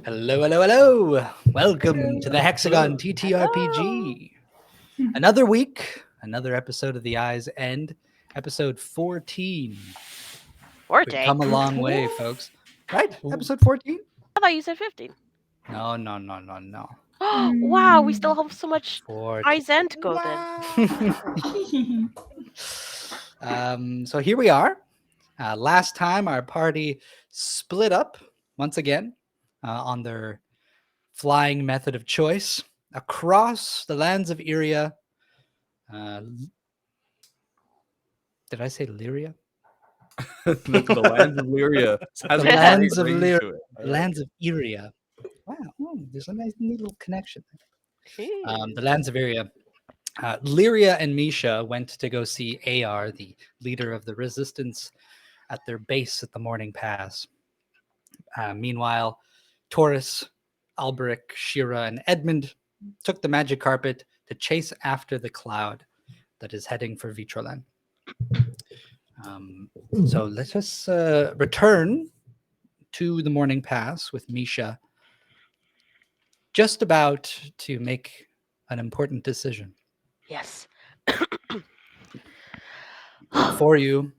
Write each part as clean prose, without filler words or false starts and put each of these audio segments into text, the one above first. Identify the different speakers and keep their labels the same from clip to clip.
Speaker 1: Hello, hello, hello. Welcome to the Hexagon
Speaker 2: Hello.
Speaker 1: TTRPG. Another week, another episode of The Eye's End, episode 14. We've
Speaker 2: 14.
Speaker 1: come a long way, folks. Right? Episode 14?
Speaker 2: I thought you said 15.
Speaker 1: No, no, no, no, no.
Speaker 2: Wow, we still have so much
Speaker 1: 14.
Speaker 2: I's End to go then.
Speaker 1: So here we are. Last time our party split up once again on their flying method of choice across the lands of Irea. Did I say Lyria?
Speaker 3: the lands of Lyria.
Speaker 1: The lands of Lyria. Lands of Irea. Wow, there's a nice neat little connection there. The lands of Irea. Lyria and Misha went to go see Ar, the leader of the resistance, at their base at the Morning Pass. Meanwhile, Taurus, Alberic, Shira, and Edmund took the magic carpet to chase after the cloud that is heading for Vitroland. So let us return to the Morning Pass with Misha just about to make an important decision.
Speaker 2: Yes.
Speaker 1: For you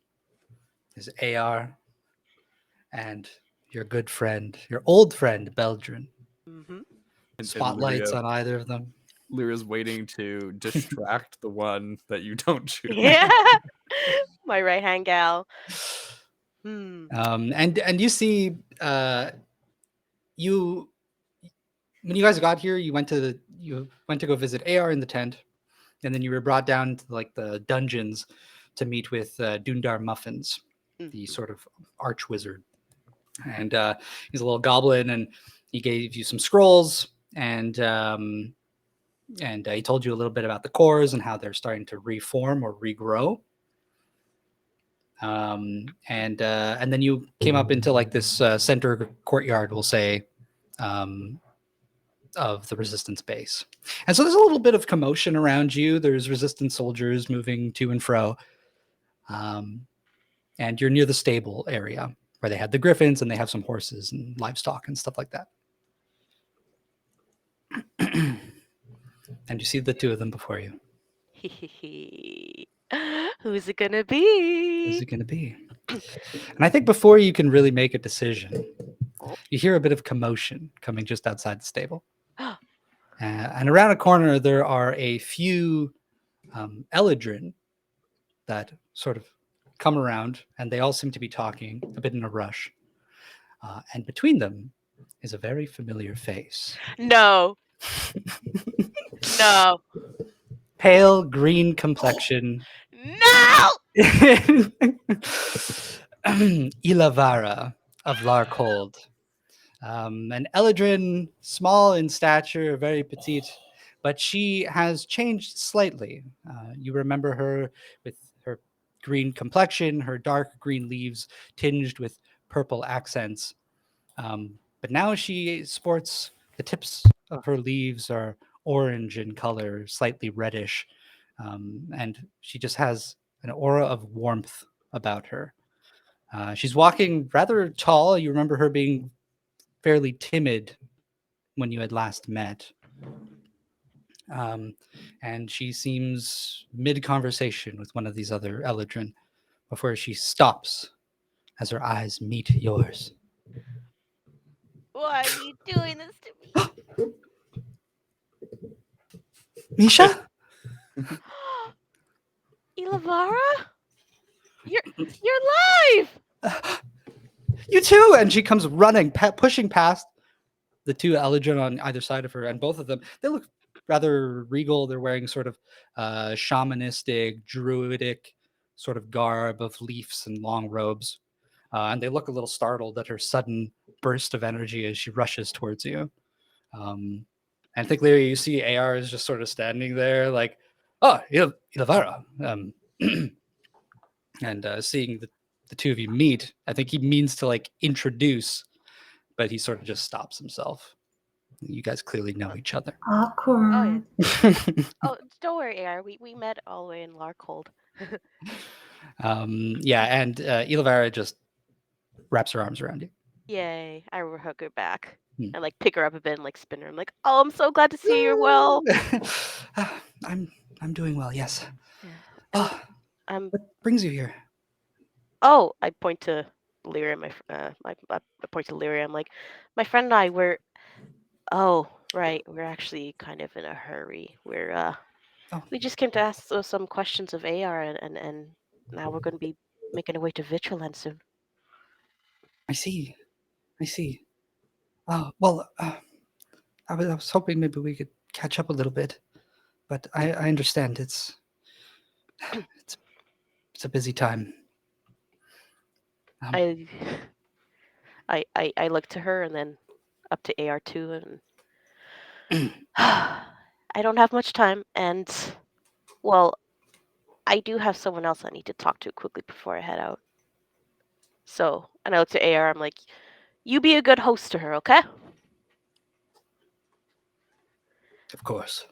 Speaker 1: is Ar and your good friend, your old friend, Beldrin.
Speaker 2: Mm-hmm.
Speaker 1: Spotlights on either of them.
Speaker 3: Lyria's waiting to distract the one that you don't choose.
Speaker 2: Yeah. My right hand gal.
Speaker 1: And you see, you when you guys got here, you went to go visit Ar in the tent, and then you were brought down to like the dungeons to meet with Dundar Muffins, the sort of arch wizard, and he's a little goblin, and he gave you some scrolls, and he told you a little bit about the cores and how they're starting to reform or regrow. And then you came up into like this center courtyard, we'll say, of the resistance base. And so there's a little bit of commotion around you. There's resistance soldiers moving to and fro. And you're near the stable area where they had the griffins, and they have some horses and livestock and stuff like that. And you see the two of them before you.
Speaker 2: Who's it gonna be?
Speaker 1: Who's it going to be? And I think before you can really make a decision, you hear a bit of commotion coming just outside the stable. And around a corner, there are a few Eladrin that sort of come around, and they all seem to be talking a bit in a rush. And between them is a very familiar face.
Speaker 2: No. No.
Speaker 1: Pale green complexion.
Speaker 2: No!
Speaker 1: Ilavara of Larcold. An Eladrin, small in stature, very petite, but she has changed slightly. You remember her with her green complexion, her dark green leaves tinged with purple accents. But now she sports, the tips of her leaves are orange in color, slightly reddish. And she just has an aura of warmth about her. She's walking rather tall. You remember her being fairly timid when you had last met. And she seems mid-conversation with one of these other Eladrin before she stops as her eyes meet yours.
Speaker 2: Why are you doing this to me?
Speaker 1: Misha?
Speaker 2: Ilavara? You're live!
Speaker 1: You too! And she comes running, pushing past the two Eladrin on either side of her, and both of them, they look rather regal. They're wearing sort of shamanistic, druidic sort of garb of leaves and long robes. And they look a little startled at her sudden burst of energy as she rushes towards you. And I think, Larry, you see Ar is just sort of standing there like, oh, Ilavara. And seeing the two of you meet, I think he means to like introduce, but he sort of just stops himself. You guys clearly know each other.
Speaker 4: Awkward.
Speaker 2: Oh, don't worry, Ar. We met all the way in Larcold.
Speaker 1: Yeah, and Ilavara just wraps her arms around you.
Speaker 2: Yay. I will hug her back. and like pick her up a bit and like spin her. I'm like, oh, I'm so glad to see you're well.
Speaker 1: I'm doing well. Yes.
Speaker 2: Yeah.
Speaker 1: Oh,
Speaker 2: I'm.
Speaker 1: what brings you here?
Speaker 2: Oh, I point to Lyria. I point to Lyria. I'm like, my friend and I were. Oh, right. We're actually kind of in a hurry.
Speaker 1: Oh,
Speaker 2: We just came to ask some questions of AR, and now we're going to be making our way to Vitroland soon.
Speaker 1: I see. I see. Oh well. I was hoping maybe we could catch up a little bit, but I understand it's it's a busy time.
Speaker 2: I, I look to her and then up to AR2 and I don't have much time, and well, I do have someone else I need to talk to quickly before I head out. So, and I look to AR. I'm like, you be a good host to her, okay?
Speaker 1: Of course.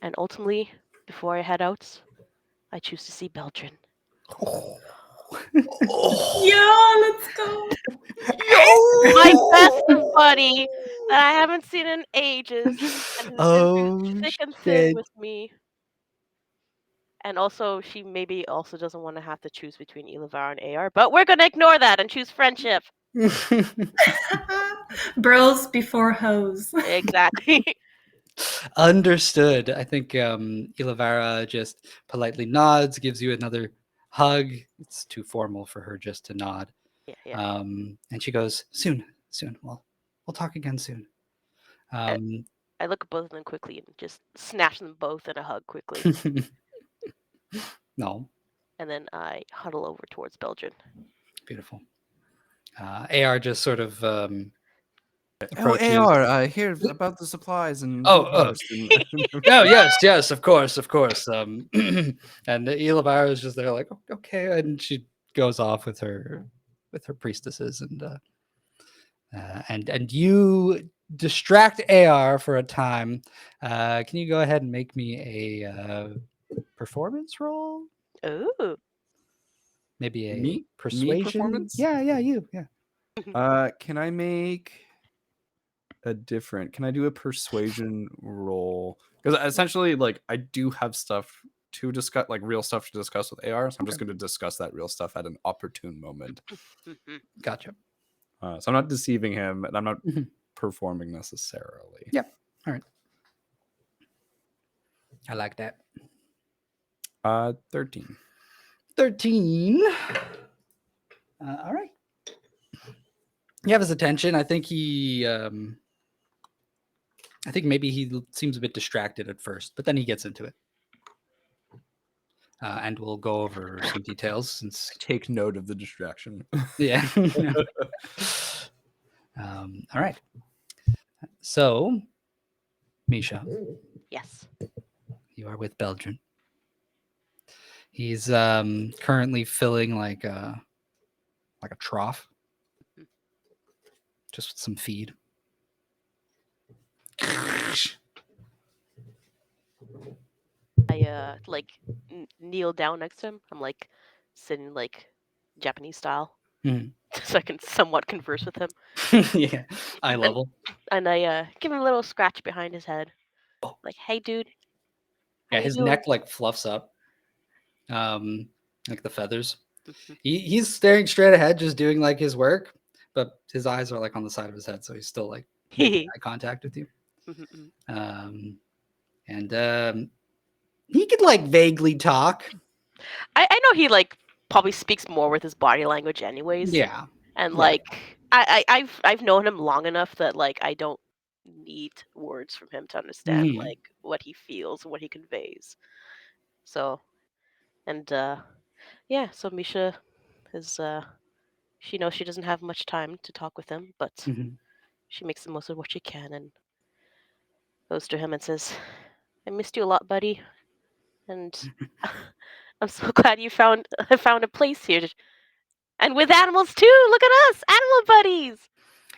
Speaker 2: And ultimately, before I head out, I choose to see Belgian.
Speaker 4: Yeah, let's go.
Speaker 2: My best buddy that I haven't seen in ages, and who's been through thick and thin
Speaker 1: shit.
Speaker 2: with me. And also, she maybe also doesn't want to have to choose between Ilavar and AR, but we're gonna ignore that and choose friendship.
Speaker 4: Bros before hoes.
Speaker 2: Exactly.
Speaker 1: Understood. I think Ilavara just politely nods, gives you another hug. It's too formal for her just to nod.
Speaker 2: Yeah.
Speaker 1: And she goes, "Soon. We'll talk again soon." Um,
Speaker 2: I look at both of them quickly and just snatch them both in a hug quickly.
Speaker 1: no,
Speaker 2: And then I huddle over towards Belgian.
Speaker 1: beautiful. AR just sort of
Speaker 3: Oh,
Speaker 1: approaches.
Speaker 3: AR, hear about the supplies and
Speaker 1: Oh,
Speaker 3: Warforged and
Speaker 1: Oh yes, of course. And Ilavara is just there, like, okay, and she goes off with her priestesses, and you distract AR for a time. Can you go ahead and make me a performance roll?
Speaker 2: Ooh.
Speaker 1: Maybe a
Speaker 3: Me
Speaker 1: persuasion.
Speaker 3: performance?
Speaker 1: Yeah, you. Yeah.
Speaker 3: Can I make a different? Can I do a persuasion roll? Because essentially, like, I do have stuff to discuss, like real stuff to discuss with AR. So I'm just going to discuss that real stuff at an opportune moment.
Speaker 1: Gotcha.
Speaker 3: So I'm not deceiving him, and I'm not
Speaker 1: Mhm.
Speaker 3: performing necessarily.
Speaker 1: Yeah. All right. I like that.
Speaker 3: 13.
Speaker 1: 13. All right. You have his attention. I think maybe he seems a bit distracted at first, but then he gets into it. And we'll go over some details since.
Speaker 3: Take note of the distraction.
Speaker 1: Yeah. All right. So, Misha,
Speaker 2: Yes.
Speaker 1: you are with Belgian. He's currently filling like a trough, just with some feed.
Speaker 2: I kneel down next to him. I'm like sitting like Japanese style,
Speaker 1: Mhm.
Speaker 2: so I can somewhat converse with him.
Speaker 1: Yeah, eye level.
Speaker 2: And I give him a little scratch behind his head,
Speaker 1: Oh.
Speaker 2: like, "Hey, dude, how
Speaker 1: Yeah,
Speaker 2: you
Speaker 1: his
Speaker 2: doing?"
Speaker 1: neck like fluffs up, like the feathers.
Speaker 2: Mhm.
Speaker 1: He's staring straight ahead, just doing like his work, but his eyes are like on the side of his head, so he's still like making eye contact with you.
Speaker 2: Mhm.
Speaker 1: And he could like vaguely talk.
Speaker 2: I know he like probably speaks more with his body language, anyways.
Speaker 1: Yeah,
Speaker 2: And
Speaker 1: right.
Speaker 2: like I've known him long enough that like I don't need words from him to understand
Speaker 1: Mhm.
Speaker 2: like what he feels and what he conveys. So and yeah, so Misha is she knows she doesn't have much time to talk with him, but
Speaker 1: Mhm.
Speaker 2: she makes the most of what she can and goes to him and says, "I missed you a lot, buddy, and I'm so glad you found a place here, and with animals too. Look at us, animal buddies."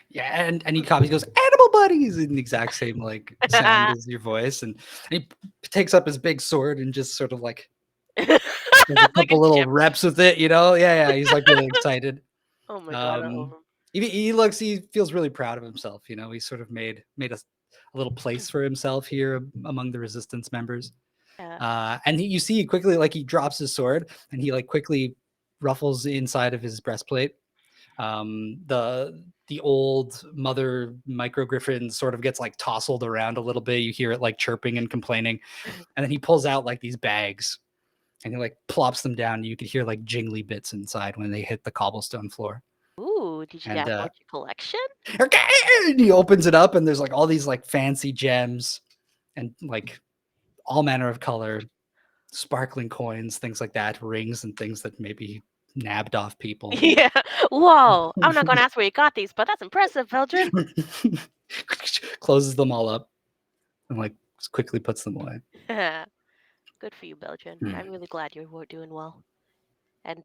Speaker 1: Yeah, and he copies, goes, "Animal buddies," in the exact same like sound as your voice, and he takes up his big sword and just sort of like does a
Speaker 2: Like a
Speaker 1: couple little
Speaker 2: chip.
Speaker 1: reps with it, you know? Yeah, he's like really excited.
Speaker 2: Oh my god, I love
Speaker 1: Um,
Speaker 2: him.
Speaker 1: he feels really proud of himself. You know, he sort of made a little place for himself here among the resistance members.
Speaker 2: Yeah.
Speaker 1: And you see quickly, like he drops his sword and he like quickly ruffles the inside of his breastplate. The old mother micro griffin sort of gets like tousled around a little bit. You hear it like chirping and complaining, and then he pulls out like these bags and he like plops them down. You could hear like jingly bits inside when they hit the cobblestone floor.
Speaker 2: Ooh, did you
Speaker 1: And
Speaker 2: download your collection?
Speaker 1: and he opens it up and there's like all these like fancy gems and like all manner of color, sparkling coins, things like that, rings and things that maybe nabbed off people.
Speaker 2: Yeah. Whoa. I'm not gonna ask where you got these, but that's impressive, Belgian.
Speaker 1: Closes them all up and like quickly puts them away.
Speaker 2: Good for you, Belgian.
Speaker 1: Hmm.
Speaker 2: I'm really glad you're doing well. And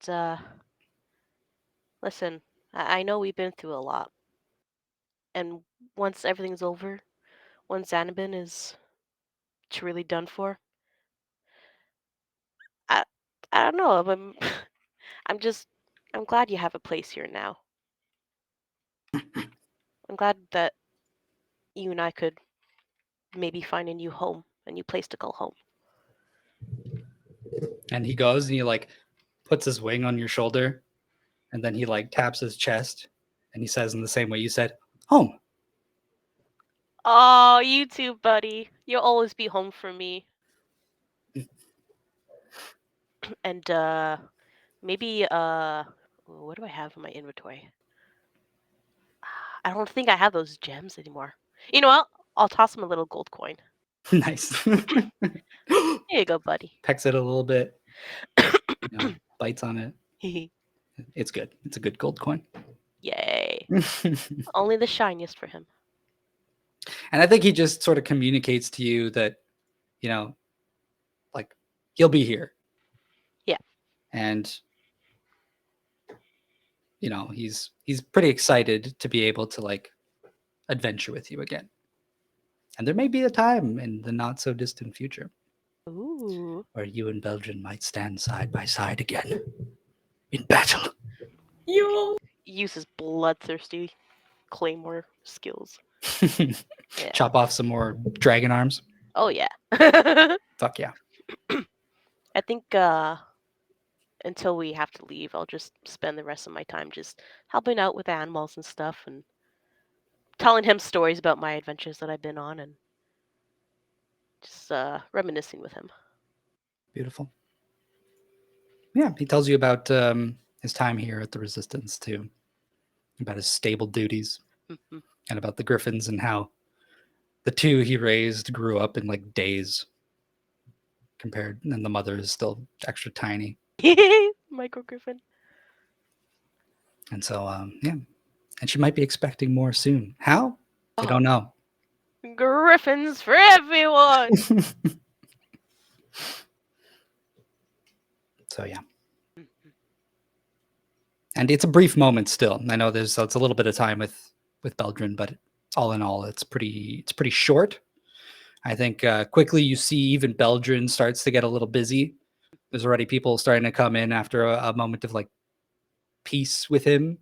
Speaker 2: listen, I know we've been through a lot, and once everything's over, once Xanabin is truly done for, I I don't know. I'm just I'm glad you have a place here now. I'm glad that you and I could maybe find a new home, a new place to call home.
Speaker 1: And he goes and he like puts his wing on your shoulder and then he like taps his chest and he says in the same way you said, home.
Speaker 2: Oh, you too, buddy. You'll always be home for me. And maybe what do I have in my inventory? I don't think I have those gems anymore. You know what? I'll toss him a little gold coin.
Speaker 1: Nice.
Speaker 2: Here you go, buddy.
Speaker 1: Pecks it a little bit, bites on it. It's good. It's a good gold coin.
Speaker 2: Yay.
Speaker 1: And
Speaker 2: Only the shiniest for him.
Speaker 1: I think he just sort of communicates to you that, you know, like he'll be here.
Speaker 2: Yeah.
Speaker 1: And you know, he's pretty excited to be able to like adventure with you again. And there may be a time in the not so distant future
Speaker 2: Ooh.
Speaker 1: where you and Belgian might stand side by side again in battle.
Speaker 4: You.
Speaker 2: Use his bloodthirsty claymore skills. Yeah.
Speaker 1: Chop off some more dragon arms.
Speaker 2: Oh yeah. I
Speaker 1: Fuck yeah.
Speaker 2: think until we have to leave, I'll just spend the rest of my time just helping out with animals and stuff and telling him stories about my adventures that I've been on and just reminiscing with him.
Speaker 1: Beautiful. Yeah, he tells you about his time here at the Resistance too, about his stable duties,
Speaker 2: Mhm.
Speaker 1: and about the Griffins and how the two he raised grew up in like days compared, and the mother is still extra tiny.
Speaker 2: Micro Griffin.
Speaker 1: And so, yeah, and she might be expecting more soon. How? I don't know.
Speaker 2: Griffins for everyone.
Speaker 1: So yeah,
Speaker 2: Mhm.
Speaker 1: and it's a brief moment still. I know it's a little bit of time with Beldrin, but all in all, it's pretty short. I think quickly you see even Beldrin starts to get a little busy. There's already people starting to come in after a moment of like peace with him.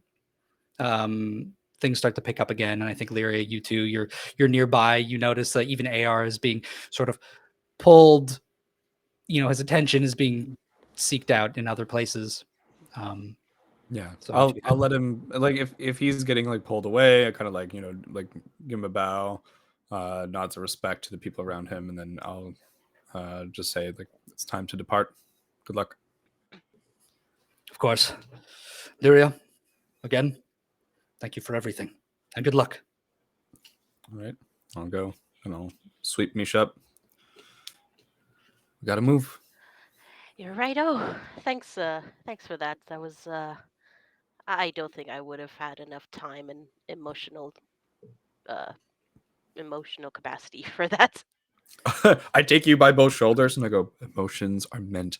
Speaker 1: Things start to pick up again, and I think Lyria, you too, you're nearby. You notice that even AR is being sort of pulled. You know, his attention is being seeked out in other places.
Speaker 3: Yeah,
Speaker 1: So
Speaker 3: I'll let him, like, if he's getting like pulled away, I kind of like, like give him a bow, nods of respect to the people around him, and then I'll just say like it's time to depart. Good luck.
Speaker 1: Of course, Lyria, again, thank you for everything, and good luck.
Speaker 3: All right, I'll go and I'll sweep Mish up. We gotta move.
Speaker 2: You're right. Oh, thanks. Thanks for that. That was. I don't think I would have had enough time and uh, emotional capacity for that.
Speaker 3: I take you by both shoulders and I go, emotions are meant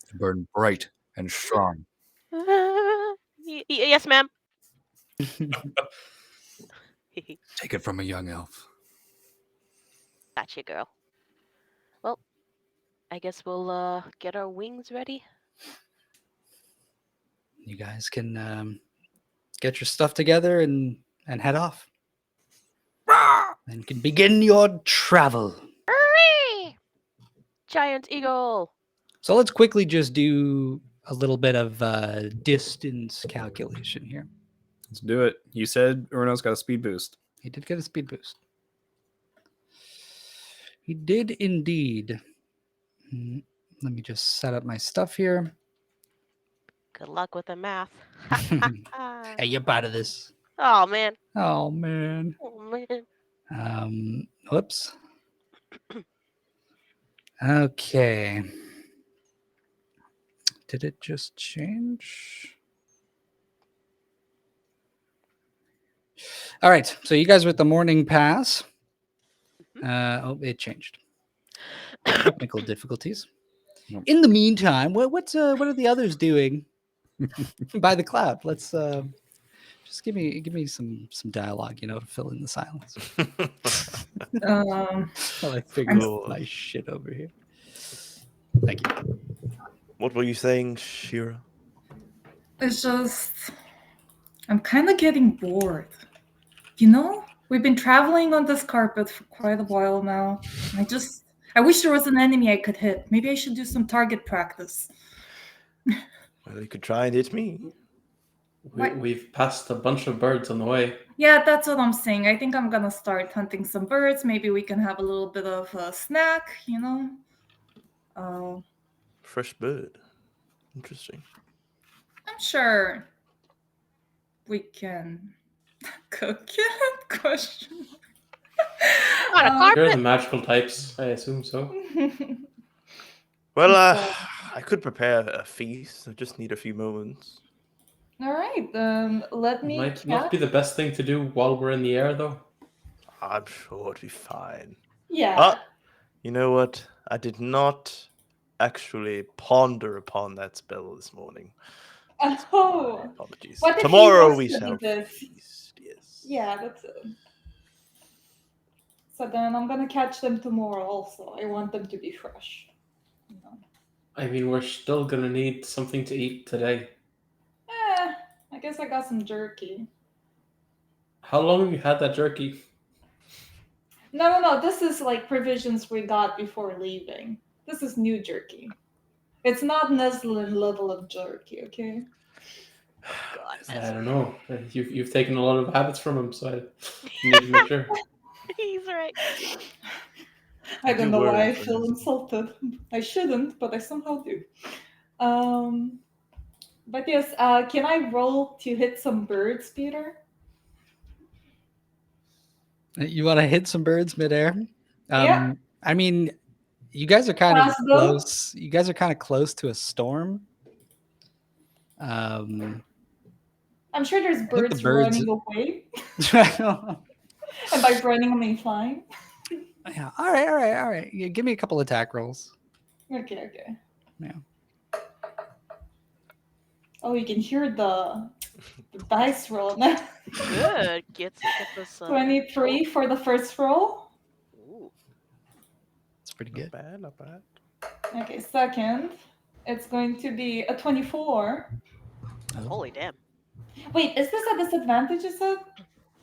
Speaker 3: to burn bright and strong.
Speaker 2: Yes, ma'am.
Speaker 3: Take it from a young elf.
Speaker 2: Gotcha, girl. Well, I guess we'll get our wings ready.
Speaker 1: You guys can get your stuff together and head off. And you can begin your travel.
Speaker 2: Hooray! Giant eagle.
Speaker 1: So let's quickly just do a little bit of distance calculation here.
Speaker 3: Let's do it. You said Urno's got a speed boost.
Speaker 1: He did get a speed boost. He did indeed. Let me just set up my stuff here.
Speaker 2: Good luck with the math.
Speaker 1: Hey, you're part of this.
Speaker 2: Oh man.
Speaker 1: Oh man.
Speaker 2: Oh man.
Speaker 1: Whoops. Okay. Did it just change? All right. So you guys with the morning pass. Oh, it changed. Technical difficulties.
Speaker 3: Nope.
Speaker 1: In the meantime, what are the others doing by the cloud? Let's just give me some dialogue, to fill in the silence. While I figure out my shit over here. Thank you.
Speaker 5: What were you saying, Shira?
Speaker 4: It's just, I'm kind of getting bored. We've been traveling on this carpet for quite a while now. I wish there was an enemy I could hit. Maybe I should do some target practice.
Speaker 5: Well, you could try and hit me.
Speaker 6: We've passed a bunch of birds on the way.
Speaker 4: Yeah, that's what I'm saying. I think I'm gonna start hunting some birds. Maybe we can have a little bit of a snack,
Speaker 5: Fresh bird. Interesting.
Speaker 4: I'm sure we can cook it. Question.
Speaker 2: On a carpet.
Speaker 6: You're the magical types, I assume so.
Speaker 5: Well, I could prepare a feast. I just need a few moments.
Speaker 4: All right, let me.
Speaker 6: Might not be the best thing to do while we're in the air, though.
Speaker 5: I'm sure it'll be fine.
Speaker 4: Yeah.
Speaker 5: You know what? I did not actually ponder upon that spell this morning.
Speaker 4: Oh.
Speaker 5: Apologies.
Speaker 4: What if he
Speaker 5: Tomorrow
Speaker 4: was
Speaker 5: we
Speaker 4: to
Speaker 5: shall
Speaker 4: do this?
Speaker 5: feast. Yes.
Speaker 4: Yeah, that's it. So then I'm gonna catch them tomorrow. Also, I want them to be fresh.
Speaker 6: I mean, we're still gonna need something to eat today.
Speaker 4: I guess I got some jerky.
Speaker 6: How long have you had that jerky?
Speaker 4: No. This is like provisions we got before leaving. This is new jerky. It's not Neslin level of jerky, okay?
Speaker 6: I don't know. You've taken a lot of habits from him, so I need to make sure.
Speaker 2: He's right.
Speaker 4: I don't know
Speaker 5: worry
Speaker 4: why I
Speaker 5: for
Speaker 4: feel
Speaker 5: this.
Speaker 4: insulted. I shouldn't, but I somehow do. But yes, can I roll to hit some birds, Peter?
Speaker 1: You want to hit some birds midair?
Speaker 4: Yeah.
Speaker 1: I mean, you guys are kind of
Speaker 4: Crossbow?
Speaker 1: close. You guys are kind of close to a storm.
Speaker 4: I'm sure there's
Speaker 1: think
Speaker 4: birds,
Speaker 1: the birds-
Speaker 4: running away.
Speaker 1: Yeah.
Speaker 4: And by running, I mean flying.
Speaker 1: All right. Yeah, give me a couple attack rolls.
Speaker 4: Okay.
Speaker 1: Yeah.
Speaker 4: Oh, you can hear the dice roll now.
Speaker 2: Good. Get this.
Speaker 4: 23 for the first roll.
Speaker 2: Ooh.
Speaker 1: It's pretty good.
Speaker 5: Not bad.
Speaker 4: Okay, second. It's going to be a 24.
Speaker 2: Holy damn.
Speaker 4: Wait, is this a disadvantage, you said?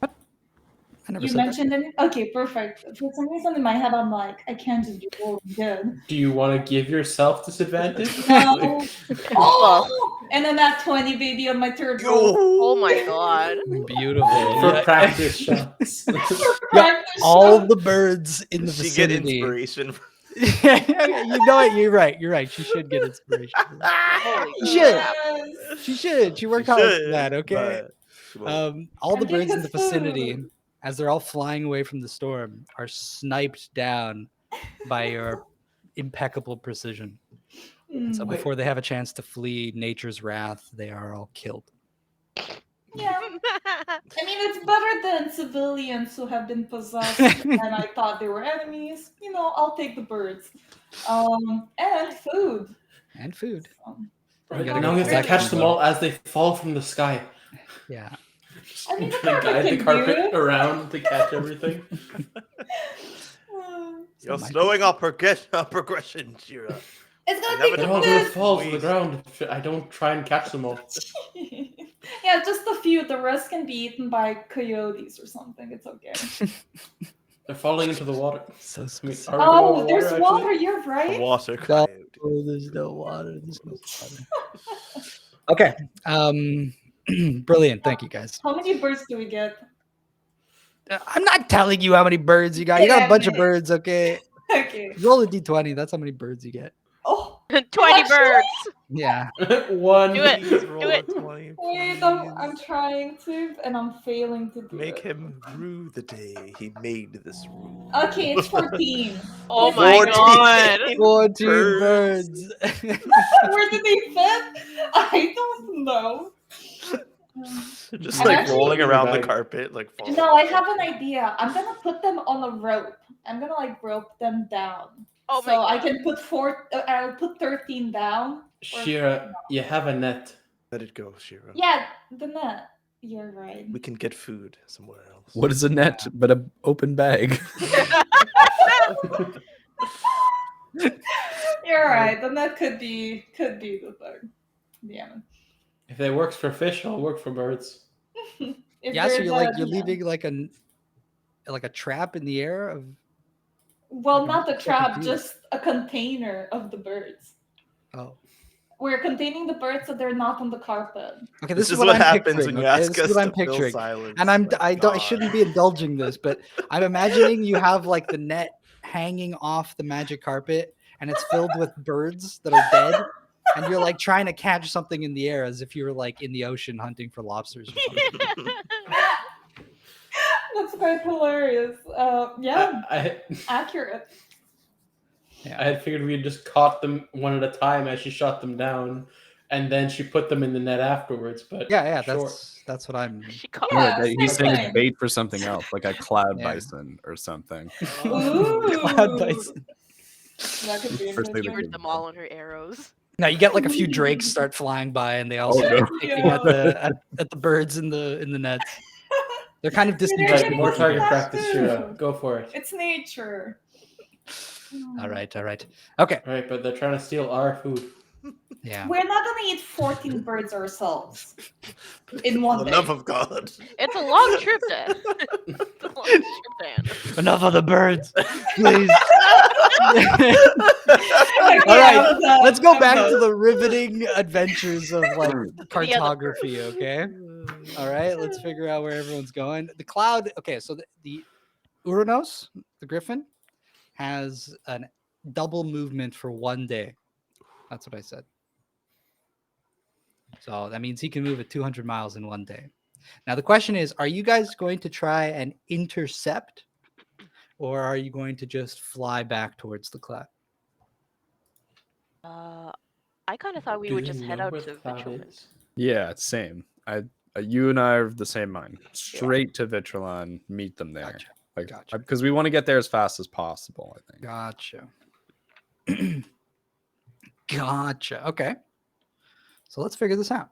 Speaker 1: I never
Speaker 4: You
Speaker 1: said that.
Speaker 4: mentioned it? Okay, perfect. For some reason in my head, I'm like, I can't just be rolling good.
Speaker 6: Do you want to give yourself disadvantage?
Speaker 4: No. Oh! And then that 20, baby, on my third roll.
Speaker 2: Oh my god.
Speaker 1: Beautiful.
Speaker 6: For
Speaker 1: Yeah.
Speaker 6: practice shots.
Speaker 1: Yeah, all the birds in the
Speaker 5: She get
Speaker 1: vicinity.
Speaker 5: inspiration.
Speaker 1: You know what? You're right. She should get inspiration.
Speaker 2: Holy
Speaker 1: Shit.
Speaker 2: crap.
Speaker 4: Yes.
Speaker 1: She should. She worked hard for that. Okay. All the
Speaker 4: And get
Speaker 1: birds in
Speaker 4: his
Speaker 1: the vicinity,
Speaker 4: food.
Speaker 1: as they're all flying away from the storm, are sniped down by your impeccable precision. And so
Speaker 4: Mm,
Speaker 1: before they have a chance to flee nature's wrath, they are all killed.
Speaker 4: yeah. I mean, it's better than civilians who have been possessed and I thought they were enemies. I'll take the birds. And food.
Speaker 1: And food.
Speaker 6: Right,
Speaker 1: gotta
Speaker 6: now
Speaker 1: go
Speaker 6: we have to
Speaker 1: collect
Speaker 6: catch
Speaker 1: them,
Speaker 6: them all as they fall from the sky.
Speaker 1: Yeah.
Speaker 4: I mean, the
Speaker 6: Trying to
Speaker 4: carpet
Speaker 6: guide the
Speaker 4: can
Speaker 6: carpet
Speaker 4: do it.
Speaker 6: around to catch everything.
Speaker 5: You're
Speaker 1: might be-
Speaker 5: slowing our progression, Shira.
Speaker 4: It's gonna
Speaker 5: Never
Speaker 4: take
Speaker 6: They're
Speaker 4: a
Speaker 6: all going to
Speaker 4: bit.
Speaker 6: fall to the ground if I don't try and catch them all.
Speaker 4: Yeah, just a few. The rest can be eaten by coyotes or something. It's okay.
Speaker 6: They're falling into the water.
Speaker 5: So
Speaker 6: I mean,
Speaker 5: specific.
Speaker 6: are we going
Speaker 4: Oh,
Speaker 6: to
Speaker 4: there's
Speaker 6: actually?
Speaker 4: water. You're
Speaker 5: A
Speaker 4: right.
Speaker 5: water
Speaker 1: No,
Speaker 5: coyote.
Speaker 1: there's no water. There's no water. Okay. Brilliant. Thank you, guys.
Speaker 4: How many birds do we get?
Speaker 1: I'm not telling you how many birds you got. You got a bunch of birds, okay?
Speaker 4: Okay.
Speaker 1: Roll a d20. That's how many birds you get.
Speaker 4: Oh,
Speaker 2: 20
Speaker 4: actually?
Speaker 2: birds.
Speaker 1: Yeah.
Speaker 6: One.
Speaker 2: Do it.
Speaker 5: Please roll
Speaker 2: Do
Speaker 5: a
Speaker 2: it.
Speaker 5: 20.
Speaker 4: wait,
Speaker 5: Please.
Speaker 4: I'm trying to, and I'm failing to do
Speaker 5: Make
Speaker 4: it.
Speaker 5: him rue the day he made this rule.
Speaker 4: Okay, it's 14.
Speaker 2: Oh my
Speaker 5: 14
Speaker 2: god.
Speaker 1: 14 birds.
Speaker 4: Where did they fit? I don't know.
Speaker 5: Just
Speaker 4: I'm
Speaker 5: like
Speaker 4: actually-
Speaker 5: rolling around the
Speaker 6: Bag.
Speaker 5: carpet, like falling
Speaker 4: No, I
Speaker 5: off.
Speaker 4: have an idea. I'm gonna put them on a rope. I'm gonna like rope them down.
Speaker 2: Oh
Speaker 4: so
Speaker 2: my
Speaker 4: I
Speaker 2: god.
Speaker 4: can put I'll put 13 down.
Speaker 6: Shira, you have a net.
Speaker 5: Let it go, Shira.
Speaker 4: Yeah, the net. You're right.
Speaker 5: We can get food somewhere else.
Speaker 3: What is a net but an open bag?
Speaker 4: You're right. The net could be the thing. Yeah.
Speaker 6: If it works for fish, it'll work for birds.
Speaker 4: If
Speaker 1: Yeah, so
Speaker 4: there's
Speaker 1: you're
Speaker 4: yeah.
Speaker 1: leaving like a trap in the air of.
Speaker 4: Well,
Speaker 1: like,
Speaker 4: not the
Speaker 1: I'm
Speaker 4: trap,
Speaker 1: confused.
Speaker 4: just a container of the birds.
Speaker 1: Oh.
Speaker 4: We're containing the birds so they're not on the carpet.
Speaker 1: Okay,
Speaker 5: This
Speaker 1: this
Speaker 5: is
Speaker 1: what
Speaker 5: what
Speaker 1: I'm
Speaker 5: happens
Speaker 1: picturing.
Speaker 5: when you
Speaker 1: Okay?
Speaker 5: ask
Speaker 1: This is
Speaker 5: us
Speaker 1: what I'm
Speaker 5: to fill
Speaker 1: picturing.
Speaker 5: silence.
Speaker 1: And I
Speaker 5: God.
Speaker 1: shouldn't be indulging this, but I'm imagining you have like the net hanging off the magic carpet and it's filled with birds that are dead and you're like trying to catch something in the air as if you were like in the ocean hunting for lobsters or something.
Speaker 4: That's quite hilarious. Yeah,
Speaker 6: I
Speaker 4: accurate.
Speaker 6: I had figured we had just caught them one at a time as she shot them down, and then she put them in the net afterwards. But
Speaker 1: Yeah,
Speaker 6: sure.
Speaker 1: that's what I'm.
Speaker 2: She caught
Speaker 4: Yeah,
Speaker 3: No, he's
Speaker 4: same
Speaker 3: saying
Speaker 4: thing.
Speaker 3: it's bait for something else, like a cloud
Speaker 1: Yeah.
Speaker 3: bison or something.
Speaker 4: Ooh.
Speaker 1: Cloud bison.
Speaker 4: That could be
Speaker 3: First thing
Speaker 4: interesting.
Speaker 2: Cured them all on her arrows.
Speaker 1: Now you get like a few drakes start flying by and they all
Speaker 3: Oh,
Speaker 1: start
Speaker 3: no.
Speaker 1: picking at the birds in the nets. They're kind of
Speaker 4: They're
Speaker 6: Right,
Speaker 1: disinterested.
Speaker 4: getting
Speaker 6: more target
Speaker 4: smashed
Speaker 6: practice,
Speaker 4: too.
Speaker 6: Shira. Go for it.
Speaker 4: It's nature.
Speaker 1: All right. Okay.
Speaker 6: All right, but they're trying to steal our food.
Speaker 1: Yeah.
Speaker 4: We're not gonna eat 14 birds ourselves in one
Speaker 5: For the
Speaker 4: day.
Speaker 5: love of God.
Speaker 2: It's a long trip, Dan. It's a long trip, Dan.
Speaker 1: Enough of the birds, please.
Speaker 4: Okay,
Speaker 1: All right,
Speaker 4: I'm done.
Speaker 1: let's go
Speaker 4: I'm
Speaker 1: back
Speaker 4: done.
Speaker 1: to the riveting adventures of like cartography. Okay. All right. Let's figure out where everyone's going. The cloud. Okay. So the Uranos, the Griffin, has a double movement for one day. That's what I said. So that means he can move at 200 miles in one day. Now the question is, are you guys going to try and intercept or are you going to just fly back towards the cloud?
Speaker 2: I kind of thought we
Speaker 6: Do
Speaker 2: would
Speaker 6: they
Speaker 2: just head
Speaker 6: know
Speaker 2: out
Speaker 6: where
Speaker 2: to
Speaker 6: the cloud
Speaker 2: Vitro.
Speaker 6: is?
Speaker 3: Yeah, same. You and I are of the same mind. Straight to Vitrolon, meet them there.
Speaker 1: Gotcha.
Speaker 3: Like,
Speaker 1: Gotcha.
Speaker 3: because we want to get there as fast as possible. I think.
Speaker 1: Gotcha. Gotcha. Okay. So let's figure this out.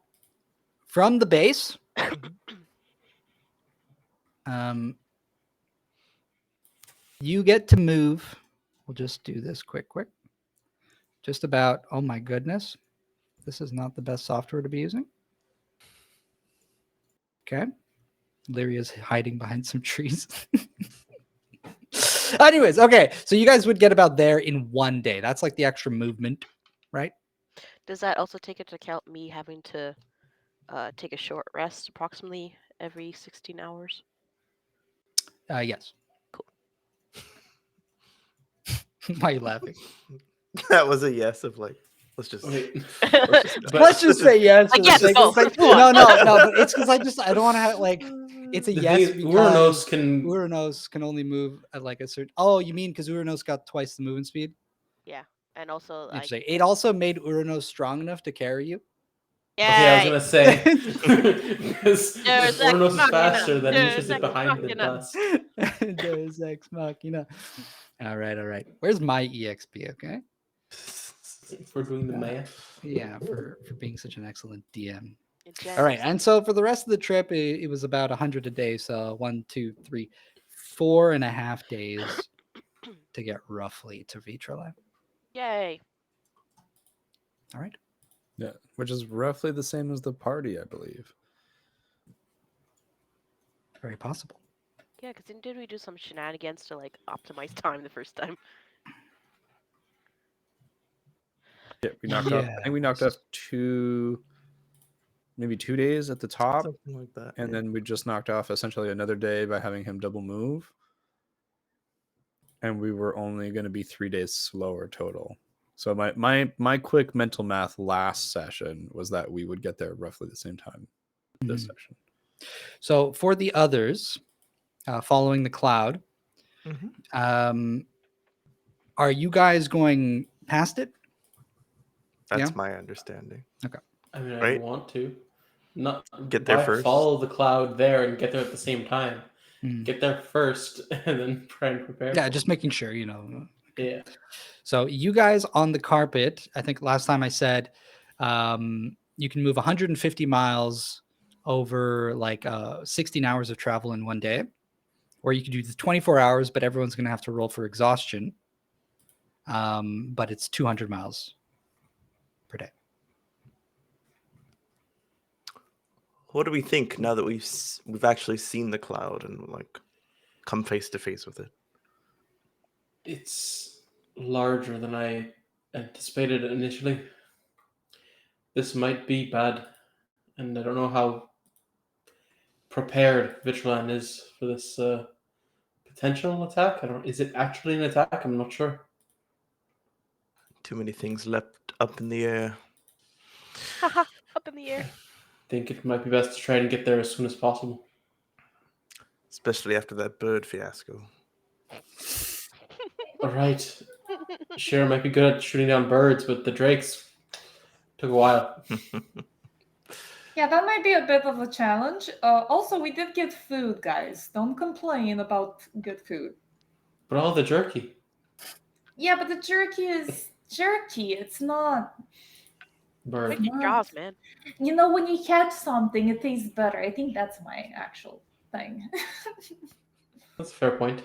Speaker 1: From the base, you get to move. We'll just do this quick. Just about, oh my goodness. This is not the best software to be using. Okay. Lyria's hiding behind some trees. Anyways, okay. So you guys would get about there in one day. That's like the extra movement, right?
Speaker 2: Does that also take into account me having to take a short rest approximately every 16 hours?
Speaker 1: Yes.
Speaker 2: Cool.
Speaker 1: Why are you laughing?
Speaker 5: That was a yes of like, let's just.
Speaker 6: Wait.
Speaker 1: Let's just say yes. for the
Speaker 2: Yes,
Speaker 1: sake of-
Speaker 2: both.
Speaker 1: like,
Speaker 2: Come on.
Speaker 1: no. But it's because I don't want to have like. It's a
Speaker 6: The
Speaker 1: yes
Speaker 6: thing is,
Speaker 1: because
Speaker 6: Uranos
Speaker 1: Uranos can only move at like a certain. Oh, you mean because Uranos got twice the movement speed?
Speaker 2: Yeah, and also I
Speaker 1: Interesting. It also made Uranos strong enough to carry you.
Speaker 6: Okay, I was
Speaker 2: Yay!
Speaker 6: gonna say because
Speaker 2: There's Ex
Speaker 6: Uranos is
Speaker 2: Machina.
Speaker 6: faster than
Speaker 2: There's
Speaker 6: inches it
Speaker 2: Ex
Speaker 6: behind the
Speaker 2: Machina.
Speaker 6: dust.
Speaker 1: Deus Ex Machina. All right. Where's my EXP? Okay.
Speaker 6: If we're doing the math.
Speaker 1: Yeah, for being such an excellent DM.
Speaker 2: It
Speaker 1: All right,
Speaker 2: generates-
Speaker 1: and so for the rest of the trip, it was about 100 a day. So 1, 2, 3, 4.5 days to get roughly to Vitrolab.
Speaker 2: Yay!
Speaker 1: All right.
Speaker 3: Yeah, which is roughly the same as the party, I believe.
Speaker 1: very possible.
Speaker 2: Yeah, because did we do some shenanigans to like optimize time the first time?
Speaker 3: Yeah, we knocked off. I think we knocked off maybe 2 days at the top,
Speaker 5: Something like that.
Speaker 3: and
Speaker 5: yeah.
Speaker 3: then we just knocked off essentially another day by having him double move. And we were only going to be 3 days slower total. So my quick mental math last session was that we would get there roughly the same time this session.
Speaker 1: So for the others, following the cloud, are you guys going past it?
Speaker 5: That's
Speaker 1: Yeah.
Speaker 5: my understanding.
Speaker 6: I mean, I
Speaker 5: Right?
Speaker 6: want to. Not
Speaker 5: Get there
Speaker 6: why
Speaker 5: first.
Speaker 6: Follow the cloud there and get there at the same time.
Speaker 1: Mm.
Speaker 6: Get there first and then try and prepare.
Speaker 1: Yeah,
Speaker 6: for
Speaker 1: just
Speaker 6: it.
Speaker 1: making sure, you know.
Speaker 6: Yeah.
Speaker 1: So you guys on the carpet, I think last time I said you can move 150 miles over like 16 hours of travel in one day, or you can do the 24 hours, but everyone's going to have to roll for exhaustion. But it's 200 miles per day.
Speaker 5: What do we think now that we've actually seen the cloud and like come face to face with it?
Speaker 6: It's larger than I anticipated initially. This might be bad, and I don't know how prepared Vitrolan is for this potential attack. Is it actually an attack? I'm not sure.
Speaker 5: Too many things leapt up in the air.
Speaker 2: Haha, up in the air.
Speaker 6: I think it might be best to try and get there as soon as possible.
Speaker 5: Especially after that bird fiasco.
Speaker 6: All right. Sure, might be good at shooting down birds, but the drakes took a while.
Speaker 4: Yeah, that might be a bit of a challenge. Also, we did get food, guys. Don't complain about good food.
Speaker 6: But all the jerky.
Speaker 4: Yeah, but the jerky is jerky. It's not.
Speaker 6: Bird.
Speaker 2: Make your jaws, man.
Speaker 4: You know, when you catch something, it tastes better. I think that's my actual thing.
Speaker 6: That's a fair point.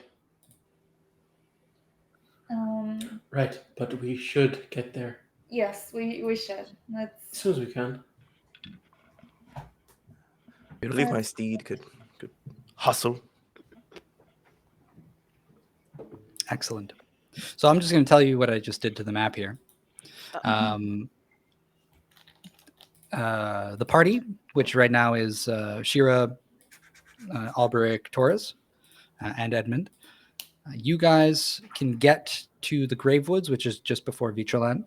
Speaker 4: Right,
Speaker 6: Right, but we should get there
Speaker 4: yes, we should.
Speaker 6: as soon as we can.
Speaker 5: I believe my steed could hustle.
Speaker 1: Excellent. So I'm just going to tell you what I just did to the map here. The party, which right now is Shira, Alberic, Torres, and Edmund. You guys can get to the Gravewoods, which is just before Vitrolan,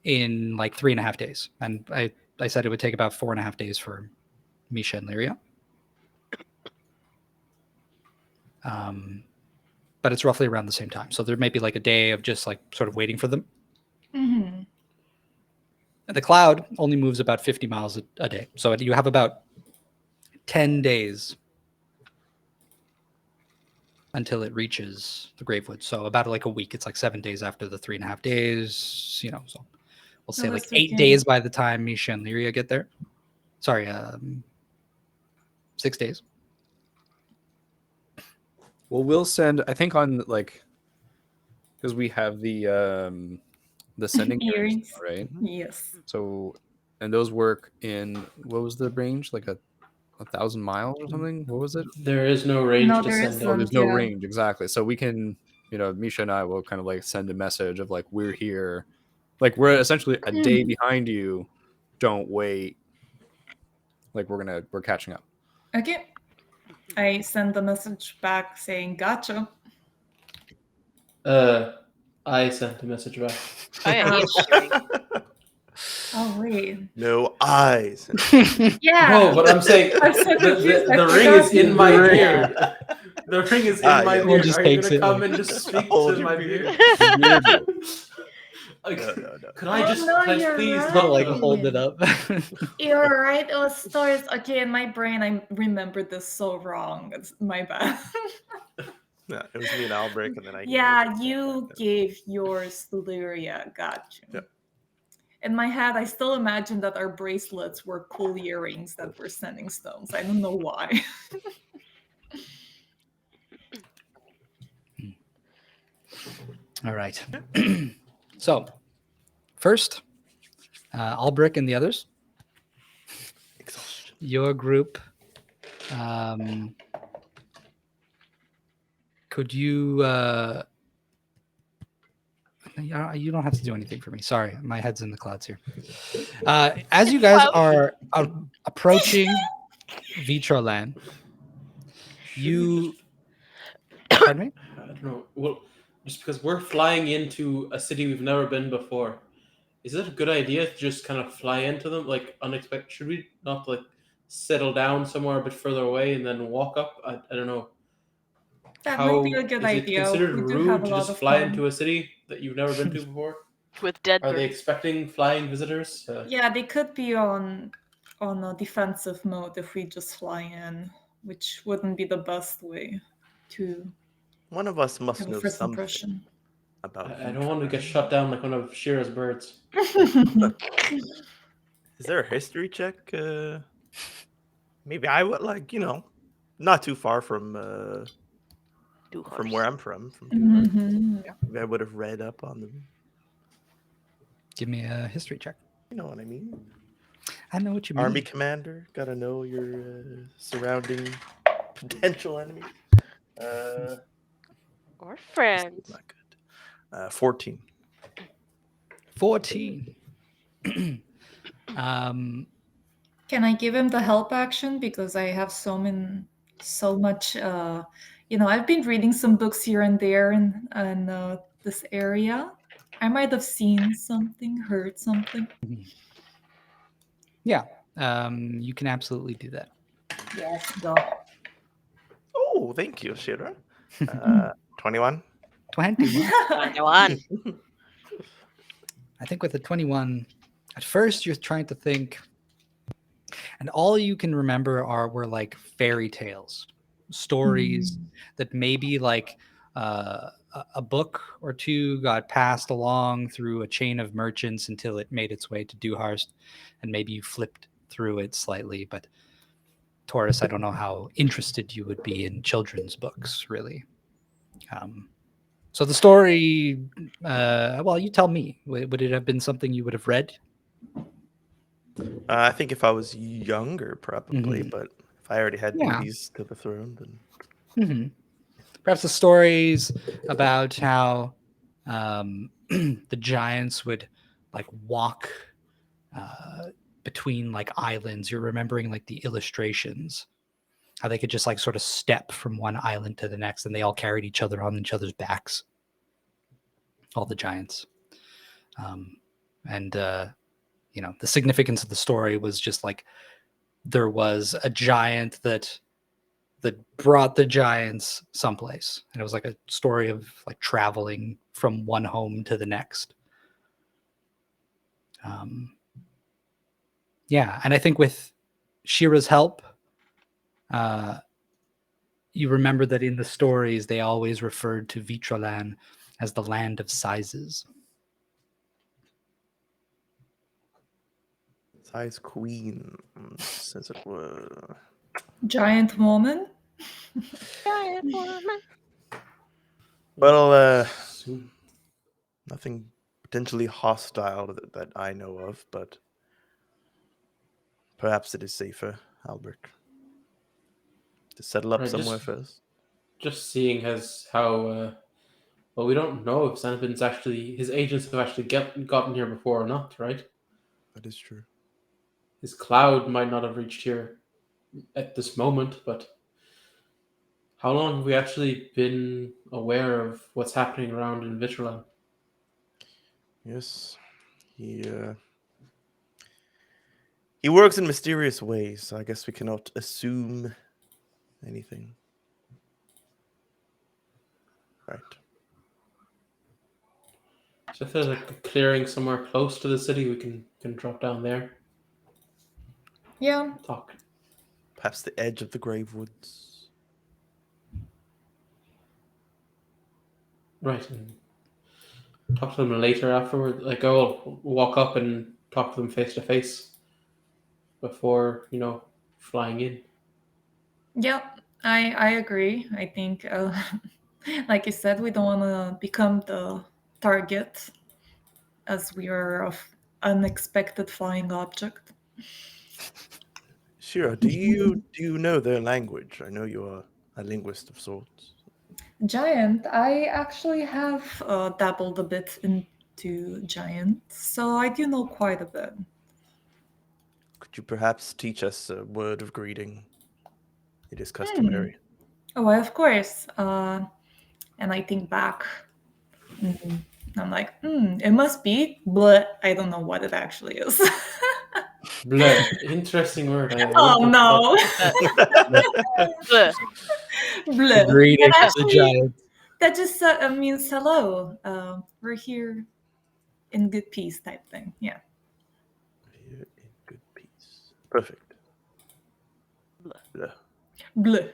Speaker 1: in like 3.5 days. And I said it would take about 4.5 days for Misha and Lyria. But it's roughly around the same time. So there may be like a day of just like sort of waiting for them.
Speaker 4: Mm-hmm.
Speaker 1: The cloud only moves about 50 miles a day. So you have about 10 days until it reaches the Gravewood. So about like a week. It's like 7 days after the 3.5 days, you know. So we'll say like 8 days by the time Misha and Lyria get there. Sorry, 6 days.
Speaker 3: Well, we'll send. I think on like because we have the sending earrings,
Speaker 4: Earrings.
Speaker 3: right?
Speaker 4: Yes.
Speaker 3: So, and those work in what was the range? Like 1,000 miles or something? What was it?
Speaker 6: There is no range
Speaker 4: No,
Speaker 6: to
Speaker 4: there
Speaker 6: send
Speaker 4: isn't.
Speaker 6: out.
Speaker 3: There's no
Speaker 4: Yeah.
Speaker 3: range, exactly. So we can, you know, Misha and I will kind of like send a message of like we're here, like we're essentially a day behind you. Don't wait. Like we're catching up.
Speaker 4: Okay. I send the message back saying, "Gotcha."
Speaker 6: I sent a message back.
Speaker 2: Oh yeah, he's shooting.
Speaker 4: Oh wait.
Speaker 5: No eyes.
Speaker 4: Yeah.
Speaker 6: No, but I'm saying
Speaker 4: I'm so confused. I
Speaker 6: the ring
Speaker 4: forgot
Speaker 6: is in
Speaker 4: you
Speaker 6: my
Speaker 4: were-
Speaker 6: beard. The ring is in
Speaker 5: Ah,
Speaker 6: my
Speaker 5: yeah.
Speaker 6: beard.
Speaker 1: Just
Speaker 6: Are you
Speaker 1: takes
Speaker 6: gonna
Speaker 1: it,
Speaker 6: come
Speaker 1: like-
Speaker 6: and just speak
Speaker 5: Hold
Speaker 6: to
Speaker 5: your
Speaker 6: my
Speaker 5: beard.
Speaker 6: beard? Like,
Speaker 5: No.
Speaker 6: could I
Speaker 4: Oh,
Speaker 6: just
Speaker 4: no,
Speaker 6: can I
Speaker 4: you're
Speaker 6: please
Speaker 4: right.
Speaker 1: Not like
Speaker 6: look?
Speaker 1: hold it up.
Speaker 4: You're right. It was stars. Okay, in my brain, I remembered this so wrong. It's my bad.
Speaker 5: Yeah, it was me and Albrecht, and then I.
Speaker 4: Yeah, you gave yours to Lyria. Got you.
Speaker 5: Yep.
Speaker 4: In my head, I still imagine that our bracelets were cool earrings that were sending stones. I don't know why.
Speaker 1: All right. So, first, Albrecht and the others,
Speaker 5: Exhaustion.
Speaker 1: your group Could you? You don't have to do anything for me. Sorry, my head's in the clouds here. As you guys are approaching Vitroland, you. Pardon me?
Speaker 6: I don't know. Well, just because we're flying into a city we've never been before, is it a good idea to just kind of fly into them like unexpected? Should we not like settle down somewhere a bit further away and then walk up? I don't know.
Speaker 4: That
Speaker 6: How
Speaker 4: might be a good
Speaker 6: is it
Speaker 4: idea.
Speaker 6: considered
Speaker 4: We do have
Speaker 6: rude
Speaker 4: a
Speaker 6: to
Speaker 4: lot
Speaker 6: just
Speaker 4: of
Speaker 6: fly
Speaker 4: time.
Speaker 6: into a city that you've never been to before?
Speaker 2: With dead
Speaker 6: Are they
Speaker 2: birds.
Speaker 6: expecting flying visitors?
Speaker 4: Yeah, they could be on a defensive mode if we just fly in, which wouldn't be the best way to
Speaker 5: One of us must
Speaker 4: have a
Speaker 5: know
Speaker 4: first
Speaker 5: something
Speaker 4: impression.
Speaker 5: about.
Speaker 6: I don't want to get shut down like one of Shira's birds.
Speaker 5: Is there a history check? Maybe I would not too far from where I'm from. From Duhart.
Speaker 4: Mhm.
Speaker 5: Maybe I would have read up on them.
Speaker 1: Give me a history check.
Speaker 5: You know what I mean?
Speaker 1: I know what you mean.
Speaker 5: Army commander, gotta know your surrounding potential enemies.
Speaker 2: Or friends.
Speaker 5: Not good. 14.
Speaker 1: 14.
Speaker 4: Can I give him the help action because I have so much? I've been reading some books here and there in this area. I might have seen something, heard something.
Speaker 1: Yeah, you can absolutely do that.
Speaker 4: Yes, go.
Speaker 5: Oh, thank you, Shira. 21.
Speaker 1: 21.
Speaker 2: 21.
Speaker 1: I think with a 21, at first you're trying to think, and all you can remember were like fairy tales, stories that maybe like a book or two got passed along through a chain of merchants until it made its way to Dewhurst, and maybe you flipped through it slightly. But Taurus, I don't know how interested you would be in children's books, really. So the story, well, you tell me. Would it have been something you would have read?
Speaker 5: I think if I was younger, probably, but if I already had
Speaker 1: Yeah.
Speaker 5: duties to the throne, then.
Speaker 1: Perhaps the stories about how the giants would like walk between like islands. You're remembering like the illustrations, how they could just like sort of step from one island to the next, and they all carried each other on each other's backs. All the giants, and the significance of the story was just like there was a giant that brought the giants someplace, and it was like a story of like traveling from one home to the next. Yeah, and I think with Shira's help, you remember that in the stories they always referred to Vitrolan as the land of sizes.
Speaker 5: Size Queen says it was.
Speaker 4: Giant woman.
Speaker 2: Giant woman.
Speaker 5: Well, nothing potentially hostile that I know of, but perhaps it is safer, Albert, to settle up
Speaker 6: Right,
Speaker 5: somewhere first.
Speaker 6: Just seeing as how well, we don't know if Xanabin's his agents have actually gotten here before or not, right?
Speaker 5: That is true.
Speaker 6: His cloud might not have reached here at this moment, but how long have we actually been aware of what's happening around in Vitrolan?
Speaker 5: Yes, he works in mysterious ways, so I guess we cannot assume anything. Right.
Speaker 6: So if there's like a clearing somewhere close to the city, we can drop down there.
Speaker 4: Yeah.
Speaker 6: Talk.
Speaker 5: Perhaps the edge of the grave woods.
Speaker 6: Right. And talk to them later afterward. Like, I'll walk up and talk to them face to face before, flying in.
Speaker 4: Yeah, I agree. I think, like you said, we don't want to become the target as we are of unexpected flying object.
Speaker 5: Shira, do you know their language? I know you are a linguist of sorts.
Speaker 4: Giant, I actually have dabbled a bit into Giant, so I do know quite a bit.
Speaker 5: Could you perhaps teach us a word of greeting? It is customary.
Speaker 4: Oh, why, of course. And I think back. I'm like, it must be, but I don't know what it actually is.
Speaker 6: Bleh. Interesting word. I
Speaker 4: Oh
Speaker 6: wouldn't have
Speaker 4: no.
Speaker 2: Bleh.
Speaker 4: Bleh.
Speaker 1: Greeting
Speaker 4: And
Speaker 1: to the
Speaker 4: actually,
Speaker 1: giant.
Speaker 4: that just means hello. We're here in good peace type thing. Yeah.
Speaker 5: Here in good peace. Perfect. Bleh.
Speaker 4: Bleh.
Speaker 6: Bleh.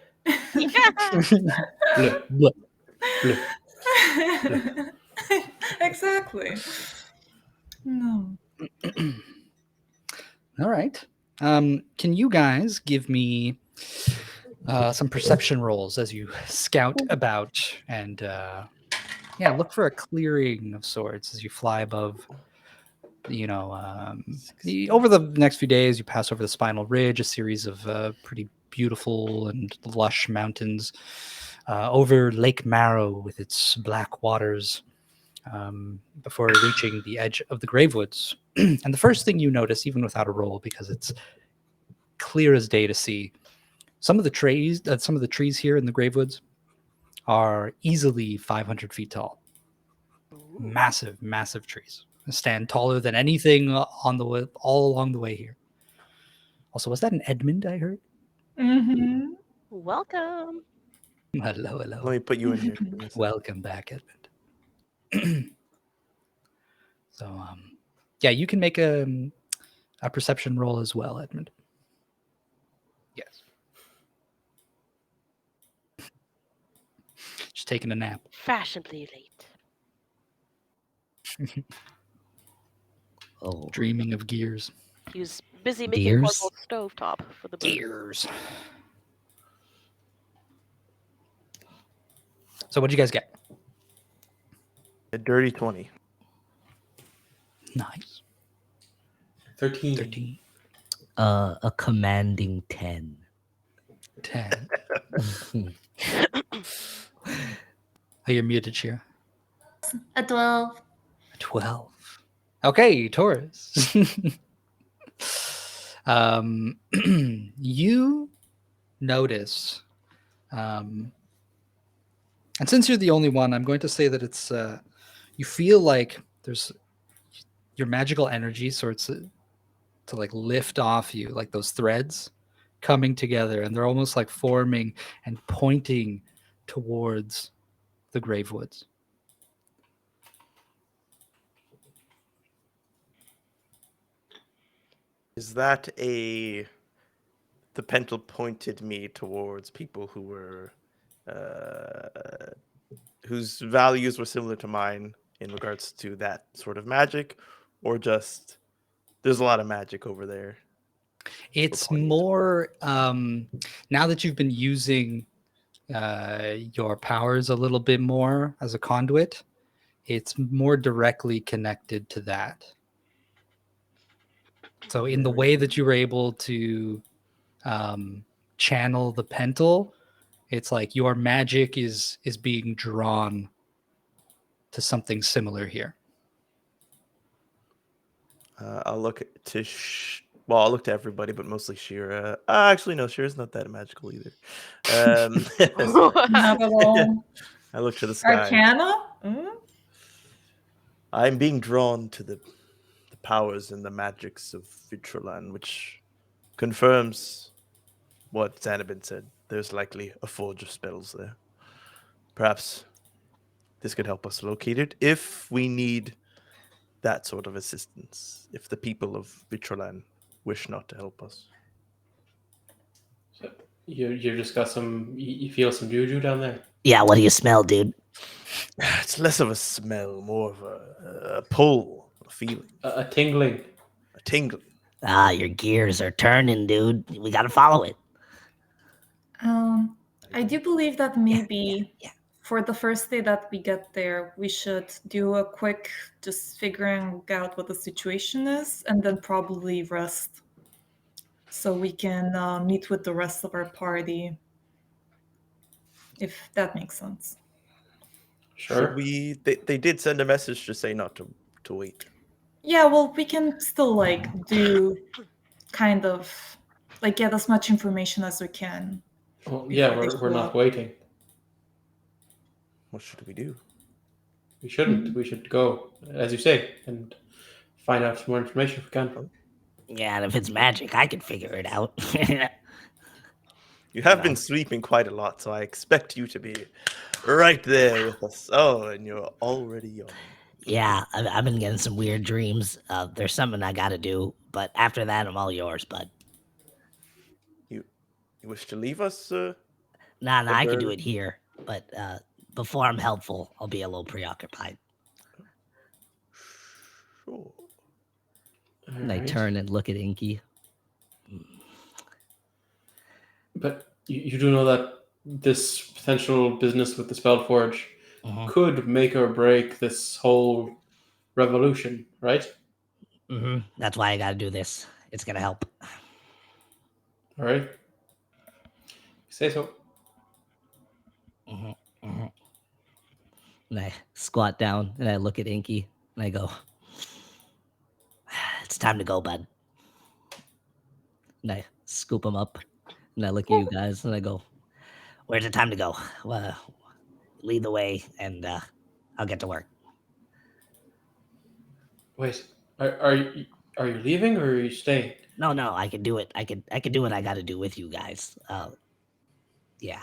Speaker 1: Bleh.
Speaker 6: Bleh.
Speaker 4: Exactly. No.
Speaker 1: All right. Can you guys give me some perception rolls as you scout about and look for a clearing of sorts as you fly above. Over the next few days, you pass over the Spinal Ridge, a series of pretty beautiful and lush mountains, over Lake Marrow with its black waters, before reaching the edge of the Gravewoods. And the first thing you notice, even without a roll, because it's clear as day to see, some of the trees here in the Gravewoods are easily 500 feet tall. Massive, massive trees. Stand taller than anything on the way, all along the way here. Also, was that an Edmund I heard?
Speaker 4: Mm-hmm.
Speaker 2: Welcome.
Speaker 1: Hello,
Speaker 5: Let
Speaker 1: hello.
Speaker 5: me put you in here. Give me a second.
Speaker 1: Welcome back, Edmund. So, you can make a perception roll as well, Edmund. Yes. Just taking a nap.
Speaker 2: Fashionably late.
Speaker 7: Oh,
Speaker 1: Dreaming of gears.
Speaker 2: He was busy making
Speaker 7: Deers?
Speaker 2: portable stovetop for the bird.
Speaker 1: Gears. So what'd you guys get?
Speaker 5: A dirty 20.
Speaker 1: Nice.
Speaker 6: 13.
Speaker 1: 13.
Speaker 7: a commanding 10.
Speaker 1: 10. Oh, you're muted, Shira.
Speaker 4: A 12.
Speaker 1: 12. Okay, Taurus. You notice, and since you're the only one, I'm going to say that it's, you feel like there's your magical energy sorts to like lift off you, like those threads coming together, and they're almost like forming and pointing towards the Gravewoods.
Speaker 5: Is that the pencil pointed me towards people who were whose values were similar to mine in regards to that sort of magic, or just there's a lot of magic over there?
Speaker 1: It's
Speaker 5: pointing to-
Speaker 1: more now that you've been using your powers a little bit more as a conduit, it's more directly connected to that. So in the way that you were able to channel the pental, it's like your magic is being drawn to something similar here.
Speaker 5: I'll look to I'll look to everybody, but mostly Shira. Actually, no, Shira's not that magical either.
Speaker 4: Not at all.
Speaker 5: I look to the sky.
Speaker 4: Arcana? Mm?
Speaker 5: I'm being drawn to the powers and the magics of Vitrolan, which confirms what Xanabin said. There's likely a forge of spells there. Perhaps this could help us locate it if we need that sort of assistance, if the people of Vitrolan wish not to help us.
Speaker 6: So you just got some. You feel some juju down there.
Speaker 7: Yeah, what do you smell, dude?
Speaker 5: It's less of a smell, more of a pull, a feeling,
Speaker 6: A tingling.
Speaker 5: a tingling.
Speaker 7: Ah, your gears are turning, dude. We gotta follow it.
Speaker 4: I do believe that maybe
Speaker 7: yeah.
Speaker 4: for the first day that we get there, we should do a quick just figuring out what the situation is and then probably rest. so we can meet with the rest of our party, if that makes sense.
Speaker 5: Should
Speaker 6: Sure.
Speaker 5: we? They did send a message to say not to wait.
Speaker 4: Yeah, well, we can still like do kind of like get as much information as we can.
Speaker 6: Well, yeah,
Speaker 4: before they
Speaker 6: we're
Speaker 4: show
Speaker 6: not
Speaker 4: up.
Speaker 6: waiting.
Speaker 5: What should we do?
Speaker 6: We shouldn't. We should go, as you say, and find out some more information if we can.
Speaker 7: Yeah, and if it's magic, I can figure it out.
Speaker 5: You have
Speaker 7: No.
Speaker 5: been sleeping quite a lot, so I expect you to be right there with us. Oh, and you're already yawning.
Speaker 7: Yeah, I've been getting some weird dreams. There's something I got to do, but after that, I'm all yours, bud.
Speaker 5: You wish to leave us?
Speaker 7: Nah, I can do
Speaker 5: Bird.
Speaker 7: it here, but before I'm helpful, I'll be a little preoccupied.
Speaker 5: Sure.
Speaker 7: And I
Speaker 6: Alright.
Speaker 7: turn and look at Inky.
Speaker 6: But you do know that this potential business with the Spellforge
Speaker 7: Mhm.
Speaker 6: could make or break this whole revolution, right?
Speaker 7: That's why I got to do this. It's gonna help.
Speaker 6: All right. Say so.
Speaker 7: And I squat down and I look at Inky and I go, "It's time to go, bud." And I scoop him up and I look at you guys and I go, "Where's the time to go? Lead the way and I'll get to work."
Speaker 6: Wait, are you leaving or are you staying?
Speaker 7: No, I can do it. I can do what I got to do with you guys. Yeah.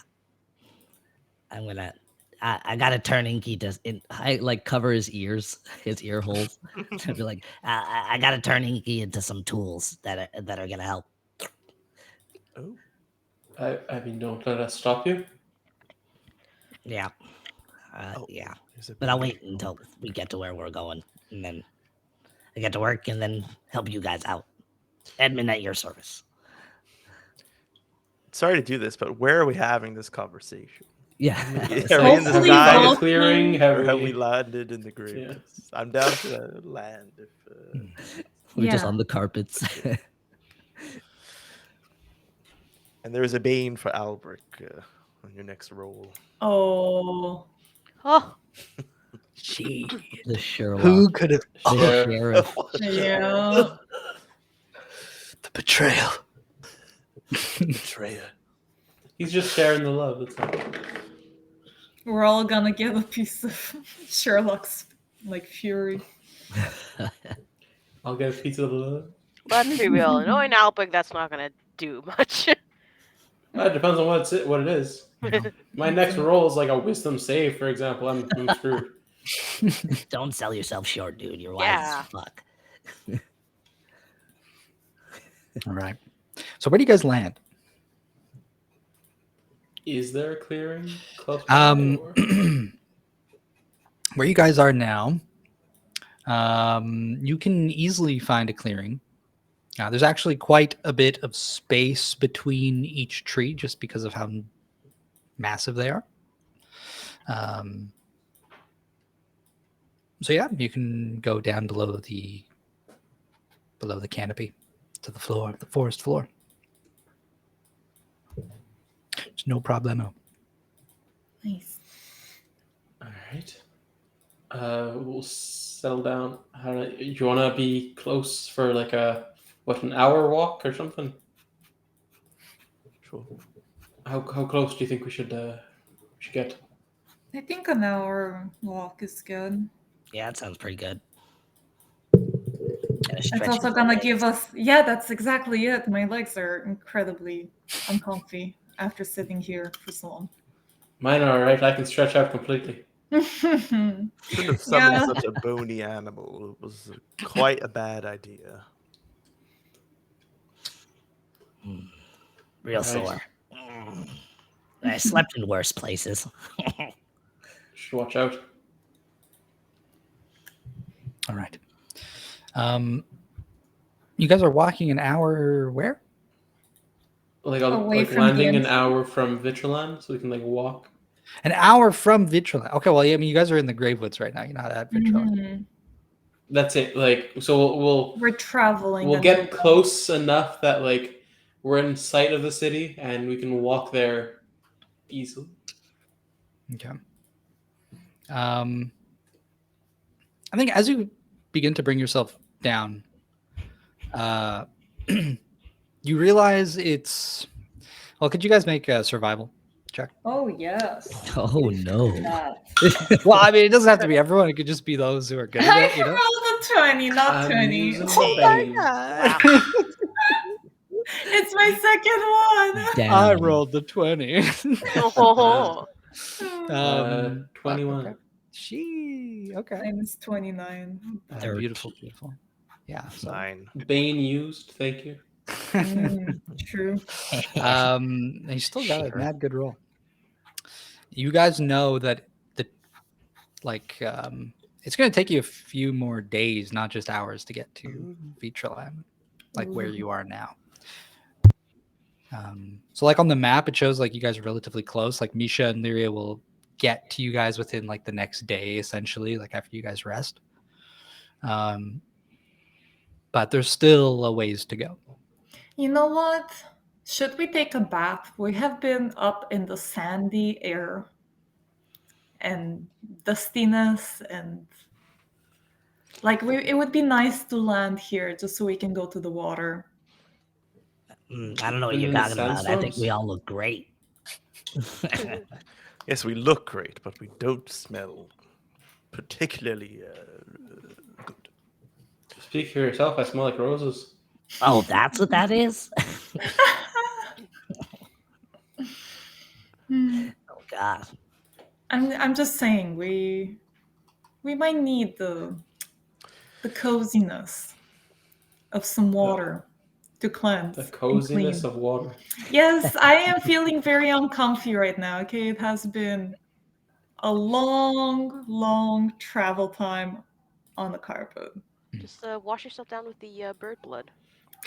Speaker 7: I'm gonna. I gotta turn Inky to. I like cover his ears, his ear holes. To be like, I gotta turn Inky into some tools that are gonna help.
Speaker 5: Oh,
Speaker 6: I mean, don't let us stop you.
Speaker 7: Yeah.
Speaker 5: Oh.
Speaker 7: Yeah.
Speaker 5: there's a
Speaker 7: But I'll
Speaker 5: baby.
Speaker 7: wait until we get to where we're going, and then I get to work, and then help you guys out. Admin at your service.
Speaker 5: Sorry to do this, but where are we having this conversation?
Speaker 7: Yeah.
Speaker 5: Are we in the
Speaker 6: Have we
Speaker 4: Hopefully
Speaker 5: sky,
Speaker 6: found a
Speaker 4: both
Speaker 6: clearing?
Speaker 4: men-
Speaker 6: Have
Speaker 5: or have we
Speaker 6: we?
Speaker 5: landed in the grave? I'm down to land.
Speaker 7: We're just
Speaker 4: Yeah.
Speaker 7: on the carpets.
Speaker 5: And there is a bane for Albrecht on your next roll.
Speaker 4: Oh,
Speaker 2: Oh,
Speaker 1: Gee,
Speaker 7: The Sherlock.
Speaker 1: who could have?
Speaker 7: The
Speaker 6: Sheriff.
Speaker 7: sheriff.
Speaker 4: yeah.
Speaker 1: The betrayal.
Speaker 5: Betrayer.
Speaker 6: He's just sharing the love. That's all.
Speaker 4: We're all gonna get a piece of Sherlock's like fury.
Speaker 6: I'll get a piece of the love.
Speaker 2: let's be real. Knowing Alpic, that's not gonna do much.
Speaker 6: It depends on what it is. My next roll is like a wisdom save, for example. I'm screwed.
Speaker 7: Don't sell yourself short, dude. You're wise
Speaker 2: Yeah.
Speaker 7: as fuck.
Speaker 1: All right. So where do you guys land?
Speaker 6: Is there a clearing close by? Or?
Speaker 1: Where you guys are now, you can easily find a clearing. There's actually quite a bit of space between each tree just because of how massive they are. So yeah, you can go down below the canopy to the floor, the forest floor. It's no problemo.
Speaker 4: Nice.
Speaker 6: All right. We'll settle down. Do you want to be close for like an hour walk or something?
Speaker 5: Sure.
Speaker 6: How close do you think we should get?
Speaker 4: I think an hour walk is good.
Speaker 7: Yeah, that sounds pretty good.
Speaker 4: It's also gonna give us. Yeah, that's exactly it. My legs are incredibly uncomfy after sitting here for so long.
Speaker 6: Mine are all right. I can stretch out completely.
Speaker 5: Shouldn't have summoned such a bony animal. It was quite a bad idea.
Speaker 7: Real
Speaker 6: Right.
Speaker 7: sore. I slept in worse places.
Speaker 6: Should watch out.
Speaker 1: All right. You guys are walking an hour where?
Speaker 6: Like
Speaker 4: Away from the
Speaker 6: landing an
Speaker 4: entrance.
Speaker 6: hour from Vitraland, so we can like walk.
Speaker 1: An hour from Vitraland. Okay, well, yeah, I mean, you guys are in the Gravewoods right now. You're not at Vitraland.
Speaker 4: Mhm.
Speaker 6: That's it. Like so, we'll
Speaker 4: We're traveling.
Speaker 6: get
Speaker 4: until then.
Speaker 6: close enough that like we're in sight of the city and we can walk there easily.
Speaker 1: Okay. I think as you begin to bring yourself down, you realize it's. Well, could you guys make a survival check?
Speaker 4: Oh yes.
Speaker 7: Oh no.
Speaker 4: That.
Speaker 1: Well, I mean, it doesn't have to be everyone. It could just be those who are good at
Speaker 4: I
Speaker 1: it. You know.
Speaker 4: rolled a 20, not
Speaker 6: I'm
Speaker 4: 20.
Speaker 6: using
Speaker 4: Oh
Speaker 6: Bane.
Speaker 1: God!
Speaker 4: It's my second one.
Speaker 7: Damn.
Speaker 1: I rolled the 20.
Speaker 2: Oh,
Speaker 6: 21.
Speaker 1: Okay. She okay.
Speaker 4: Minus 29.
Speaker 1: Beautiful, beautiful. Yeah. So,
Speaker 5: 9.
Speaker 6: Bane used, thank you.
Speaker 4: True.
Speaker 1: and you still got a
Speaker 7: Sure.
Speaker 1: mad good roll. You guys know that it's going to take you a few more days, not just hours, to get to Vitroland, like where you are now. So like on the map, it shows like you guys are relatively close. Like Misha and Irea will get to you guys within like the next day, essentially, like after you guys rest. But there's still a ways to go.
Speaker 4: You know what? Should we take a bath? We have been up in the sandy air and dustiness, and like it would be nice to land here just so we can go to the water.
Speaker 7: I don't know what you're
Speaker 6: Mm,
Speaker 7: talking about. I think we
Speaker 6: sandstorms?
Speaker 7: all look great.
Speaker 5: Yes, we look great, but we don't smell particularly good.
Speaker 6: Speak for yourself, I smell like roses.
Speaker 7: Oh, that's what that is?
Speaker 4: Hmm.
Speaker 7: Oh god.
Speaker 4: I'm just saying we might need the coziness of some water to cleanse
Speaker 6: The
Speaker 4: and
Speaker 6: coziness
Speaker 4: clean.
Speaker 6: of water.
Speaker 4: Yes, I am feeling very uncomfy right now. Okay, it has been a long travel time on the carpet.
Speaker 2: just wash yourself down with the bird blood.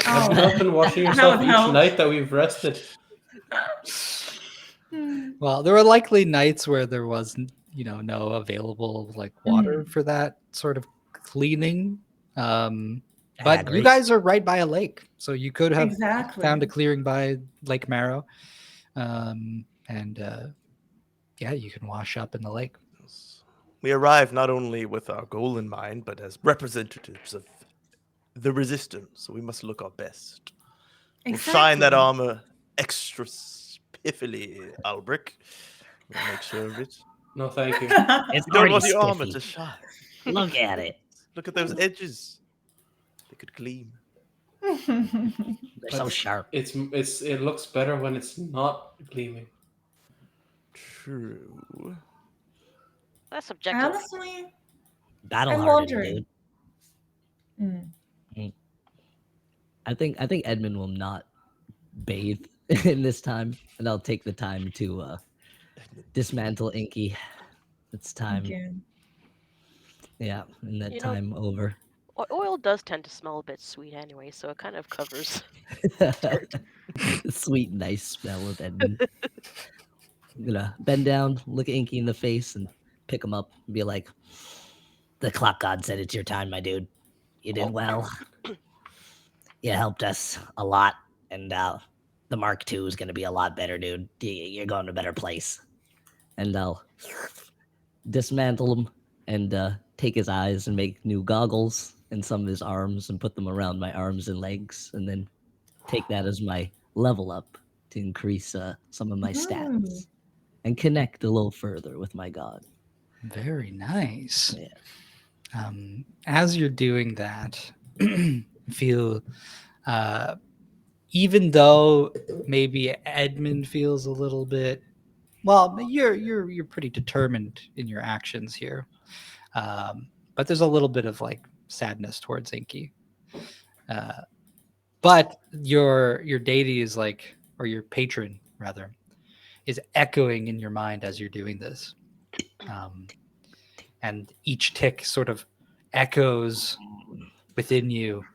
Speaker 6: Have you not been washing
Speaker 4: That
Speaker 6: yourself
Speaker 4: would
Speaker 6: each
Speaker 4: help.
Speaker 6: night that we've rested?
Speaker 1: Well, there were likely nights where there was, no available like water for that sort of cleaning. But you
Speaker 7: Hagrid.
Speaker 1: guys are right by a lake, so you could have
Speaker 4: Exactly.
Speaker 1: found a clearing by Lake Marrow, yeah, you can wash up in the lake.
Speaker 5: We arrive not only with our goal in mind, but as representatives of the resistance, so we must look our best. We'll shine that
Speaker 4: Exactly.
Speaker 5: armor extra spiffily, Albric. We'll make sure of it.
Speaker 6: No, thank you.
Speaker 7: It's
Speaker 5: You don't
Speaker 7: already
Speaker 5: want your armor
Speaker 7: spiffy.
Speaker 5: to shine.
Speaker 7: Look at it.
Speaker 5: Look at those edges. They could gleam.
Speaker 7: They're so
Speaker 6: But
Speaker 7: sharp.
Speaker 6: It looks better when it's not gleaming.
Speaker 5: True.
Speaker 2: That's subjective.
Speaker 4: Honestly,
Speaker 7: Battle
Speaker 4: I'm
Speaker 7: hardened,
Speaker 4: wondering.
Speaker 7: dude.
Speaker 4: Mm.
Speaker 7: I think Edmund will not bathe in this time, and I'll take the time to dismantle Inky. It's time.
Speaker 4: Again.
Speaker 7: Yeah, and that
Speaker 2: You know-
Speaker 7: time over.
Speaker 2: Oil does tend to smell a bit sweet anyway, so it kind of covers.
Speaker 7: Sweet, nice smell of Edmund. I'm gonna bend down, look at Inky in the face, and pick him up and be like, "The clock god said it's your time, my dude. You did well. You helped us a lot, and the Mark II is gonna be a lot better, dude. You're going to a better place." And I'll dismantle him and take his eyes and make new goggles and some of his arms and put them around my arms and legs, and then take that as my level up to increase some of my stats and connect a little further with my god.
Speaker 1: Very nice.
Speaker 7: Yeah.
Speaker 1: As you're doing that, feel even though maybe Edmund feels a little bit, well, you're pretty determined in your actions here, but there's a little bit of like sadness towards Inky. But your deity is like, or your patron rather, is echoing in your mind as you're doing this, and each tick sort of echoes within you,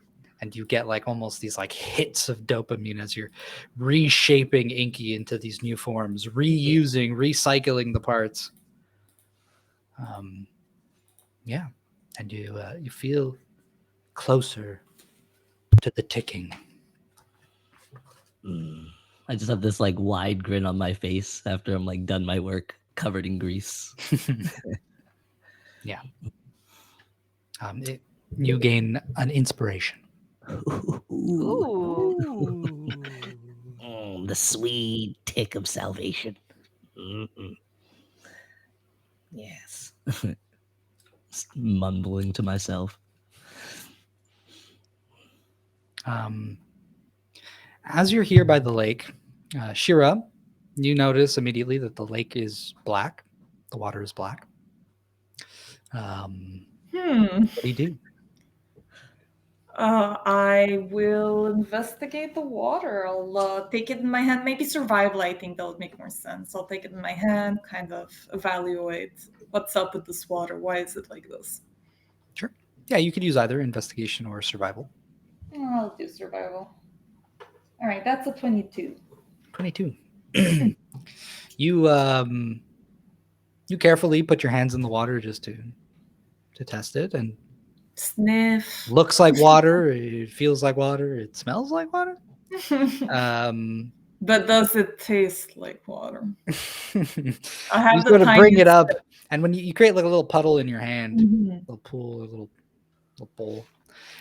Speaker 1: and you get like almost these like hits of dopamine as you're reshaping Inky into these new forms, reusing, recycling the parts. Yeah, and you feel closer to the ticking.
Speaker 7: I just have this like wide grin on my face after I'm like done my work, covered in grease.
Speaker 1: Yeah. You gain an inspiration.
Speaker 2: Ooh.
Speaker 7: The sweet tick of salvation. Mm-mm. Yes. Just mumbling to myself.
Speaker 1: As you're here by the lake, Shira, you notice immediately that the lake is black. The water is black. What do you do?
Speaker 4: I will investigate the water. I'll take it in my hand. Maybe survival, I think that would make more sense. I'll take it in my hand, kind of evaluate what's up with this water. Why is it like this?
Speaker 1: Sure. Yeah, you could use either investigation or survival.
Speaker 4: I'll do survival. All right, that's a 22.
Speaker 1: 22. You carefully put your hands in the water just to test it, and
Speaker 4: Sniff.
Speaker 1: looks like water. It feels like water. It smells like water.
Speaker 4: But does it taste like water?
Speaker 1: You
Speaker 4: I have the
Speaker 1: sort of bring it
Speaker 4: tiniest
Speaker 1: up, and when you create like a little puddle in your hand,
Speaker 4: Mhm.
Speaker 1: a little pool, a little bowl,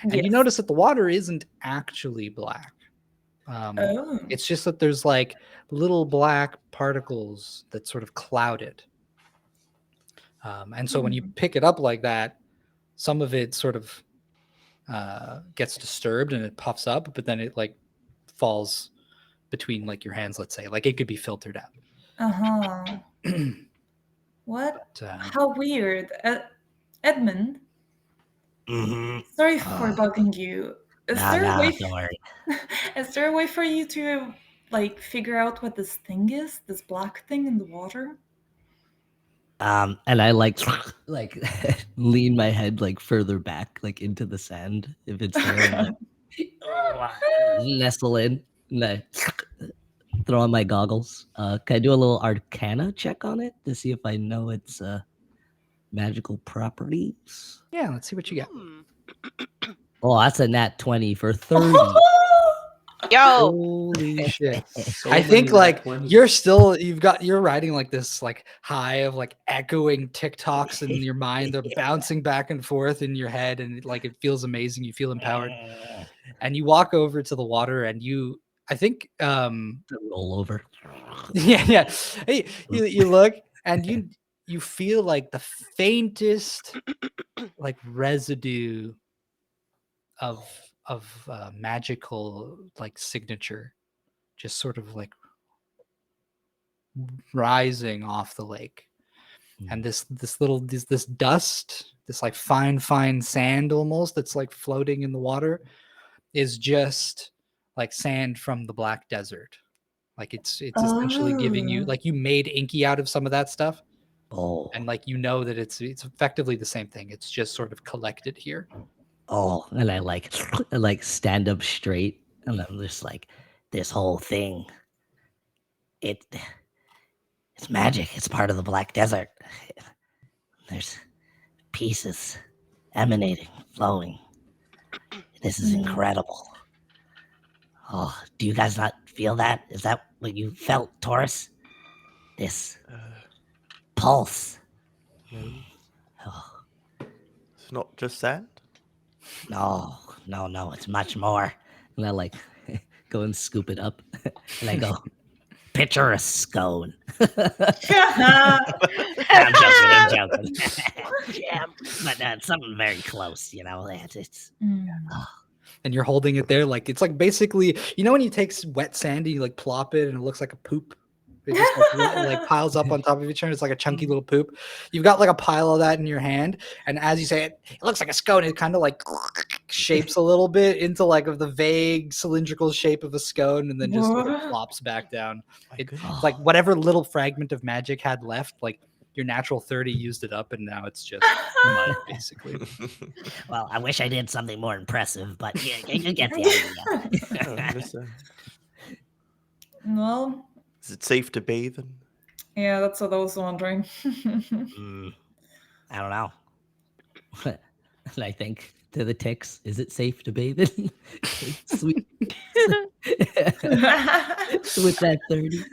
Speaker 1: and
Speaker 4: Yes.
Speaker 1: you notice that the water isn't actually black.
Speaker 4: Oh.
Speaker 1: It's just that there's like little black particles that sort of cloud it. And so when you pick it up like that, some of it sort of gets disturbed and it puffs up, but then it like falls between like your hands, let's say. Like it could be filtered out.
Speaker 4: Uh-huh. What?
Speaker 1: But,
Speaker 4: How weird. Edmund, sorry for bugging you. Is there a way
Speaker 7: Don't worry.
Speaker 4: is there a way for you to like figure out what this thing is? This black thing in the water?
Speaker 7: And I like lean my head like further back, like into the sand if it's there, and like nestle in, and I throw on my goggles. Can I do a little Arcana check on it to see if I know its magical properties?
Speaker 1: yeah, let's see what you get.
Speaker 7: Oh, that's a nat 20 for 30.
Speaker 2: Yo.
Speaker 1: Holy shit.
Speaker 6: So
Speaker 1: I think
Speaker 6: many
Speaker 1: like
Speaker 6: nat 20s.
Speaker 1: you're riding like this like high of like echoing TikToks in your mind. They're bouncing back and forth in your head, and like it feels amazing. You feel empowered. And you walk over to the water, and I think
Speaker 7: Roll over.
Speaker 1: yeah. Hey, you look, and you feel like the faintest like residue of magical like signature just sort of like rising off the lake. And this dust, this like fine sand almost that's like floating in the water is just like sand from the Black Desert. Like it's essentially giving you like you made inky out of some of that stuff.
Speaker 7: Oh.
Speaker 1: And like you know that it's effectively the same thing. It's just sort of collected here.
Speaker 7: Oh, and I like stand up straight, and I'm just like, this whole thing, it's magic. It's part of the Black Desert. There's pieces emanating, flowing. This is incredible. Oh, do you guys not feel that? Is that what you felt, Taurus? This pulse.
Speaker 5: No,
Speaker 7: Oh,
Speaker 5: it's not just sand.
Speaker 7: no, it's much more. And I like go and scoop it up, and I go, picture a scone. I'm joking. Yeah, but something very close, you know. It's
Speaker 1: And you're holding it there like it's like basically, you know, when you take wet sand and you like plop it and it looks like a poop. It just like piles up on top of each other. It's like a chunky little poop. You've got like a pile of that in your hand, and as you say it, it looks like a scone. It kind of like shapes a little bit into like of the vague cylindrical shape of a scone, and then just sort of
Speaker 4: What?
Speaker 1: flops back down.
Speaker 5: My
Speaker 1: It's
Speaker 5: goodness.
Speaker 1: like whatever little fragment of magic had left, like your natural 30 used it up, and now it's just mud, basically.
Speaker 7: well, I wish I did something more impressive, but yeah, you get the idea.
Speaker 5: I understand.
Speaker 4: Well,
Speaker 5: Is it safe to bathe in?
Speaker 4: yeah, that's what I was wondering.
Speaker 7: I don't know. And I think to the ticks, is it safe to bathe in? Sweet. With that 30.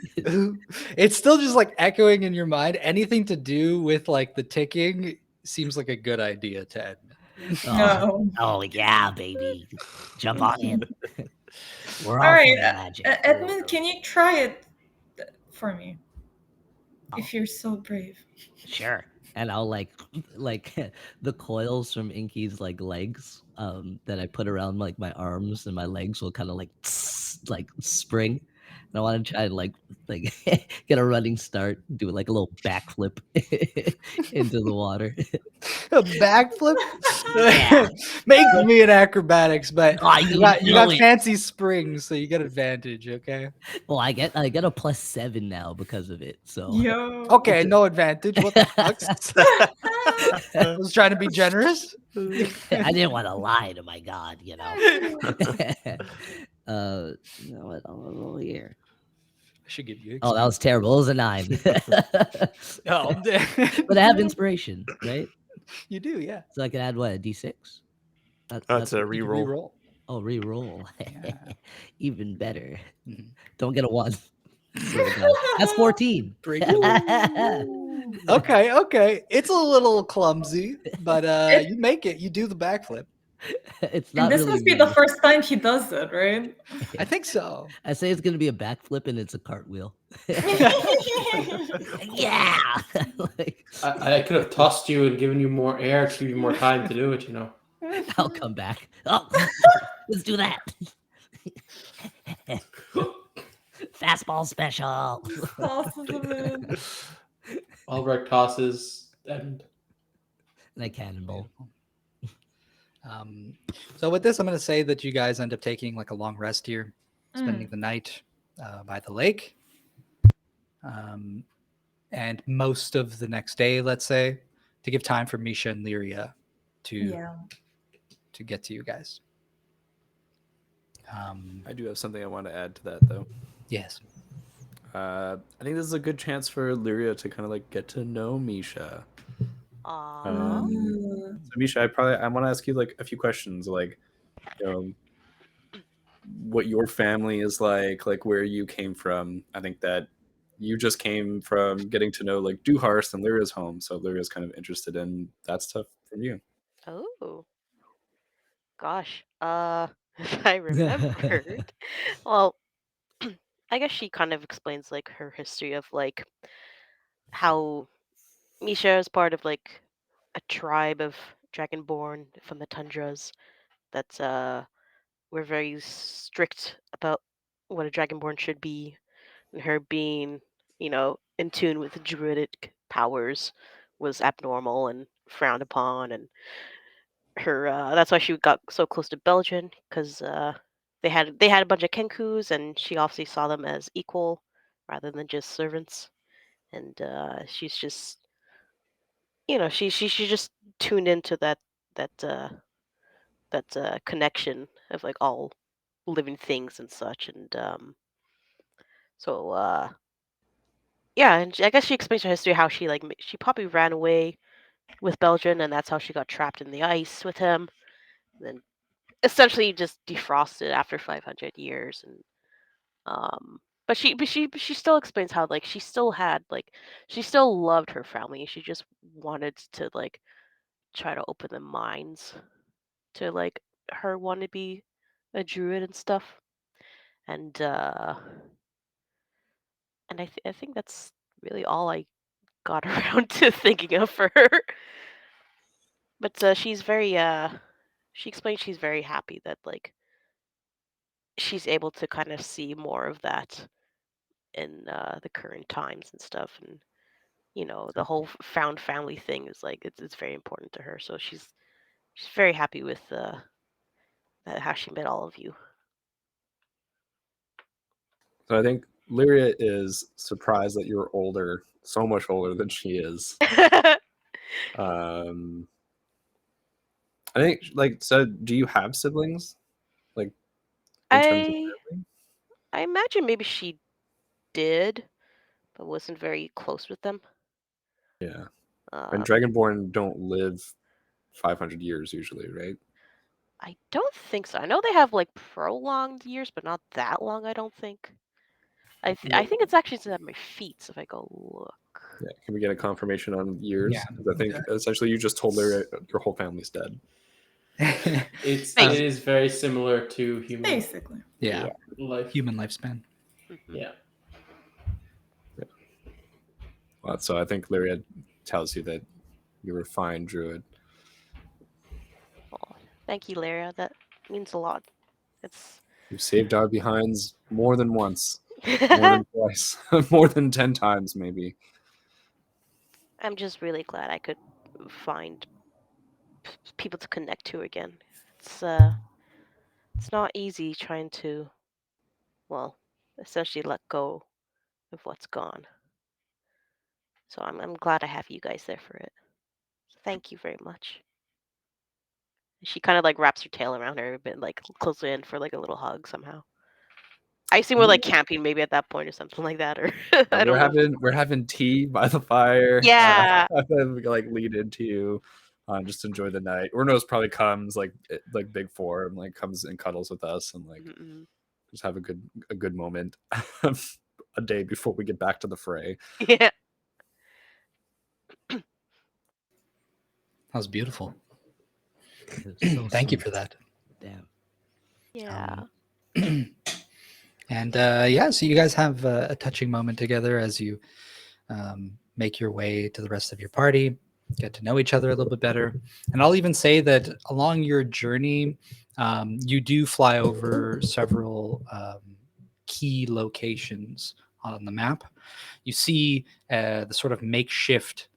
Speaker 1: It's still just like echoing in your mind. Anything to do with like the ticking seems like a good idea to Edmund.
Speaker 7: Oh,
Speaker 4: No.
Speaker 7: oh yeah, baby. Jump on in. We're all
Speaker 4: All right,
Speaker 7: for the magic.
Speaker 4: Edmund, can you try it for me
Speaker 7: Oh.
Speaker 4: if you're so brave?
Speaker 7: Sure. And I'll like the coils from Inky's like legs that I put around like my arms and my legs will kind of like spring. And I want to try and like get a running start, do like a little backflip into the water.
Speaker 1: A backflip?
Speaker 7: Yeah.
Speaker 1: Make me an acrobatics, but
Speaker 7: Oh,
Speaker 1: you
Speaker 7: know
Speaker 1: got
Speaker 7: it.
Speaker 1: fancy springs, so you get advantage, okay?
Speaker 7: Well, I get a +7 now because of it. So
Speaker 4: Yo.
Speaker 1: Okay, no advantage. What the fuck? I was trying to be generous.
Speaker 7: I didn't want to lie to my god, you know. You know what? I'll roll here.
Speaker 1: I should give you.
Speaker 7: Oh, that was terrible. It was a 9.
Speaker 1: Oh,
Speaker 7: But I have inspiration, right?
Speaker 1: you do, yeah.
Speaker 7: So I can add what, a D6?
Speaker 5: That's a
Speaker 1: You can
Speaker 5: reroll.
Speaker 1: reroll.
Speaker 7: Oh, re-roll.
Speaker 1: Yeah.
Speaker 7: Even better.
Speaker 1: Mhm.
Speaker 7: Don't get a 1. That's 14.
Speaker 1: Pretty cool. Okay. It's a little clumsy, but you make it. You do the backflip.
Speaker 7: It's not
Speaker 4: And this
Speaker 7: really
Speaker 4: must be the
Speaker 7: me.
Speaker 4: first time he does it, right?
Speaker 1: I think so.
Speaker 7: I say it's gonna be a backflip and it's a cartwheel. Yeah. Like,
Speaker 6: I could have tossed you and given you more air to give you more time to do it. You know.
Speaker 7: I'll come back. Oh, let's do that. Fastball special.
Speaker 4: Tosses him in.
Speaker 6: Albrecht tosses and
Speaker 7: And a cannonball.
Speaker 1: So with this, I'm going to say that you guys end up taking like a long rest here, spending the night by the lake, and most of the next day, let's say, to give time for Misha and Lyria to get to you guys.
Speaker 3: I do have something I want to add to that, though.
Speaker 1: Yes.
Speaker 3: I think this is a good chance for Lyria to kind of like get to know Misha.
Speaker 2: Aww.
Speaker 3: So Misha, I want to ask you like a few questions, like, you know, what your family is like where you came from. I think that you just came from getting to know like Duharst and Lyria's home, so Lyria's kind of interested in that stuff from you.
Speaker 2: Oh. Gosh. If I remembered. Well, I guess she kind of explains like her history of like how Misha is part of like a tribe of dragonborn from the tundras that were very strict about what a dragonborn should be, and her being, in tune with druidic powers was abnormal and frowned upon, and her that's why she got so close to Belgian, because they had a bunch of Kenkus, and she obviously saw them as equal rather than just servants, and she's just she just tuned into that connection of like all living things and such, and so yeah, and I guess she explains her history, how she like she probably ran away with Belgian, and that's how she got trapped in the ice with him, then essentially just defrosted after 500 years, and but she still explains how like she still loved her family. She just wanted to like try to open their minds to like her want to be a druid and stuff, and I think that's really all I got around to thinking of for her. But she's very she explains she's very happy that like she's able to kind of see more of that in the current times and stuff, and the whole found family thing is like it's very important to her, so she's very happy with how she met all of you.
Speaker 3: So I think Lyria is surprised that you're older, so much older than she is. I think like, so do you have siblings? Like in terms of
Speaker 2: I
Speaker 3: family?
Speaker 2: I imagine maybe she did, but wasn't very close with them.
Speaker 3: Yeah. And
Speaker 2: Um,
Speaker 3: Dragonborn don't live 500 years usually, right?
Speaker 2: I don't think so. I know they have like prolonged years, but not that long. I don't think. I think it's actually at my feet. So if I go look,
Speaker 3: Yeah, can we get a confirmation on years?
Speaker 1: Yeah.
Speaker 3: Because I think essentially you just told Larry your whole family's dead.
Speaker 6: It
Speaker 2: Thanks.
Speaker 6: is very similar to human
Speaker 4: Basically.
Speaker 1: yeah.
Speaker 6: life.
Speaker 1: Human lifespan.
Speaker 2: Mhm.
Speaker 6: Yeah.
Speaker 3: Well, so I think Lyria tells you that you're a fine druid.
Speaker 2: Well, thank you, Lara. That means a lot. It's.
Speaker 3: You've saved our behinds more than once, more than twice, more than 10 times, maybe.
Speaker 2: I'm just really glad I could find people to connect to again. It's not easy trying to, well, essentially let go of what's gone. So I'm glad I have you guys there for it. So thank you very much. She kind of like wraps her tail around her a bit, like close in for like a little hug somehow. I assume we're like camping maybe at that point or something like that, or I don't know.
Speaker 3: We're having tea by the fire.
Speaker 2: Yeah.
Speaker 3: Then we like lead into you. Just enjoy the night. Urnos probably comes like big form, like comes and cuddles with us and like
Speaker 2: Mm-mm.
Speaker 3: just have a good moment a day before we get back to the fray.
Speaker 2: Yeah.
Speaker 1: That was beautiful.
Speaker 7: It was so
Speaker 1: Thank you for
Speaker 7: sweet.
Speaker 1: that.
Speaker 7: Damn.
Speaker 2: Yeah.
Speaker 1: And yeah, so you guys have a touching moment together as you make your way to the rest of your party, get to know each other a little bit better. And I'll even say that along your journey, you do fly over several key locations on the map. You see the sort of makeshift,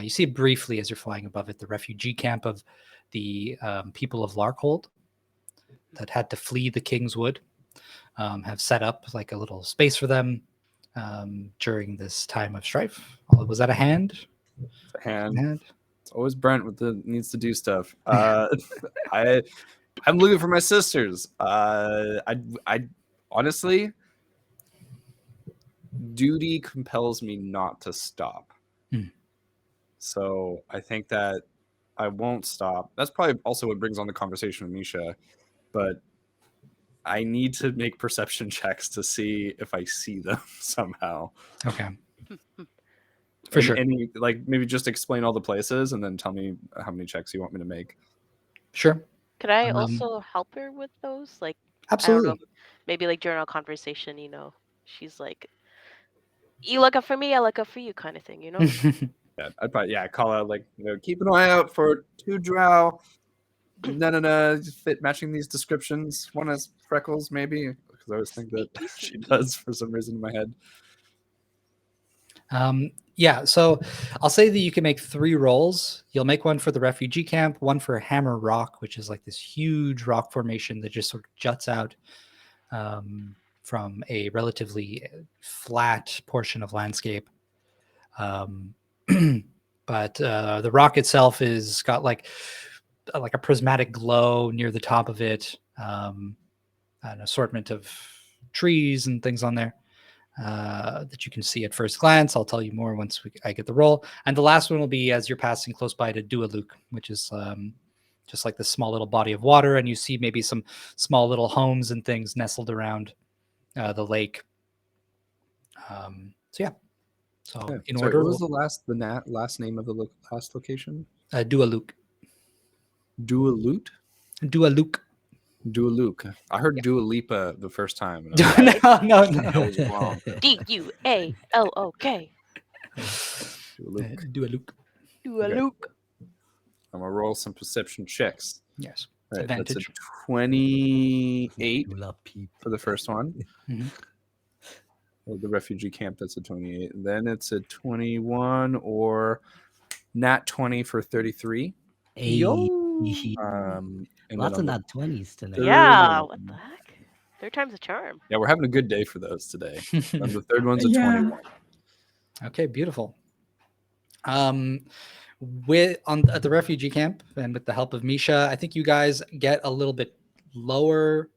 Speaker 1: you see it briefly as you're flying above it, the refugee camp of the people of Larkhold that had to flee the King's Wood. Have set up like a little space for them during this time of strife. Oh, was that a hand?
Speaker 3: And it's always Brent with the needs to do stuff. I'm looking for my sisters. I honestly, duty compels me not to stop.
Speaker 1: Hmm.
Speaker 3: So I think that I won't stop. That's probably also what brings on the conversation with Misha. But I need to make perception checks to see if I see them somehow.
Speaker 1: Okay. For sure.
Speaker 3: Any like maybe just explain all the places and then tell me how many checks you want me to make.
Speaker 1: Sure.
Speaker 2: Could I
Speaker 1: Um,
Speaker 2: also help her with those? Like, I don't know,
Speaker 1: Absolutely.
Speaker 2: maybe like during our conversation, she's like, you look up for me, I look up for you kind of thing,
Speaker 3: Yeah, I'd probably call out like keep an eye out for 2 drow. No, just fit matching these descriptions. One has freckles, maybe, because I always think that
Speaker 2: Sneaky,
Speaker 3: she
Speaker 2: sneaky.
Speaker 3: does for some reason in my head.
Speaker 1: Yeah, so I'll say that you can make 3 rolls. You'll make one for the refugee camp, one for Hammer Rock, which is like this huge rock formation that just sort of juts out from a relatively flat portion of landscape. But the rock itself is got like a prismatic glow near the top of it, an assortment of trees and things on there that you can see at first glance. I'll tell you more once I get the roll. And the last one will be as you're passing close by to Dualuk, which is just like this small little body of water, and you see maybe some small little homes and things nestled around the lake. So yeah. So in
Speaker 3: Sorry,
Speaker 1: order,
Speaker 3: what was the last name of the last location?
Speaker 1: Dualuk.
Speaker 3: Dualute?
Speaker 1: Dualuk.
Speaker 3: Dualuk. I heard Dua Lipa the first time. And
Speaker 1: No.
Speaker 3: I was wrong.
Speaker 2: DUALOK.
Speaker 3: Dualuk.
Speaker 1: Dualuk.
Speaker 2: Dualuk.
Speaker 3: I'm gonna roll some perception checks.
Speaker 1: Yes.
Speaker 3: All right,
Speaker 1: Advantage.
Speaker 3: that's a 28
Speaker 7: You love people.
Speaker 3: for the first one.
Speaker 1: Mhm.
Speaker 3: Well, the refugee camp, that's a 28. Then it's a 21 or nat 20 for 33.
Speaker 7: Hey.
Speaker 3: And
Speaker 7: Lots of
Speaker 3: then on
Speaker 7: nat 20s tonight.
Speaker 3: third
Speaker 2: Yeah,
Speaker 3: one-
Speaker 2: what the heck? 3 times a charm.
Speaker 3: Yeah, we're having a good day for those today. And the third one's a
Speaker 4: Yeah.
Speaker 3: 21.
Speaker 1: Okay, beautiful. At the refugee camp and with the help of Misha, I think you guys get a little bit lower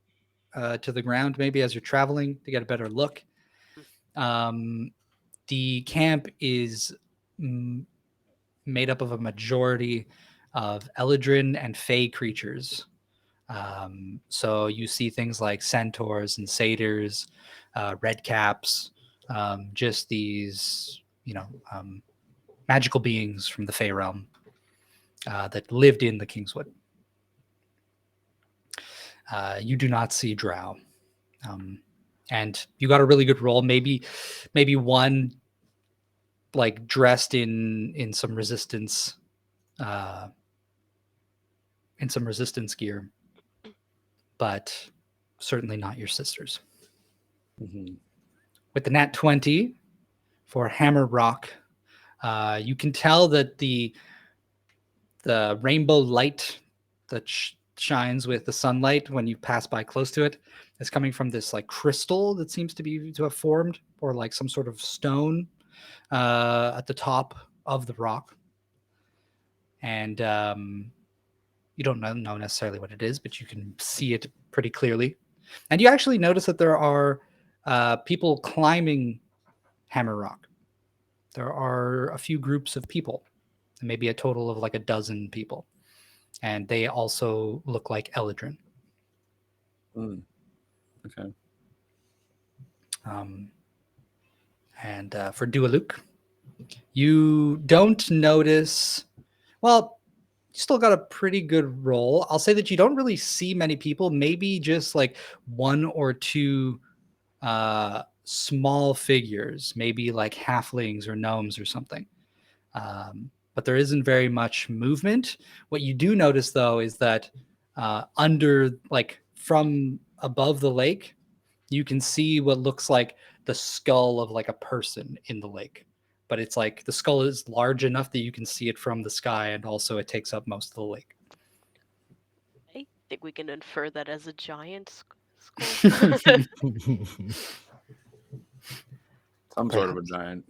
Speaker 1: to the ground maybe as you're traveling to get a better look. The camp is made up of a majority of Eladrin and Fey creatures. So you see things like centaurs and satyrs, red caps, just these, magical beings from the Fey realm that lived in the Kingswood. You do not see drow. And you got a really good roll. Maybe one like dressed in some resistance gear, but certainly not your sisters.
Speaker 3: Mhm.
Speaker 1: With the nat 20 for Hammer Rock, you can tell that the rainbow light that shines with the sunlight when you pass by close to it is coming from this like crystal that seems to have formed, or like some sort of stone at the top of the rock. And you don't know necessarily what it is, but you can see it pretty clearly. And you actually notice that there are people climbing Hammer Rock. There are a few groups of people, maybe a total of like a dozen people. And they also look like Eladrin.
Speaker 3: Mm. Okay.
Speaker 1: And for Dualuk, you don't notice. Well, you still got a pretty good roll. I'll say that you don't really see many people. Maybe just like one or two small figures, maybe like halflings or gnomes or something. But there isn't very much movement. What you do notice, though, is that under, like from above the lake, you can see what looks like the skull of like a person in the lake. But it's like the skull is large enough that you can see it from the sky, and also it takes up most of the lake.
Speaker 2: I think we can infer that as a giant skull.
Speaker 3: Some sort of a giant.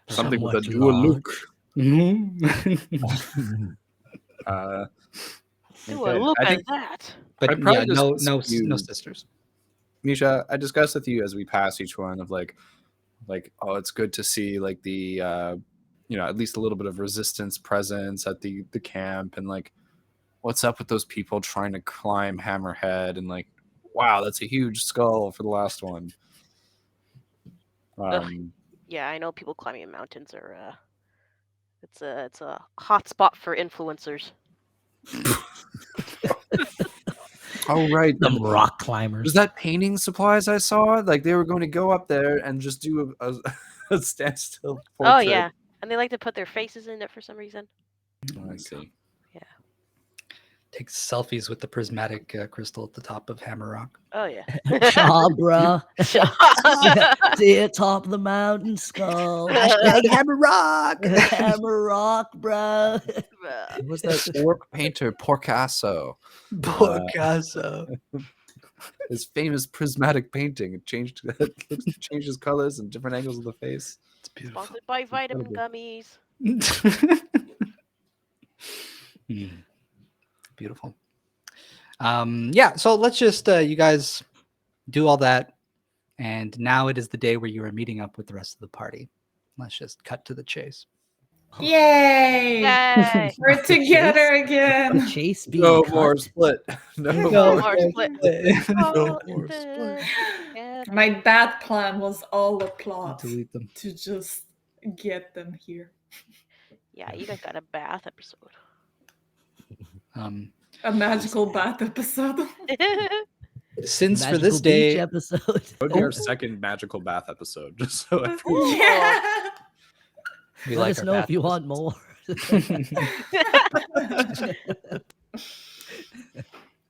Speaker 3: Something with
Speaker 7: Somewhat
Speaker 3: a dual look.
Speaker 1: Mhm.
Speaker 2: Do
Speaker 3: Okay.
Speaker 2: a look
Speaker 3: I
Speaker 2: at
Speaker 3: think
Speaker 2: that.
Speaker 1: But
Speaker 3: I'd probably
Speaker 1: yeah, no
Speaker 3: discuss with you-
Speaker 1: sisters.
Speaker 3: Misha, I discussed with you as we pass each one of like, oh, it's good to see like the at least a little bit of resistance presence at the camp, and like what's up with those people trying to climb Hammerhead, and like, wow, that's a huge skull for the last one.
Speaker 2: Yeah, I know people climbing mountains are it's a hot spot for influencers.
Speaker 3: Oh right,
Speaker 7: Some rock climbers.
Speaker 3: was that painting supplies I saw? Like they were going to go up there and just do a standstill portrait.
Speaker 2: Oh yeah, and they like to put their faces in it for some reason.
Speaker 3: Oh, I see.
Speaker 1: Takes selfies with the prismatic crystal at the top of Hammer Rock.
Speaker 2: Oh yeah.
Speaker 7: Chabra. See it, top of the mountain skull.
Speaker 1: Hashtag Hammer Rock.
Speaker 7: Hammer rock, bro.
Speaker 3: Who was that orc painter, Picasso?
Speaker 1: Picasso.
Speaker 3: His famous prismatic painting. It changes colors and different angles of the face.
Speaker 1: It's beautiful.
Speaker 2: Sponsored by vitamin gummies.
Speaker 1: Beautiful. Yeah, so let's just you guys do all that, and now it is the day where you are meeting up with the rest of the party. Let's just cut to the chase.
Speaker 4: Yay!
Speaker 2: Yay!
Speaker 4: We're together again.
Speaker 7: Chase being
Speaker 3: No
Speaker 7: cut.
Speaker 3: more split. No
Speaker 2: No
Speaker 3: more.
Speaker 2: more split.
Speaker 5: No
Speaker 2: Oh,
Speaker 5: more
Speaker 2: split. Yeah.
Speaker 4: My bad plan was all a plot
Speaker 1: Delete them.
Speaker 4: to just get them here.
Speaker 2: Yeah, you guys got a bath episode.
Speaker 4: A magical bath episode.
Speaker 1: Since for
Speaker 7: Magical
Speaker 1: this
Speaker 7: beach
Speaker 1: day,
Speaker 7: episode.
Speaker 3: That would be our second magical bath episode. Just so
Speaker 4: Yeah.
Speaker 1: we
Speaker 7: Let
Speaker 1: like
Speaker 7: us
Speaker 1: our
Speaker 7: know
Speaker 1: bath
Speaker 7: if you want
Speaker 1: episodes.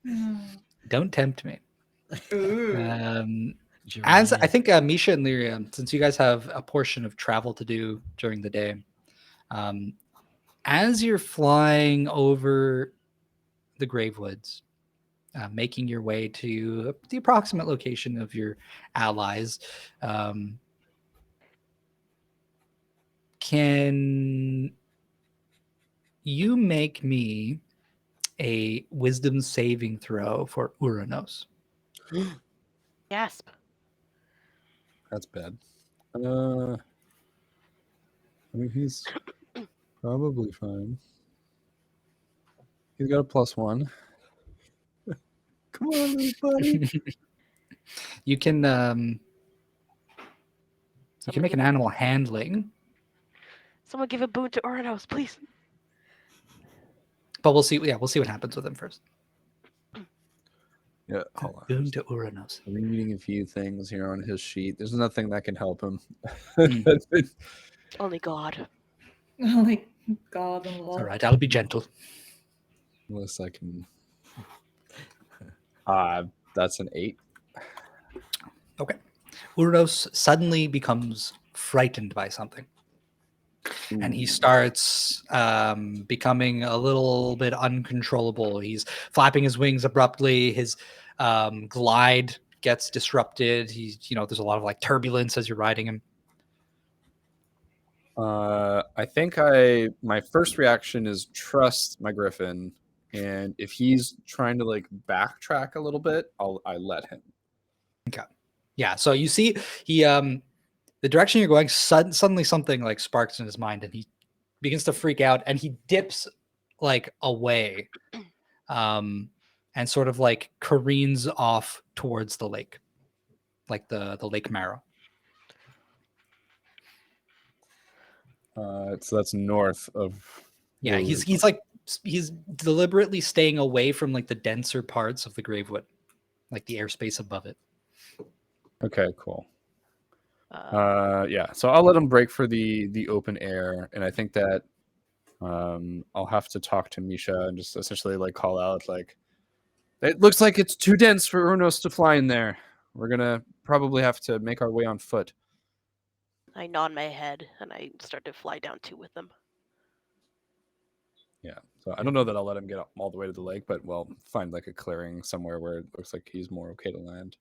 Speaker 7: more.
Speaker 1: Don't tempt me.
Speaker 4: Ooh.
Speaker 1: As I think Misha and Lyria, since you guys have a portion of travel to do during the day, as you're flying over the Gravewoods, making your way to the approximate location of your allies, can you make me a wisdom saving throw for Uranos?
Speaker 2: Gasp.
Speaker 3: That's bad. I mean, he's probably fine. He's got a +1. Come on, little buddy.
Speaker 1: You can you
Speaker 2: Someone
Speaker 1: can make
Speaker 2: give,
Speaker 1: an animal handling,
Speaker 2: someone give a boon to Uranos, please.
Speaker 1: but we'll see. Yeah, we'll see what happens with him first.
Speaker 3: Yeah, hold on.
Speaker 1: Boon to Uranus.
Speaker 3: Reading a few things here on his sheet. There's nothing that can help him.
Speaker 2: Only God.
Speaker 4: Like God and love.
Speaker 1: All right, I'll be gentle.
Speaker 3: Unless I can. That's an 8.
Speaker 1: Okay. Uranus suddenly becomes frightened by something, and he
Speaker 3: Ooh.
Speaker 1: starts becoming a little bit uncontrollable. He's flapping his wings abruptly. His glide gets disrupted. He's, there's a lot of like turbulence as you're riding him.
Speaker 3: I think my first reaction is trust my griffin, and if he's trying to like backtrack a little bit, I let him.
Speaker 1: Okay. Yeah. So you see, he the direction you're going, suddenly something like sparks in his mind, and he begins to freak out, and he dips like away, and sort of like careens off towards the lake, like the Lake Marrow.
Speaker 3: So that's north of.
Speaker 1: Yeah,
Speaker 3: where we
Speaker 1: he's
Speaker 3: were
Speaker 1: he's deliberately staying away from like the denser parts of the Gravewood, like the airspace above it.
Speaker 3: going. Okay, cool. Yeah, so I'll let him break for the open air, and I think that I'll have to talk to Misha and just essentially like call out like, it looks like it's too dense for Urnos to fly in there. We're gonna probably have to make our way on foot.
Speaker 2: I nod my head and I start to fly down too with them.
Speaker 3: Yeah, so I don't know that I'll let him get all the way to the lake, but we'll find like a clearing somewhere where it looks like he's more okay to land.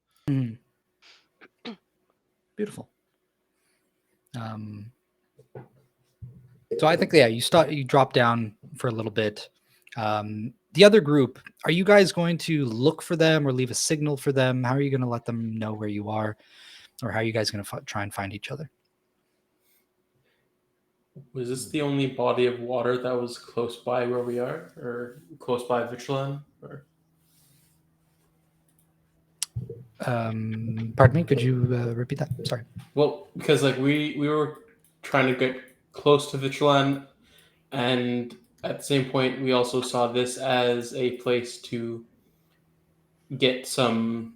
Speaker 1: Beautiful. So I think, yeah, you drop down for a little bit. The other group, are you guys going to look for them or leave a signal for them? How are you going to let them know where you are, or how are you guys going to try and find each other?
Speaker 6: Was this the only body of water that was close by where we are, or close by Vitrilan? Or
Speaker 1: Pardon me, could you repeat that? Sorry.
Speaker 6: well, because like we were trying to get close to Vitrilan, and at the same point, we also saw this as a place to get some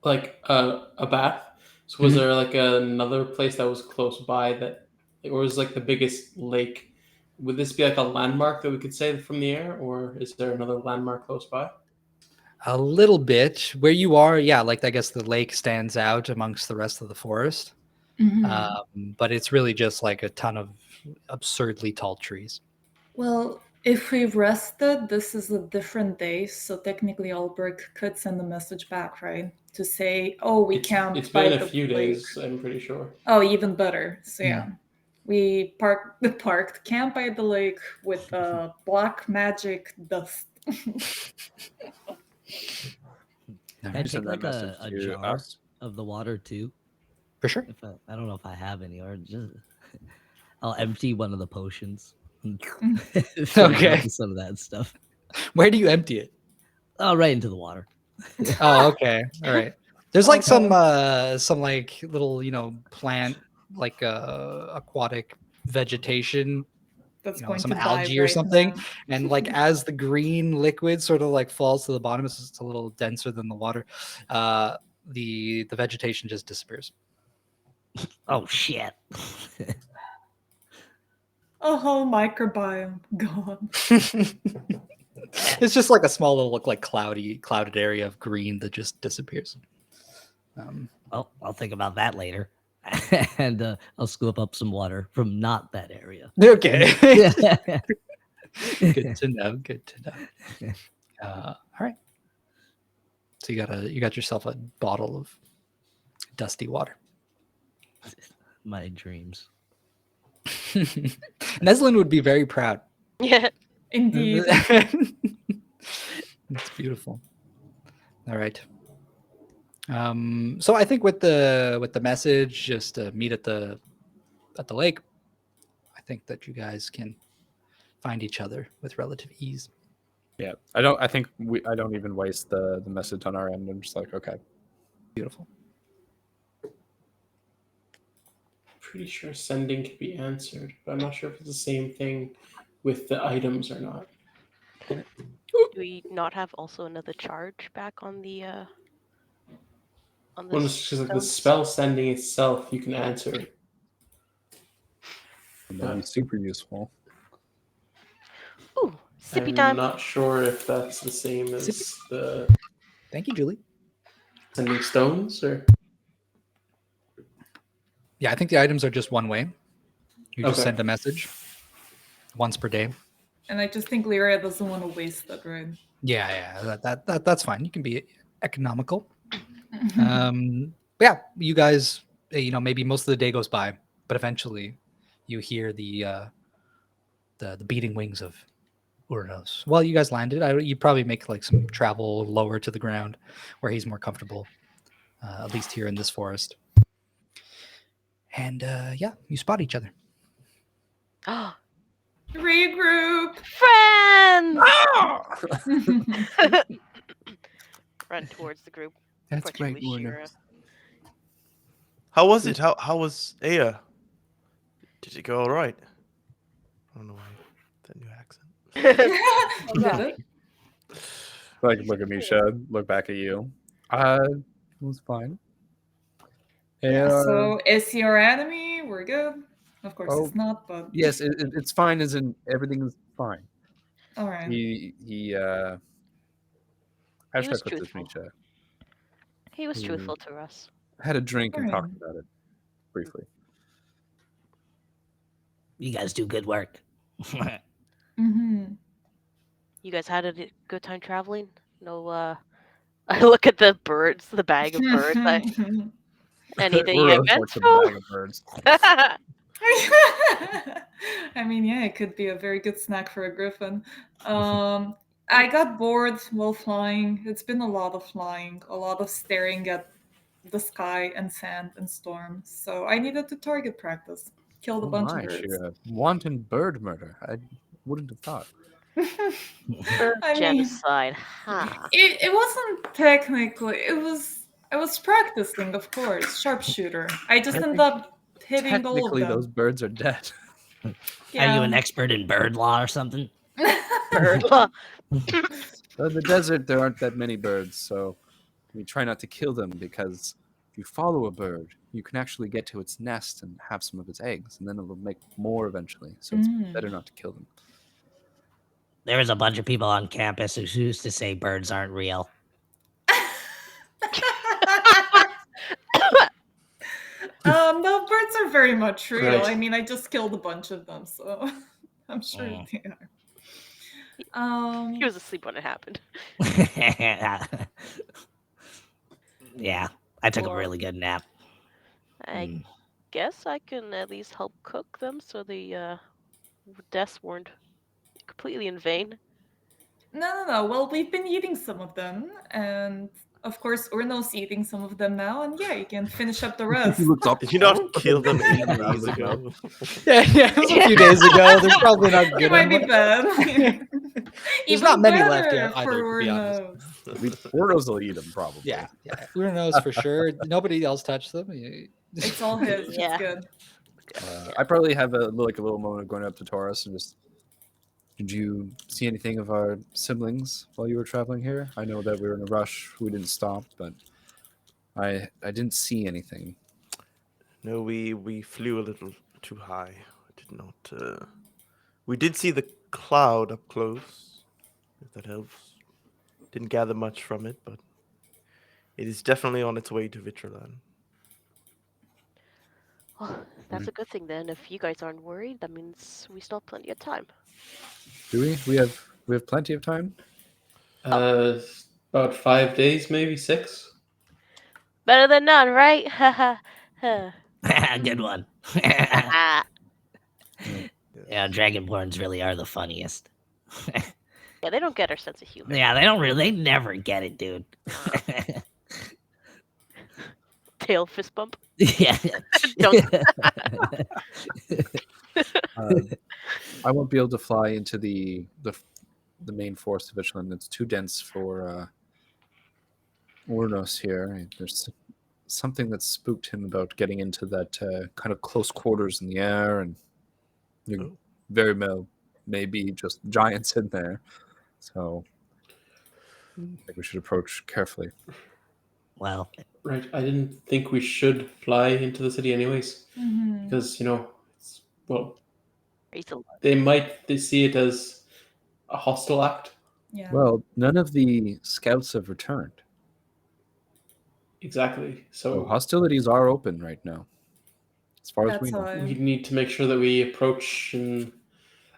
Speaker 6: like a bath. So was
Speaker 1: Mhm.
Speaker 6: there like another place that was close by that, or was like the biggest lake? Would this be like a landmark that we could say from the air, or is there another landmark close by?
Speaker 1: A little bit. Where you are, yeah, like I guess the lake stands out amongst the rest of the forest. But it's really just like a ton of absurdly tall trees.
Speaker 4: Well, if we rested, this is a different day, so technically Albrecht could send a message back, right? To say, oh, we camped
Speaker 6: It's
Speaker 4: by
Speaker 6: been a
Speaker 4: the
Speaker 6: few
Speaker 4: lake.
Speaker 6: days, I'm pretty sure.
Speaker 4: Oh, even better. So
Speaker 1: Hmm.
Speaker 4: yeah. We parked camp by the lake with black magic dust.
Speaker 7: Can I
Speaker 3: You
Speaker 7: take
Speaker 3: send that
Speaker 7: like
Speaker 3: message
Speaker 7: a
Speaker 3: to
Speaker 7: jar
Speaker 3: us?
Speaker 7: of the water too?
Speaker 1: For sure.
Speaker 7: If I don't know if I have any, or just I'll empty one of the potions. And fill it up
Speaker 1: Okay.
Speaker 7: with some of that stuff.
Speaker 1: Where do you empty it?
Speaker 7: Oh, right into the water.
Speaker 1: Oh, okay. All right. There's like
Speaker 4: Okay.
Speaker 1: some like little, plant, like aquatic vegetation,
Speaker 4: That's going
Speaker 1: some
Speaker 4: to die
Speaker 1: algae or
Speaker 4: right
Speaker 1: something.
Speaker 4: now.
Speaker 1: And like as the green liquid sort of like falls to the bottom, it's just a little denser than the water. The vegetation just disappears.
Speaker 7: Oh shit.
Speaker 4: A whole microbiome gone.
Speaker 1: It's just like a small little look like clouded area of green that just disappears.
Speaker 7: Well, I'll think about that later. And I'll scoop up some water from not that area.
Speaker 1: Okay.
Speaker 7: Yeah.
Speaker 1: Good to know. Good to know. All right. So you got yourself a bottle of dusty water.
Speaker 7: My dreams.
Speaker 1: Neslin would be very proud.
Speaker 2: Yeah.
Speaker 4: Indeed.
Speaker 1: It's beautiful. All right. So I think with the message, just meet at the lake. I think that you guys can find each other with relative ease.
Speaker 3: Yeah, I think I don't even waste the message on our end. I'm just like, okay,
Speaker 1: Beautiful.
Speaker 6: Pretty sure sending can be answered, but I'm not sure if it's the same thing with the items or not.
Speaker 2: Do we not have also another charge back on the
Speaker 6: Well, it's just like the
Speaker 2: stones?
Speaker 6: spell sending itself, you can answer.
Speaker 3: that'd be super useful.
Speaker 2: Ooh, sippy
Speaker 6: I'm
Speaker 2: time.
Speaker 6: not sure if that's the same as
Speaker 1: Sippy?
Speaker 6: the
Speaker 1: Thank you, Julie.
Speaker 6: sending stones, or
Speaker 1: Yeah, I think the items are just one way. You just
Speaker 6: Okay.
Speaker 1: send a message once per day.
Speaker 4: And I just think Lyria doesn't want to waste that, right?
Speaker 1: Yeah, that's fine. You can be economical. Yeah, you guys, maybe most of the day goes by, but eventually you hear the beating wings of Uranos. Well, you guys landed. You probably make like some travel lower to the ground where he's more comfortable, at least here in this forest. And yeah, you spot each other.
Speaker 4: Regroup.
Speaker 2: Friends! Run towards the group.
Speaker 1: That's
Speaker 2: particularly
Speaker 1: great, Lorna.
Speaker 2: Shira.
Speaker 5: How was it? How was Aya? Did it go all right? I don't know why that new accent.
Speaker 4: Got it.
Speaker 3: Like, look at Misha, look back at you. It was fine.
Speaker 4: Yeah,
Speaker 3: And,
Speaker 4: so is he our enemy? We're good. Of course
Speaker 3: Oh,
Speaker 4: it's not, but
Speaker 3: yes, it's fine. As in everything's fine.
Speaker 4: all right.
Speaker 3: How should I
Speaker 2: was
Speaker 3: put this,
Speaker 2: truthful.
Speaker 3: Misha?
Speaker 2: He was truthful to us.
Speaker 3: Had a drink and
Speaker 4: Alright.
Speaker 3: talked about it briefly.
Speaker 7: You guys do good work.
Speaker 4: Mm-hmm.
Speaker 2: You guys had a good time traveling? No, I look at the birds, the bag of birds. Anything
Speaker 3: We're
Speaker 2: I
Speaker 3: a
Speaker 2: meant
Speaker 3: fucking
Speaker 2: for?
Speaker 3: bag of birds.
Speaker 4: I mean, yeah, it could be a very good snack for a griffin. I got bored while flying. It's been a lot of flying, a lot of staring at the sky and sand and storms. So I needed to target practice. Killed a
Speaker 3: Oh
Speaker 4: bunch
Speaker 3: my,
Speaker 4: of birds.
Speaker 3: Shira. Wanton bird murder. I wouldn't have thought.
Speaker 2: Bird
Speaker 4: I mean,
Speaker 2: genocide. Ha.
Speaker 4: it wasn't technically. I was practicing, of course, sharpshooter. I just ended up hitting all of
Speaker 3: Technically,
Speaker 4: them.
Speaker 3: those birds are dead.
Speaker 7: Are
Speaker 4: Yeah.
Speaker 7: you an expert in bird law or something?
Speaker 2: Bird law.
Speaker 3: In the desert, there aren't that many birds, so we try not to kill them because if you follow a bird, you can actually get to its nest and have some of its eggs, and then it'll make more eventually. So it's better not to kill them.
Speaker 7: There was a bunch of people on campus who used to say birds aren't real.
Speaker 4: No, birds are very much real.
Speaker 6: Right.
Speaker 4: I mean, I just killed a bunch of them, so I'm sure they are.
Speaker 2: He was asleep when it happened.
Speaker 7: Yeah, I took a
Speaker 2: Or-
Speaker 7: really good nap.
Speaker 2: I guess I can at least help cook them so the deaths weren't completely in vain.
Speaker 4: No. Well, we've been eating some of them, and of course, Urno's eating some of them now, and yeah, you can finish up the rest.
Speaker 3: up.
Speaker 5: Did you not kill them 8 days ago?
Speaker 1: Yeah, it was a few days ago. They're probably not good
Speaker 4: It might be
Speaker 1: anymore.
Speaker 4: bad.
Speaker 1: There's
Speaker 4: Even
Speaker 1: not many left
Speaker 4: better
Speaker 1: either,
Speaker 4: for
Speaker 1: to be honest.
Speaker 4: Urnos.
Speaker 3: Urnos will eat them, probably.
Speaker 1: Yeah. Who knows for sure? Nobody else touched them.
Speaker 4: It's all his.
Speaker 2: Yeah.
Speaker 4: It's good.
Speaker 3: I probably have a little moment of going up to Taurus and just. Did you see anything of our siblings while you were traveling here? I know that we were in a rush. We didn't stop, but I didn't see anything.
Speaker 5: No, we flew a little too high. Did not. We did see the cloud up close. If that helps. Didn't gather much from it, but it is definitely on its way to Vitralan.
Speaker 2: Well, that's a good thing then. If you guys aren't worried, that means we still have plenty of time.
Speaker 3: Do we? We have plenty of time.
Speaker 6: About 5 days, maybe 6.
Speaker 2: Better than none, right? Ha ha.
Speaker 7: Good one.
Speaker 2: Ah.
Speaker 7: Yeah, dragonborns really are the funniest.
Speaker 2: Yeah, they don't get our sense of humor.
Speaker 7: Yeah, they never get it, dude.
Speaker 2: Tail fist bump.
Speaker 7: Yeah.
Speaker 2: Don't.
Speaker 3: I won't be able to fly into the the main forest of Vigilant. It's too dense for Ornos here. There's something that spooked him about getting into that kind of close quarters in the air, and you very well maybe just giants in there. So I think we should approach carefully.
Speaker 7: Well,
Speaker 6: Right. I didn't think we should fly into the city anyways,
Speaker 4: Mhm.
Speaker 6: because it's, well,
Speaker 2: Praise the Lord.
Speaker 6: they might see it as a hostile act.
Speaker 4: Yeah.
Speaker 3: Well, none of the scouts have returned.
Speaker 6: Exactly.
Speaker 3: So
Speaker 6: So
Speaker 3: hostilities are open right now, as far as
Speaker 4: That's
Speaker 3: we know.
Speaker 4: why.
Speaker 6: we need to make sure that we approach in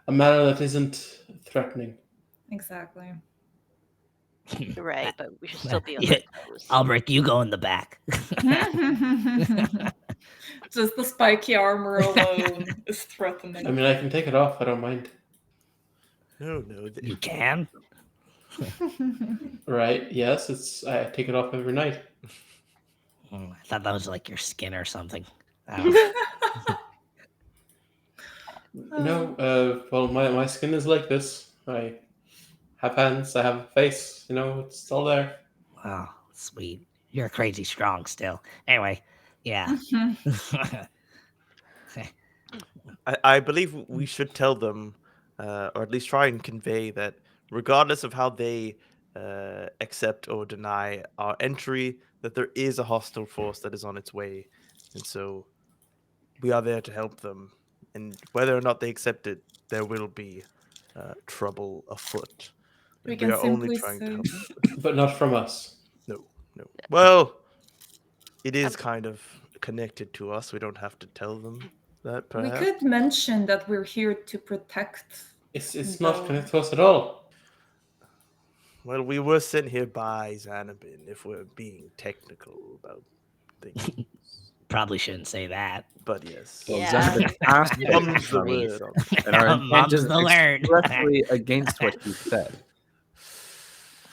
Speaker 6: a manner that isn't threatening.
Speaker 4: Exactly.
Speaker 2: You're right, but we should still be on
Speaker 7: Yeah.
Speaker 2: our toes.
Speaker 7: Albrecht, you go in the back.
Speaker 4: Just the spiky armor alone is threatening.
Speaker 6: I mean, I can take it off. I don't mind.
Speaker 5: No.
Speaker 7: You can?
Speaker 6: Right? Yes. I take it off every night.
Speaker 7: I thought that was like your skin or something. I don't know.
Speaker 6: No. Well, my skin is like this. I have hands. I have a face. It's all there.
Speaker 7: Oh, sweet. You're crazy strong still. Anyway, yeah.
Speaker 5: I believe we should tell them, or at least try and convey that regardless of how they accept or deny our entry, that there is a hostile force that is on its way. And so we are there to help them. And whether or not they accept it, there will be trouble afoot.
Speaker 4: We
Speaker 5: And
Speaker 4: can
Speaker 5: are only
Speaker 4: simply
Speaker 5: trying to
Speaker 4: say-
Speaker 5: help.
Speaker 6: But not from us.
Speaker 5: No. Well, it is kind of connected to us. We don't have to tell them that,
Speaker 4: We
Speaker 5: perhaps.
Speaker 4: could mention that we're here to protect.
Speaker 6: It's
Speaker 4: No.
Speaker 6: not connected to us at all.
Speaker 5: Well, we were sent here by Xanabin, if we're being technical about things.
Speaker 7: Probably shouldn't say that.
Speaker 5: But yes.
Speaker 3: Well,
Speaker 2: Yeah.
Speaker 3: Xanabin asked
Speaker 5: Mum's the
Speaker 3: from me,
Speaker 5: word.
Speaker 3: and our
Speaker 7: Mum's
Speaker 3: intent is
Speaker 7: the word.
Speaker 3: expressly against what he said.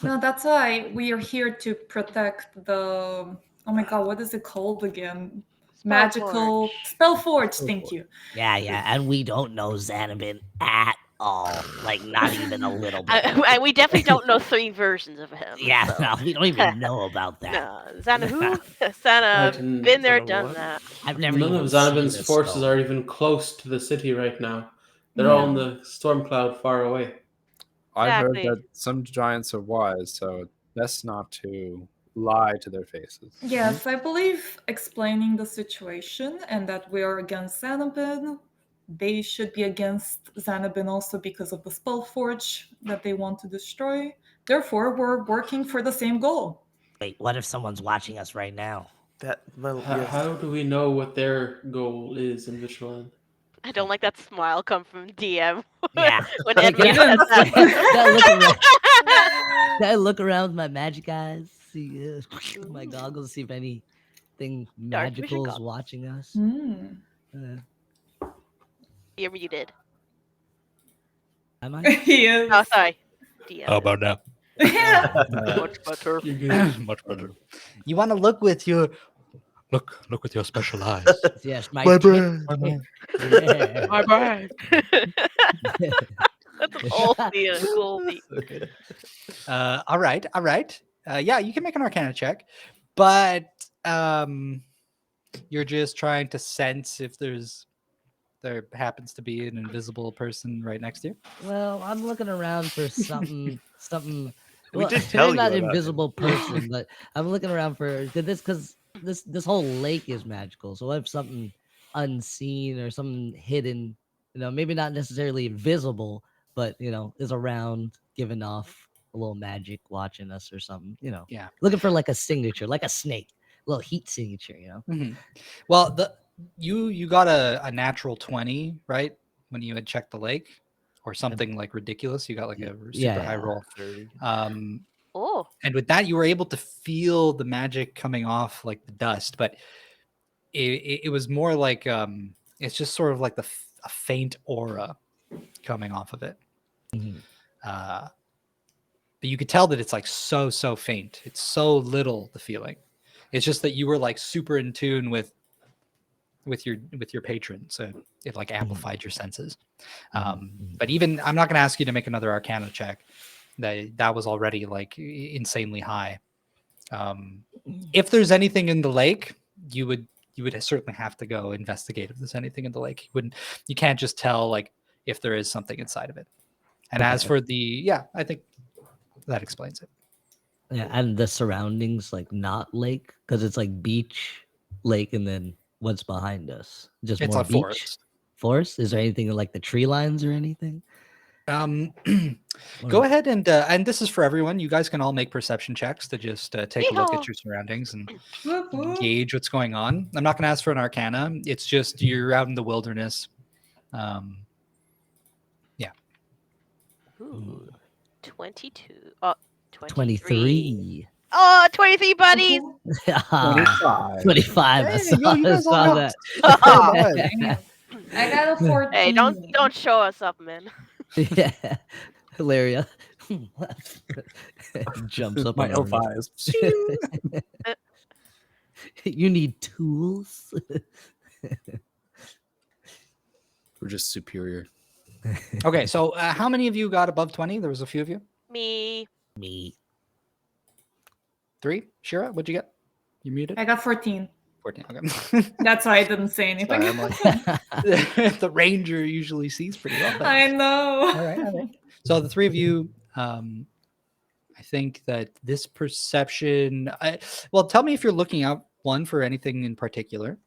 Speaker 4: No, that's why we are here to protect the. Oh my god, what is it called again? Magical Spellforge. Thank you.
Speaker 7: Yeah, and we don't know Xanabin at all. Like, not even a little bit.
Speaker 2: We definitely don't know 3 versions of him.
Speaker 7: Yeah,
Speaker 2: so.
Speaker 7: no, we don't even know about that.
Speaker 2: No, Xana who?
Speaker 6: I
Speaker 2: Xana,
Speaker 6: didn't-
Speaker 2: been there,
Speaker 6: Xana
Speaker 2: done
Speaker 6: what?
Speaker 2: that.
Speaker 7: I've never
Speaker 6: None
Speaker 7: even
Speaker 6: of
Speaker 7: seen
Speaker 6: Xanabin's
Speaker 7: this
Speaker 6: forces
Speaker 7: skull.
Speaker 6: are even close to the city right now. They're all in
Speaker 4: Yeah.
Speaker 6: the storm cloud far away.
Speaker 3: I heard
Speaker 2: Exactly.
Speaker 3: that some giants are wise, so it's best not to lie to their faces.
Speaker 4: Yes, I believe explaining the situation and that we are against Xanabin. They should be against Xanabin also because of the Spellforge that they want to destroy. Therefore, we're working for the same goal.
Speaker 7: Wait, what if someone's watching us right now?
Speaker 5: Yes.
Speaker 6: How do we know what their goal is in Vigilant?
Speaker 2: I don't like that smile come from DM.
Speaker 7: Yeah.
Speaker 2: when
Speaker 7: Like,
Speaker 2: Edward
Speaker 4: yeah.
Speaker 2: says that.
Speaker 7: Gotta look around. Gotta look around with my magic eyes, see my goggles, see if anything
Speaker 2: Dark vision
Speaker 7: magical is
Speaker 2: goggles.
Speaker 7: watching us.
Speaker 4: Hmm.
Speaker 2: You're muted.
Speaker 7: Am I?
Speaker 4: He is.
Speaker 2: Oh, sorry. DM.
Speaker 1: How about that?
Speaker 4: Yeah.
Speaker 2: Much better.
Speaker 1: Much better. You want to look with your with your special eyes.
Speaker 7: Yes, my
Speaker 1: My
Speaker 7: tip-
Speaker 1: brain.
Speaker 7: Yeah.
Speaker 2: My brain. That's an old scene, a cool beat.
Speaker 1: All right. Yeah, you can make an Arcana check, but you're just trying to sense if there happens to be an invisible person right next to you.
Speaker 7: Well, I'm looking around for something.
Speaker 5: We
Speaker 7: Well,
Speaker 5: did
Speaker 7: maybe
Speaker 5: tell you
Speaker 7: not
Speaker 5: about him.
Speaker 7: invisible person, but I'm looking around for because this whole lake is magical. So what if something unseen or something hidden, maybe not necessarily invisible, but is around, giving off a little magic, watching us or something.
Speaker 1: Yeah.
Speaker 7: Looking for like a signature, like a snake, a little heat signature.
Speaker 1: Well, you got a natural 20, right? When you had checked the lake, or something like ridiculous. You got like a super high roll.
Speaker 5: 30.
Speaker 2: Oh,
Speaker 1: And with that, you were able to feel the magic coming off like the dust, but it was more like it's just sort of like a faint aura coming off of it.
Speaker 7: Mhm.
Speaker 1: But you could tell that it's like so faint. It's so little, the feeling. It's just that you were like super in tune with with your patron, so it like amplified your senses.
Speaker 7: Mhm.
Speaker 1: But even I'm not going to ask you to make another Arcana check. That was already like insanely high. If there's anything in the lake, you would certainly have to go investigate if there's anything in the lake. You can't just tell like if there is something inside of it. And as
Speaker 7: Okay.
Speaker 1: for I think that explains it.
Speaker 7: Yeah, and the surroundings, like not lake, because it's like beach, lake, and then what's behind us? Just
Speaker 1: It's
Speaker 7: more
Speaker 1: a
Speaker 7: beach.
Speaker 1: forest.
Speaker 7: Forest? Is there anything like the tree lines or anything?
Speaker 1: Go ahead and this is for everyone. You guys can all make perception checks to just take a look at
Speaker 2: Yeehaw.
Speaker 1: your surroundings and
Speaker 4: Whoop, whoop.
Speaker 1: gauge what's going on. I'm not going to ask for an Arcana. It's just you're out in the wilderness.
Speaker 2: Ooh, 22. Oh, 23.
Speaker 7: 23.
Speaker 2: Oh, 23 buddies.
Speaker 4: Ooh,
Speaker 3: 25.
Speaker 7: 25. I
Speaker 1: Hey,
Speaker 7: saw,
Speaker 1: yo, you
Speaker 7: I
Speaker 1: guys all
Speaker 7: saw
Speaker 1: have
Speaker 7: that.
Speaker 4: damn. I got a 14.
Speaker 2: Hey, don't show us up, man.
Speaker 7: Yeah. Hilaria. Jumps up
Speaker 3: My
Speaker 7: on our
Speaker 3: L5s.
Speaker 7: You need tools.
Speaker 3: We're just superior.
Speaker 1: Okay, so how many of you got above 20? There was a few of you.
Speaker 2: Me.
Speaker 7: Me.
Speaker 1: 3. Shira, what'd you get? You muted.
Speaker 4: I got 14.
Speaker 1: 14. Okay.
Speaker 4: That's why I didn't say anything.
Speaker 1: Sorry, I'm like, the ranger usually sees pretty well. But...
Speaker 4: I know.
Speaker 1: All right. So the 3 of you, I think that this perception. Well, tell me if you're looking out one for anything in particular,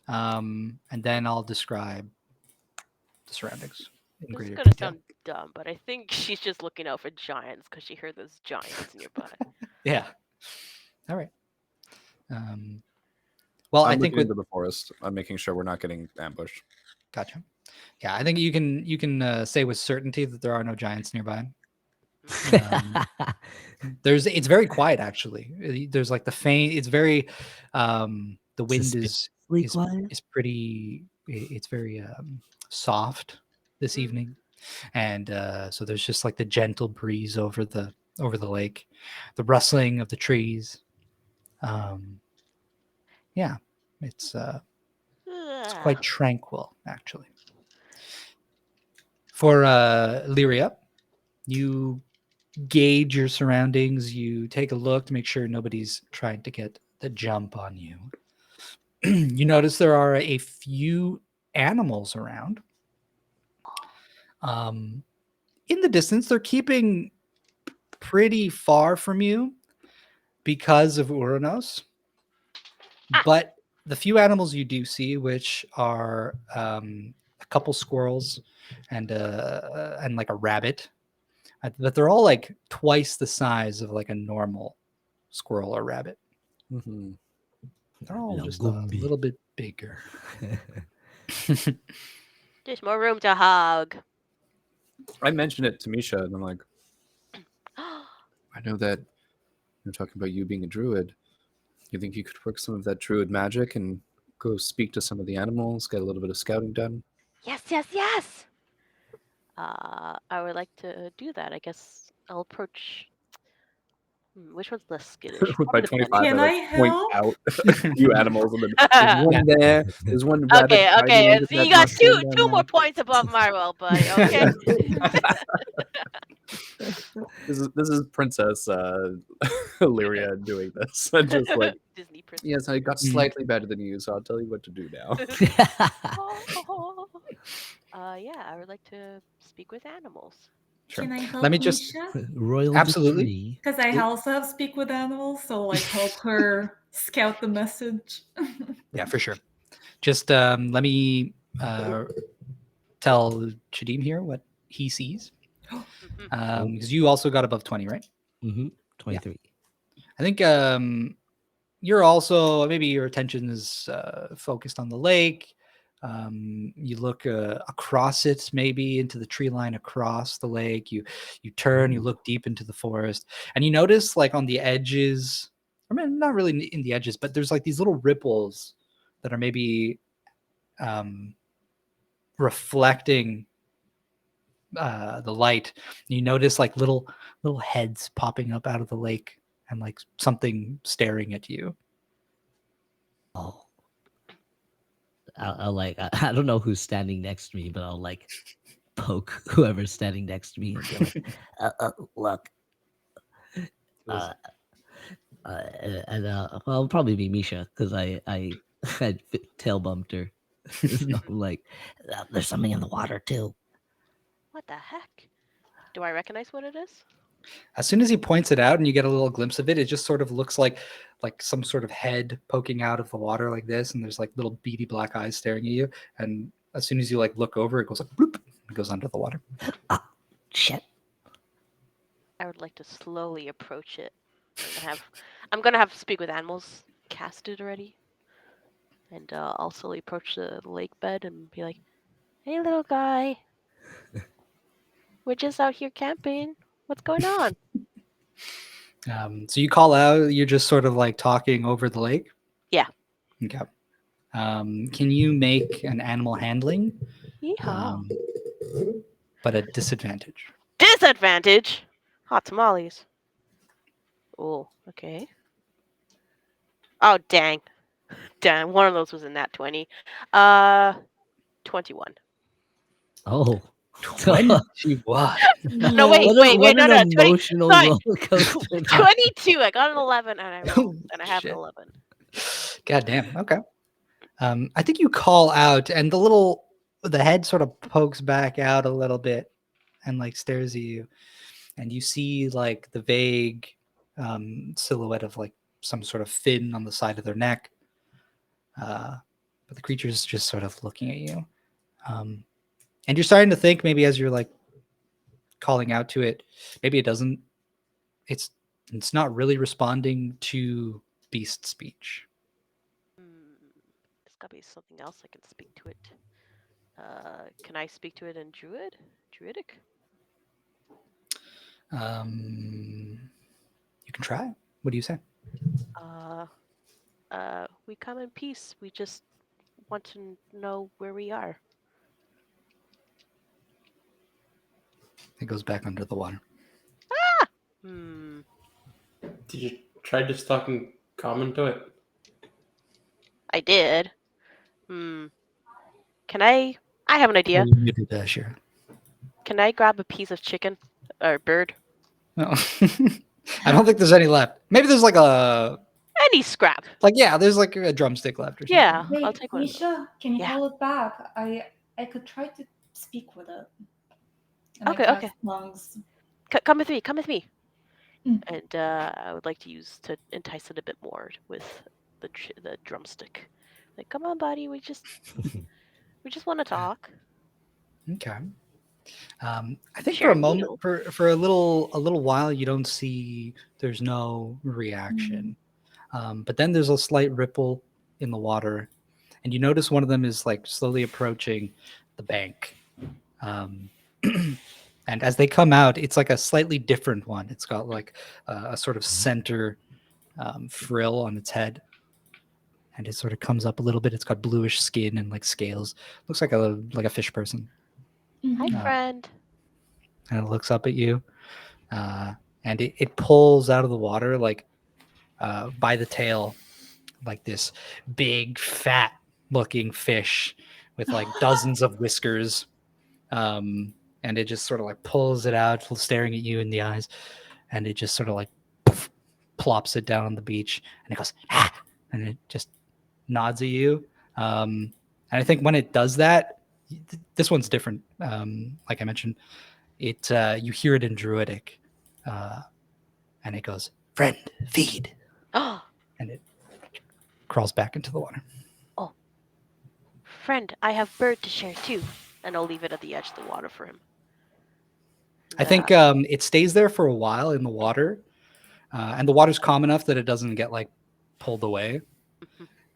Speaker 1: and then I'll describe the surroundings in
Speaker 2: This is
Speaker 1: greater
Speaker 2: gonna
Speaker 1: detail.
Speaker 2: sound dumb, but I think she's just looking out for giants because she heard there's giants nearby.
Speaker 1: Yeah. All right. Well,
Speaker 3: I'm
Speaker 1: I think
Speaker 3: looking
Speaker 1: with
Speaker 3: into the forest. I'm making sure we're not getting ambushed.
Speaker 1: gotcha. Yeah, I think you can say with certainty that there are no giants nearby. It's very quiet actually. There's like the faint. It's very the wind is
Speaker 7: quiet.
Speaker 1: pretty. It's very soft this evening, and so there's just like the gentle breeze over the lake, the rustling of the trees. Yeah, it's quite tranquil actually. For Lyria, you gauge your surroundings. You take a look to make sure nobody's trying to get the jump on you. You notice there are a few animals around. In the distance, they're keeping pretty far from you because of Uranos. But the few animals you do see, which are a couple squirrels and like a rabbit, that they're all like twice the size of like a normal squirrel or rabbit.
Speaker 3: Mm-hmm.
Speaker 1: They're all just a
Speaker 7: Lagumbi.
Speaker 1: little bit bigger.
Speaker 2: There's more room to hug.
Speaker 3: I mentioned it to Misha, and I'm like, I know that you're talking about you being a druid. You think you could work some of that druid magic and go speak to some of the animals, get a little bit of scouting done?
Speaker 2: Yes. I would like to do that. I guess I'll approach. Which one's less skittish?
Speaker 3: With my
Speaker 2: Probably the
Speaker 3: 25, I
Speaker 4: Can
Speaker 3: like
Speaker 4: I
Speaker 3: point
Speaker 4: help?
Speaker 3: out a few animals, and then there's one there. There's one rabbit.
Speaker 2: Okay.
Speaker 3: hiding under
Speaker 2: So
Speaker 3: that
Speaker 2: you got
Speaker 3: mushroom down
Speaker 2: two more
Speaker 3: there.
Speaker 2: points above my roll, buddy. Okay.
Speaker 3: This is Princess Irea doing this. I'm just like,
Speaker 2: Disney princess.
Speaker 3: yes, I got slightly better than you, so I'll tell you what to do now.
Speaker 2: Yeah, I would like to speak with animals.
Speaker 1: Sure.
Speaker 4: Can I help
Speaker 1: Let me just
Speaker 7: Royal
Speaker 1: Absolutely.
Speaker 7: decree.
Speaker 4: Because I also have speak with animals, so like help her scout the message.
Speaker 1: Yeah, for sure. Just let me tell Shadim here what he sees. Because you also got above 20, right?
Speaker 7: 23.
Speaker 1: I think you're also, maybe your attention is focused on the lake. You look across it, maybe into the tree line across the lake. You turn, you look deep into the forest, and you notice like on the edges, I mean, not really in the edges, but there's like these little ripples that are maybe reflecting the light. You notice like little heads popping up out of the lake and like something staring at you.
Speaker 7: Oh. I'll like I don't know who's standing next to me, but I'll like poke whoever's standing next to me and be like, look, uh, and well, it'll probably be Misha because I had tail bumped her. So I'm like, there's something in the water too.
Speaker 2: What the heck? Do I recognize what it is?
Speaker 1: As soon as he points it out and you get a little glimpse of it, it just sort of looks like some sort of head poking out of the water like this, and there's like little beady black eyes staring at you. And as soon as you like look over, it goes like bloop, it goes under the water.
Speaker 7: Shit.
Speaker 2: I would like to slowly approach it. I'm gonna have speak with animals casted already, and I'll slowly approach the lake bed and be like, "Hey, little guy, we're just out here camping. What's going on?"
Speaker 1: So you call out. You're just sort of like talking over the lake.
Speaker 2: Yeah.
Speaker 1: Okay. Can you make an animal handling?
Speaker 2: Yeehaw.
Speaker 1: But at disadvantage.
Speaker 2: Disadvantage. Hot tamales. Oh, okay. Oh, dang. Damn, one of those was in that 20. 21.
Speaker 7: Oh.
Speaker 1: 21.
Speaker 2: No, wait,
Speaker 7: what
Speaker 2: no,
Speaker 7: an
Speaker 2: 20.
Speaker 7: emotional
Speaker 2: Sorry.
Speaker 7: roller coaster.
Speaker 2: 22. I got an 11 and I rolled, and I have an
Speaker 1: Shit.
Speaker 2: 11.
Speaker 1: God damn. Okay. I think you call out, and the head sort of pokes back out a little bit, and like stares at you, and you see like the vague silhouette of like some sort of fin on the side of their neck. But the creature's just sort of looking at you, and you're starting to think maybe as you're like calling out to it, maybe it doesn't. It's not really responding to beast speech.
Speaker 2: There's gotta be something else I can speak to it. Can I speak to it in Druidic?
Speaker 1: You can try. What do you say?
Speaker 2: We come in peace. We just want to know where we are.
Speaker 1: It goes back under the water.
Speaker 2: Hmm.
Speaker 6: Did you try just talking common to it?
Speaker 2: I did. Can I have an idea.
Speaker 1: You muted, Shira.
Speaker 2: Can I grab a piece of chicken or bird?
Speaker 1: No. I don't think there's any left. Maybe there's like
Speaker 2: Any scrap.
Speaker 1: there's like a drumstick left or something.
Speaker 2: Yeah,
Speaker 4: Wait,
Speaker 2: I'll take one.
Speaker 4: Misha, can you
Speaker 2: Yeah.
Speaker 4: call it back? I could try to speak with it. And
Speaker 2: Okay,
Speaker 4: I cast
Speaker 2: okay.
Speaker 4: lungs.
Speaker 2: Come with me. Come with me.
Speaker 4: Mm.
Speaker 2: And I would like to use to entice it a bit more with the drumstick. Like, come on, buddy. We just want to talk.
Speaker 1: Okay. I think
Speaker 2: Share
Speaker 1: for a
Speaker 2: a
Speaker 1: moment,
Speaker 2: needle.
Speaker 1: for a little while, you don't see. There's no reaction, but then there's a slight ripple in the water, and you notice one of them is like slowly approaching the bank. And as they come out, it's like a slightly different one. It's got like a sort of center frill on its head, and it sort of comes up a little bit. It's got bluish skin and like scales. Looks like a fish person.
Speaker 2: Hi, friend.
Speaker 1: And it looks up at you, and it pulls out of the water like by the tail, like this big fat looking fish with like dozens of whiskers, and it just sort of like pulls it out, staring at you in the eyes, and it just sort of like poof, plops it down on the beach, and it goes ah, and it just nods at you, and I think when it does that, this one's different. Like I mentioned, it you hear it in Druidic, and it goes, "Friend, feed,"
Speaker 2: Oh,
Speaker 1: and it crawls back into the water.
Speaker 2: friend, I have bird to share too. And I'll leave it at the edge of the water for him.
Speaker 1: I think it stays there for a while in the water, and the water's calm enough that it doesn't get like pulled away.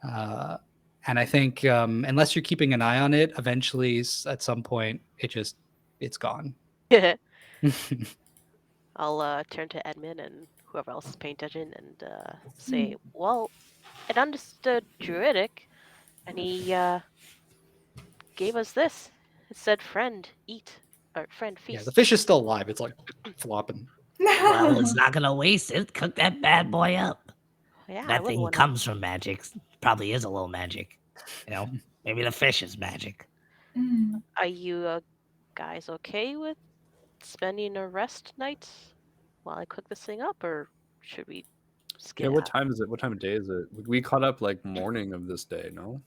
Speaker 1: And I think unless you're keeping an eye on it, eventually at some point it's gone.
Speaker 2: I'll turn to Edmund and whoever else is paying attention and say, well, it understood Druidic, and he gave us this. It said, friend, eat, or friend, feast.
Speaker 1: Yeah, the fish is still alive. It's like flopping.
Speaker 7: Well, it's not gonna waste it. Cook that bad boy up.
Speaker 2: Yeah, I
Speaker 7: That
Speaker 2: wouldn't
Speaker 7: thing
Speaker 2: wanna-
Speaker 7: comes from magic. Probably is a little magic. You know, maybe the fish is magic.
Speaker 4: Mm.
Speaker 2: Are you guys okay with spending a rest night while I cook this thing up, or should we
Speaker 3: Yeah,
Speaker 2: skip
Speaker 3: what
Speaker 2: out?
Speaker 3: time is it? What time of day is it? We caught up like morning of this day, no?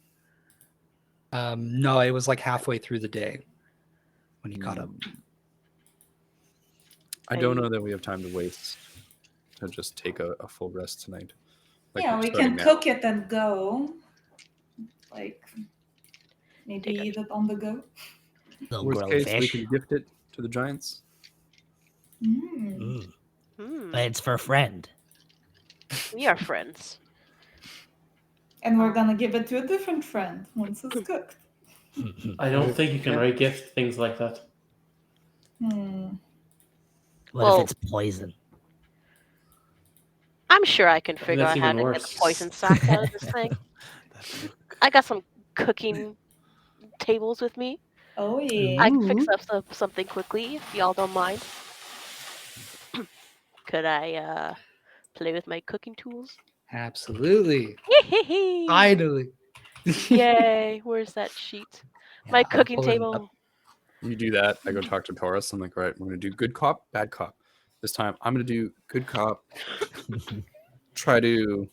Speaker 1: No, it was like halfway through the day when he caught up.
Speaker 3: I don't know that we have time to waste to just take a full rest tonight.
Speaker 4: Yeah, we
Speaker 3: starting
Speaker 4: can
Speaker 3: now.
Speaker 4: cook it and go. Like maybe
Speaker 2: Take a-
Speaker 4: eat it on the go.
Speaker 7: Little
Speaker 3: Worst
Speaker 7: grilled
Speaker 3: case, we
Speaker 7: fish.
Speaker 3: can gift it to the giants.
Speaker 4: Mm.
Speaker 7: Mm.
Speaker 2: Hmm.
Speaker 7: But it's for a friend.
Speaker 2: We are friends.
Speaker 4: And we're
Speaker 2: Oh.
Speaker 4: gonna give it to a different friend once it's cooked.
Speaker 6: I don't
Speaker 3: Right.
Speaker 6: think you can
Speaker 3: Yeah.
Speaker 6: re-gift things like that.
Speaker 4: Hmm.
Speaker 7: What
Speaker 2: Well-
Speaker 7: if it's poison?
Speaker 2: I'm sure I can
Speaker 6: think
Speaker 2: figure
Speaker 6: that's
Speaker 2: out how
Speaker 6: even
Speaker 2: to get
Speaker 6: worse.
Speaker 2: the poison sacs out of this thing.
Speaker 5: That's
Speaker 2: I got some cooking tables with me.
Speaker 4: Oh yeah.
Speaker 2: I can fix up something quickly if y'all don't mind. Could I play with my cooking tools?
Speaker 1: Absolutely.
Speaker 2: Yay!
Speaker 1: Finally.
Speaker 2: Yay! Where's that sheet?
Speaker 1: Yeah,
Speaker 2: My
Speaker 1: I'll
Speaker 2: cooking
Speaker 1: pull it
Speaker 2: table.
Speaker 1: up.
Speaker 3: You do that. I go talk to Taurus. I'm like, all right, we're gonna do good cop, bad cop. This time, I'm gonna do good cop. Try to,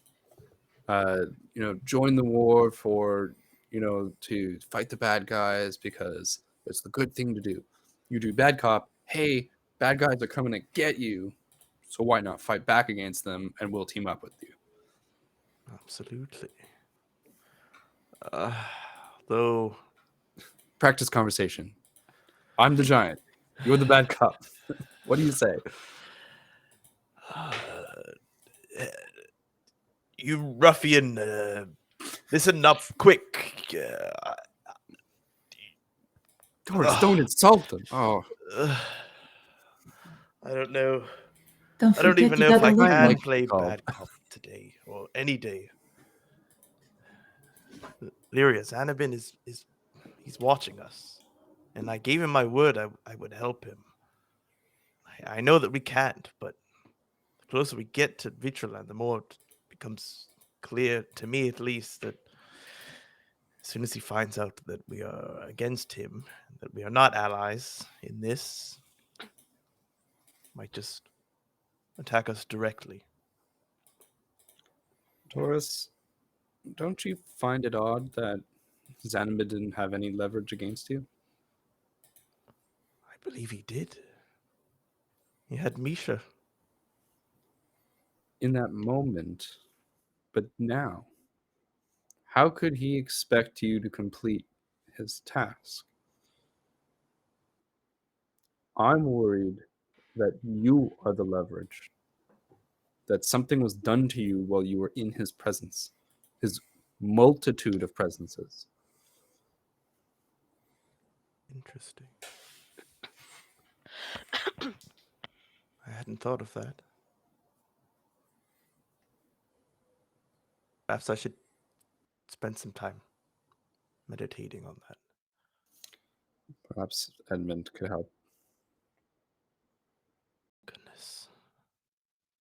Speaker 3: join the war for, to fight the bad guys because it's the good thing to do. You do bad cop. Hey, bad guys are coming to get you, so why not fight back against them, and we'll team up with you.
Speaker 5: absolutely. Though
Speaker 3: Practice conversation. I'm the giant. You're the bad cop. What do you say?
Speaker 5: you ruffian, listen up quick.
Speaker 3: Taurus, don't insult them. Oh,
Speaker 5: I don't know.
Speaker 4: Don't
Speaker 5: I don't
Speaker 4: forget
Speaker 5: even
Speaker 4: you
Speaker 5: know if
Speaker 4: gotta
Speaker 5: I
Speaker 4: look
Speaker 5: can
Speaker 3: like
Speaker 5: play
Speaker 3: called.
Speaker 5: bad cop today or any day. Irea, Xanabin is he's watching us, and I gave him my word I would help him. I know that we can't, but the closer we get to Vitroland, the more it becomes clear to me, at least, that as soon as he finds out that we are against him, that we are not allies in this, might just attack us directly.
Speaker 3: Taurus, don't you find it odd that Xanabin didn't have any leverage against you?
Speaker 5: I believe he did. He had Misha.
Speaker 3: In that moment, but now, how could he expect you to complete his task? I'm worried that you are the leverage, that something was done to you while you were in his presence, his multitude of presences.
Speaker 5: Interesting. I hadn't thought of that. Perhaps I should spend some time meditating on that.
Speaker 3: Perhaps Edmund could help.
Speaker 5: Goodness.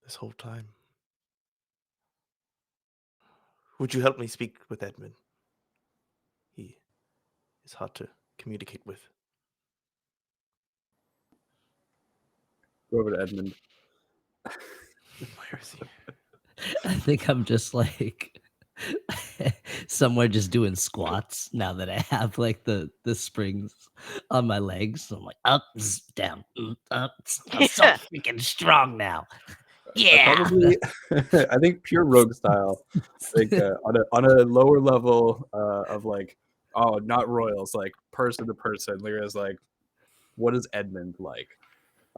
Speaker 5: This whole time. Would you help me speak with Edmund? He is hard to communicate with.
Speaker 3: Go over to Edmund.
Speaker 5: Where is he?
Speaker 7: I think I'm just like somewhere just doing squats now that I have like the springs on my legs. So I'm like up, down, up. I'm so freaking strong now. Yeah.
Speaker 3: Probably, I think pure rogue style. Like on a lower level of like, oh, not royals, like person to person. Lyra's like, what is Edmund like?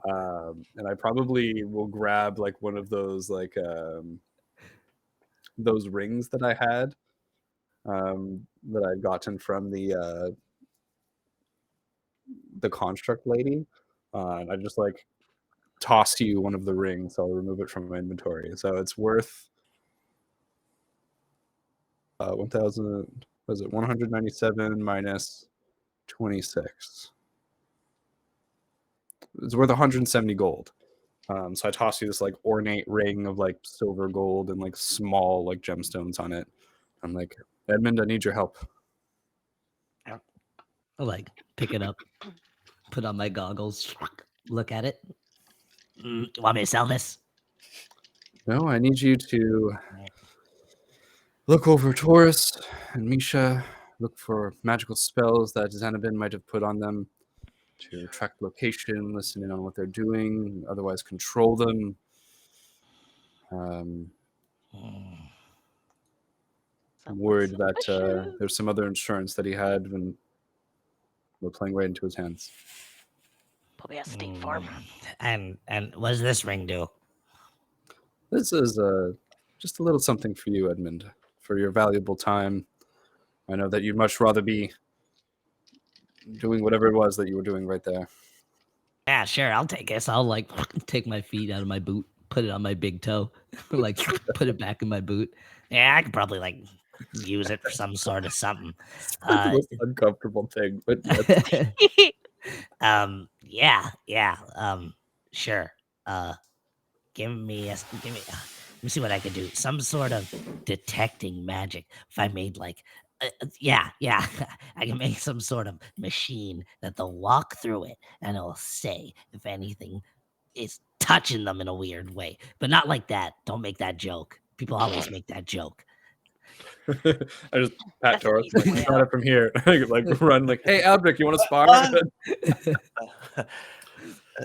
Speaker 3: And I probably will grab like one of those like those rings that I had that I'd gotten from the construct lady. And I just like toss you one of the rings. I'll remove it from my inventory. So it's worth 1,000. Was it 197 minus 26? It's worth 170 gold. So I toss you this like ornate ring of like silver gold and like small like gemstones on it. I'm like, Edmund, I need your help.
Speaker 7: I'll like pick it up, put on my goggles, look at it. You want me to sell this?
Speaker 3: No, I need you to look over Taurus and Misha, look for magical spells that Xanabin might have put on them to track location, listen in on what they're doing, otherwise control them. I'm worried that there's some other insurance that he had when we're playing right into his hands.
Speaker 2: Probably a State Farm.
Speaker 7: And what does this ring do?
Speaker 3: This is just a little something for you, Edmund, for your valuable time. I know that you'd much rather be doing whatever it was that you were doing right there.
Speaker 7: Yeah, sure, I'll take this. I'll like take my feet out of my boot, put it on my big toe, like put it back in my boot. Yeah, I could probably like use it for some sort of something.
Speaker 3: It's the most uncomfortable thing, but yes.
Speaker 7: Yeah. Sure. Let me see what I could do. Some sort of detecting magic. If I made like, yeah, I can make some sort of machine that they'll walk through it and it'll say if anything is touching them in a weird way, but not like that. Don't make that joke. People always make that joke.
Speaker 3: I just pat
Speaker 2: That's an
Speaker 3: Taurus,
Speaker 2: easy
Speaker 3: like,
Speaker 2: way
Speaker 3: shot it from here, like run, like, hey, Albrecht, you want to spar?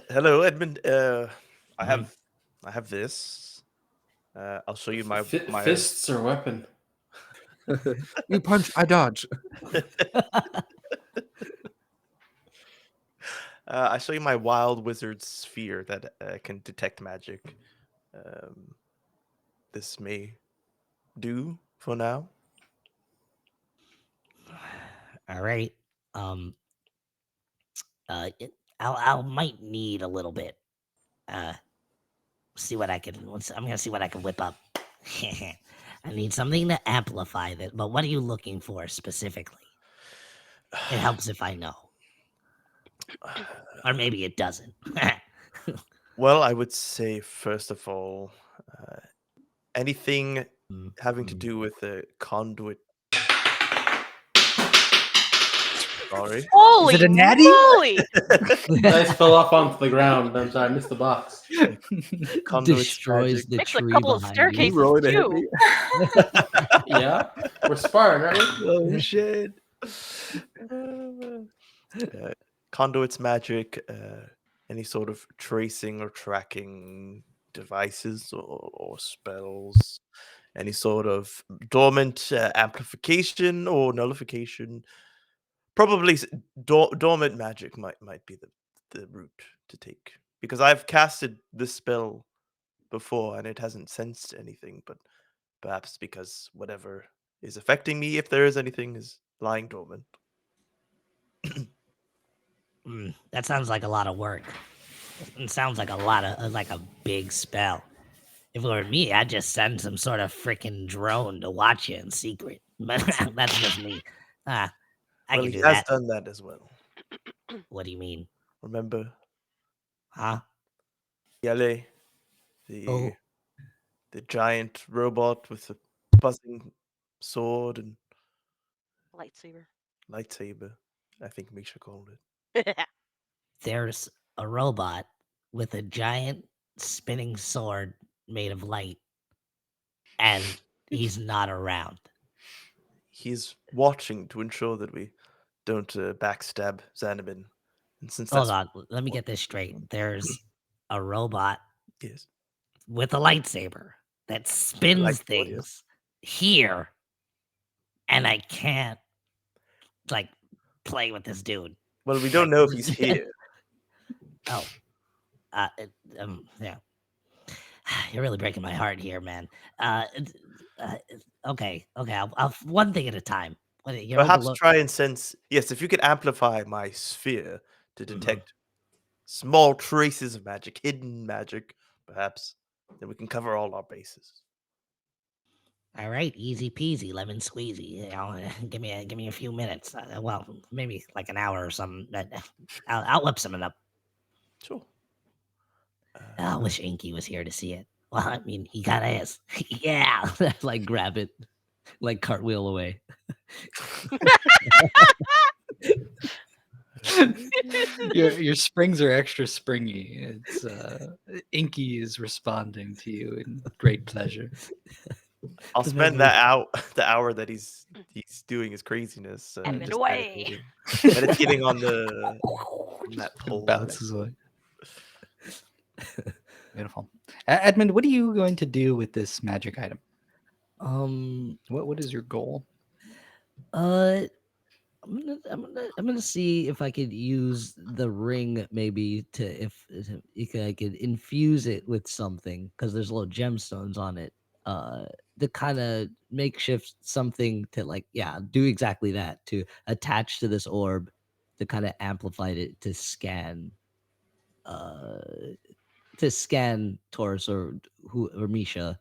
Speaker 5: Hello, Edmund. I have this. I'll show you my
Speaker 6: Fists or weapon?
Speaker 3: You punch, I dodge.
Speaker 5: I show you my wild wizard sphere that can detect magic. This may do for now.
Speaker 7: All right. I'll might need a little bit. See what I can. I'm gonna see what I can whip up. I need something to amplify that. But what are you looking for specifically? It helps if I know, or maybe it doesn't.
Speaker 5: Well, I would say first of all, anything having to do with the conduit. Sorry.
Speaker 2: Holy
Speaker 1: Is it a natty?
Speaker 2: moly!
Speaker 6: Dice fell off onto the ground. I'm sorry, I missed the box.
Speaker 5: Conduit's
Speaker 7: Destroys
Speaker 5: magic.
Speaker 7: the
Speaker 2: Fixed a
Speaker 7: tree
Speaker 2: couple of
Speaker 7: behind
Speaker 2: staircases
Speaker 7: you.
Speaker 3: Roll to hit
Speaker 2: too.
Speaker 3: me.
Speaker 6: Yeah, we're sparring, aren't we?
Speaker 1: Oh shit!
Speaker 5: Conduit's magic, any sort of tracing or tracking devices or spells, any sort of dormant amplification or nullification. Probably dormant magic might be the route to take, because I've casted this spell before and it hasn't sensed anything, but perhaps because whatever is affecting me, if there is anything, is lying dormant.
Speaker 7: That sounds like a lot of work. It sounds like a lot of like a big spell. If it were me, I'd just send some sort of freaking drone to watch you in secret. But that's just me. I
Speaker 5: Well,
Speaker 7: can
Speaker 5: he
Speaker 7: do
Speaker 5: has
Speaker 7: that.
Speaker 5: done that as well.
Speaker 7: What do you mean?
Speaker 5: Remember,
Speaker 7: Huh?
Speaker 5: Yale,
Speaker 7: Oh.
Speaker 5: the giant robot with the buzzing sword and
Speaker 2: Lightsaber.
Speaker 5: lightsaber. I think Misha called it.
Speaker 7: There's a robot with a giant spinning sword made of light, and he's not around.
Speaker 5: He's watching to ensure that we don't backstab Xanabin. And since
Speaker 7: Hold
Speaker 5: that's
Speaker 7: on, let me get this straight. There's a robot
Speaker 5: yes,
Speaker 7: with a lightsaber that spins
Speaker 5: Lightsaber,
Speaker 7: things
Speaker 5: yes.
Speaker 7: here, and I can't like play with this dude.
Speaker 5: well, we don't know if he's here.
Speaker 7: Oh, yeah. You're really breaking my heart here, man. Okay. I'll one thing at a time. You're
Speaker 5: Perhaps try and sense. Yes, if you could amplify my sphere to detect small traces of magic, hidden magic, perhaps, then we can cover all our bases.
Speaker 7: All right, easy peasy, lemon squeezy. You know, give me a few minutes. Well, maybe like an hour or something. I'll whip something up.
Speaker 5: Sure.
Speaker 7: I wish Inky was here to see it. Well, I mean, he kind of is. Yeah, like grab it. like cartwheel away.
Speaker 1: Your springs are extra springy. It's Inky is responding to you in great pleasure.
Speaker 5: I'll
Speaker 7: The
Speaker 5: spend
Speaker 7: memory-
Speaker 5: the hour that he's doing his craziness.
Speaker 2: Edmund
Speaker 5: just
Speaker 2: away.
Speaker 5: meditating on that pole.
Speaker 1: Bounces away. Beautiful. Edmund, what are you going to do with this magic item? What is your goal?
Speaker 7: I'm gonna see if I could use the ring maybe if I could infuse it with something because there's little gemstones on it. To kind of makeshift something to do exactly that, to attach to this orb, to kind of amplify it to scan Taurus or Misha,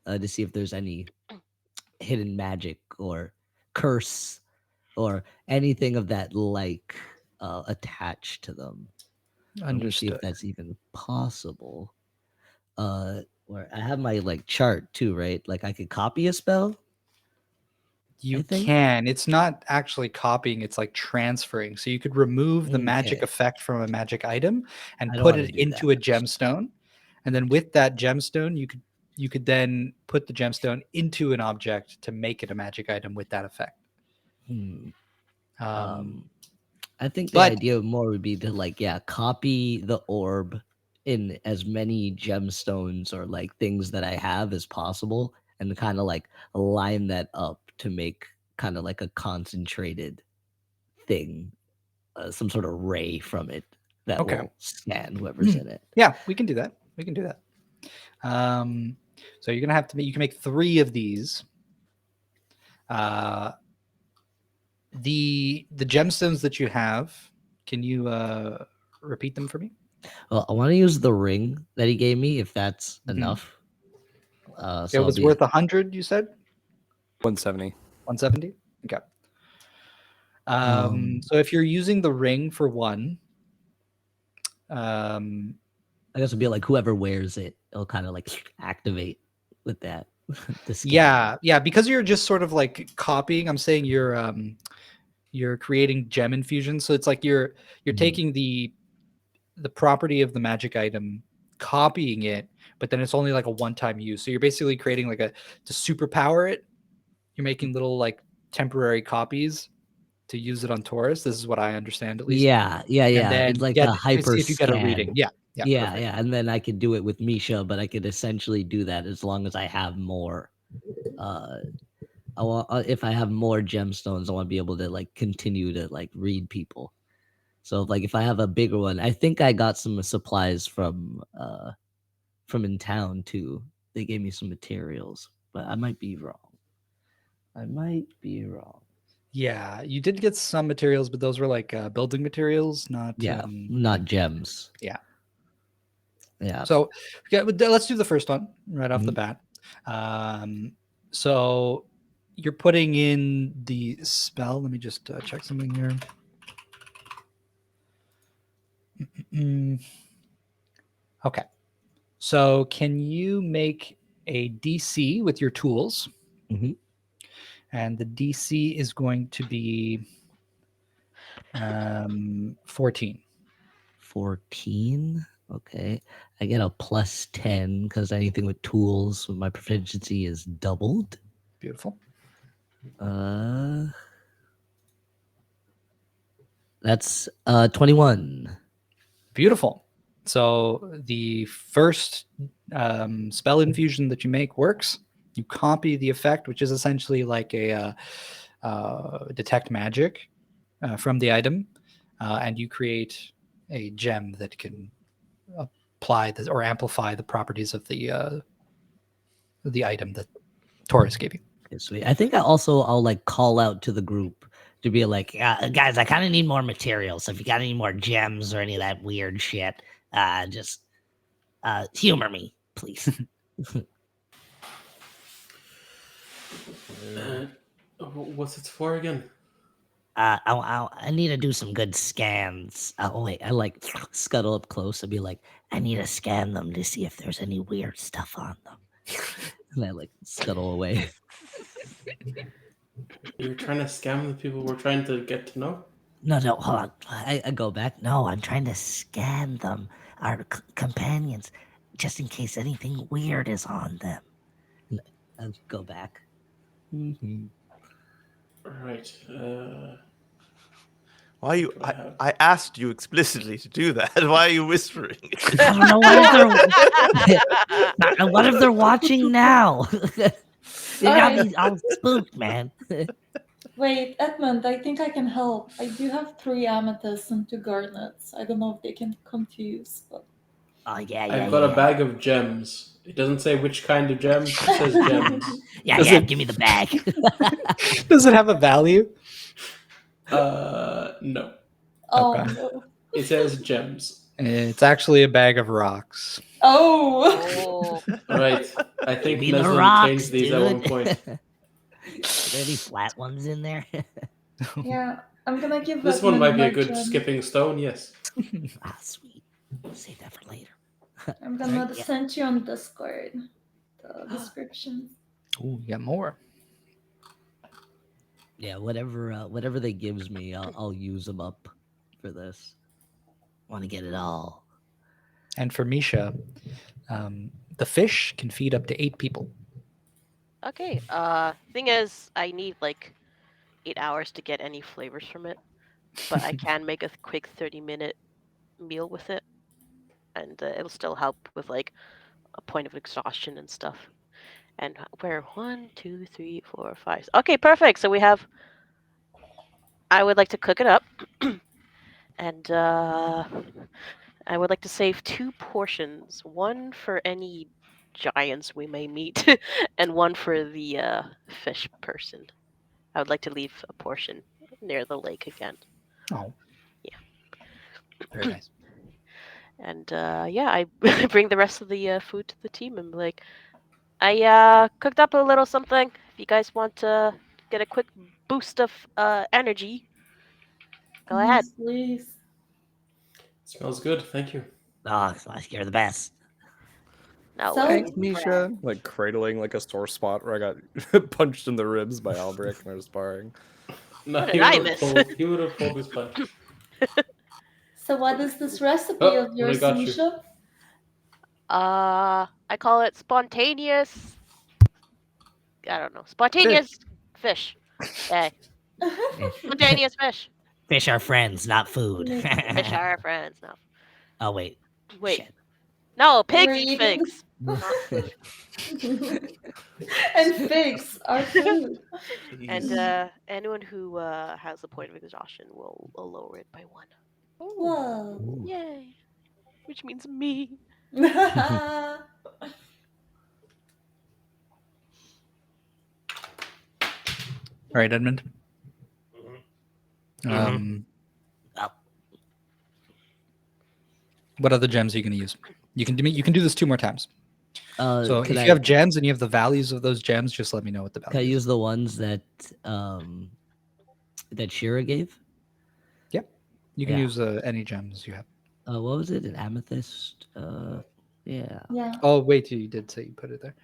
Speaker 7: to see if there's any hidden magic or curse or anything of that attached to them. I'm gonna see if
Speaker 1: Understood.
Speaker 7: that's even possible. Where I have my chart too, right? Like I could copy a spell.
Speaker 1: You
Speaker 7: I think.
Speaker 1: can. It's not actually copying, it's like transferring. So you could remove the magic
Speaker 7: Okay.
Speaker 1: effect from a magic item and
Speaker 7: I don't
Speaker 1: put
Speaker 7: wanna
Speaker 1: it
Speaker 7: do
Speaker 1: into a
Speaker 7: that.
Speaker 1: gemstone. And then with that gemstone, you could then put the gemstone into an object to make it a magic item with that effect.
Speaker 7: I think the
Speaker 1: but-
Speaker 7: idea more would be to copy the orb in as many gemstones or things that I have as possible, and kind of line that up to make kind of like a concentrated thing, some sort of ray from it that
Speaker 1: Okay.
Speaker 7: will scan whoever's in it.
Speaker 1: Yeah, we can do that. So you're gonna have to you can make 3 of these. The gemstones that you have, can you repeat them for me?
Speaker 7: Well, I want to use the ring that he gave me if that's
Speaker 1: Mhm.
Speaker 7: enough.
Speaker 1: It was worth 100, you said?
Speaker 3: 170.
Speaker 1: 170? Okay. So if you're using the ring for 1,
Speaker 7: I guess it'd be like whoever wears it, it'll kind of activate with that. The scan.
Speaker 1: yeah, because you're just sort of copying. I'm saying you're creating gem infusion, so it's like you're taking the property of the magic item, copying it, but then it's only a one-time use. So you're basically creating to superpower it. You're making little temporary copies to use it on Taurus. This is what I understand, at least.
Speaker 7: Yeah.
Speaker 1: And then
Speaker 7: It's like
Speaker 1: get
Speaker 7: a hyper
Speaker 1: if you get a
Speaker 7: scan.
Speaker 1: reading. Yeah.
Speaker 7: Yeah,
Speaker 1: Perfect.
Speaker 7: and then I could do it with Misha, but I could essentially do that as long as I have more. If I have more gemstones, I want to be able to continue to read people. So if I have a bigger one, I think I got some supplies from in town too. They gave me some materials, but I might be wrong.
Speaker 1: Yeah, you did get some materials, but those were building materials, not
Speaker 7: not gems.
Speaker 1: Yeah.
Speaker 7: Yeah.
Speaker 1: So let's do the first one right off the bat. So you're putting in the spell. Let me just check something here. Okay. So can you make a DC with your tools? And the DC is going to be 14.
Speaker 7: 14. Okay. I get a +10 because anything with tools with my proficiency is doubled.
Speaker 1: Beautiful.
Speaker 7: That's 21.
Speaker 1: Beautiful. So the first spell infusion that you make works. You copy the effect, which is essentially like a detect magic from the item, and you create a gem that can apply or amplify the properties of the item that Taurus gave you.
Speaker 7: Okay, sweet. I think I'll call out to the group to be like, guys, I kind of need more materials. So if you got any more gems or any of that weird shit, just humor me, please.
Speaker 6: What's it for again?
Speaker 7: I need to do some good scans. Oh wait, I scuttle up close and be like, I need to scan them to see if there's any weird stuff on them. And I like scuttle away.
Speaker 6: You're trying to scam the people we're trying to get to know?
Speaker 7: No, hold on. I go back. No, I'm trying to scan them, our companions, just in case anything weird is on them. I'll go back.
Speaker 6: Right.
Speaker 5: Why are you?
Speaker 6: What do I have?
Speaker 5: I asked you explicitly to do that. Why are you whispering?
Speaker 7: I don't know what if they're watching now. You got me all spooked, man.
Speaker 4: Wait, Edmund, I think I can help. I do have 3 amethysts and 2 garnets. I don't know if they can come to use, but
Speaker 7: Oh yeah.
Speaker 6: I've got a bag of gems. It doesn't say which kind of gems. It says gems.
Speaker 7: Yeah, give me the bag.
Speaker 1: Does it have a value?
Speaker 6: No.
Speaker 4: oh
Speaker 1: Okay.
Speaker 4: no.
Speaker 6: It says gems.
Speaker 1: It's actually a bag of rocks.
Speaker 4: Oh.
Speaker 6: Right. I think
Speaker 7: Give me the
Speaker 6: Meslin
Speaker 7: rocks,
Speaker 6: changed these
Speaker 7: dude.
Speaker 6: at one point.
Speaker 7: Are there any flat ones in there?
Speaker 4: Yeah, I'm gonna give
Speaker 6: This one
Speaker 4: Edmund
Speaker 6: might be a
Speaker 4: my
Speaker 6: good
Speaker 4: gem.
Speaker 6: skipping stone, yes.
Speaker 7: Ah, sweet. Save that for later.
Speaker 4: I'm gonna
Speaker 7: Yeah.
Speaker 4: send you on Discord the description.
Speaker 1: Ooh, you got more.
Speaker 7: Yeah, whatever they gives me, I'll use them up for this. Want to get it all.
Speaker 1: And for Misha, the fish can feed up to 8 people.
Speaker 2: Okay. Thing is, I need like 8 hours to get any flavors from it, but I can make a quick 30-minute meal with it, and it'll still help with like a point of exhaustion and stuff. And we're 1, 2, 3, 4, 5. Okay, perfect. So we have. I would like to cook it up, and I would like to save 2 portions. One for any giants we may meet, and one for the fish person. I would like to leave a portion near the lake again.
Speaker 1: Oh.
Speaker 2: Yeah.
Speaker 1: Very nice.
Speaker 2: And yeah, I bring the rest of the food to the team and be like, I cooked up a little something. If you guys want to get a quick boost of energy, go ahead.
Speaker 4: Yes, please.
Speaker 6: Smells good, thank you.
Speaker 7: Oh, you're the best.
Speaker 2: No
Speaker 4: So-
Speaker 2: way.
Speaker 3: Thanks, Misha. Like cradling like a sore spot where I got punched in the ribs by Albrecht when I was sparring.
Speaker 6: No,
Speaker 2: What
Speaker 6: he
Speaker 2: did I
Speaker 6: would
Speaker 2: miss?
Speaker 6: have pulled his punch.
Speaker 4: So what is this recipe
Speaker 6: Oh,
Speaker 4: of
Speaker 6: what I
Speaker 4: yours,
Speaker 6: got you.
Speaker 4: Misha?
Speaker 2: I call it spontaneous. I don't know. Spontaneous fish. Hey, spontaneous fish.
Speaker 7: Fish are friends, not food.
Speaker 2: Fish are our friends. No,
Speaker 7: Oh wait.
Speaker 2: wait.
Speaker 7: Shit.
Speaker 2: No, pigs
Speaker 4: We're
Speaker 2: eat
Speaker 4: eating
Speaker 2: figs.
Speaker 4: And figs are food.
Speaker 2: And anyone who has a point of exhaustion will lower it by 1.
Speaker 4: Whoa.
Speaker 2: Yay! Which means me.
Speaker 1: All right, Edmund.
Speaker 7: Oh.
Speaker 1: What other gems are you going to use? You can do this 2 more times. So if
Speaker 7: Could
Speaker 1: you
Speaker 7: I-
Speaker 1: have gems and you have the values of those gems, just let me know what the
Speaker 7: Can I
Speaker 1: value is.
Speaker 7: use the ones that Shira gave?
Speaker 1: Yep. You can
Speaker 7: Yeah.
Speaker 1: use any gems you have.
Speaker 7: What was it? An amethyst? Yeah.
Speaker 4: Yeah.
Speaker 1: Oh, wait, you did say you put it there.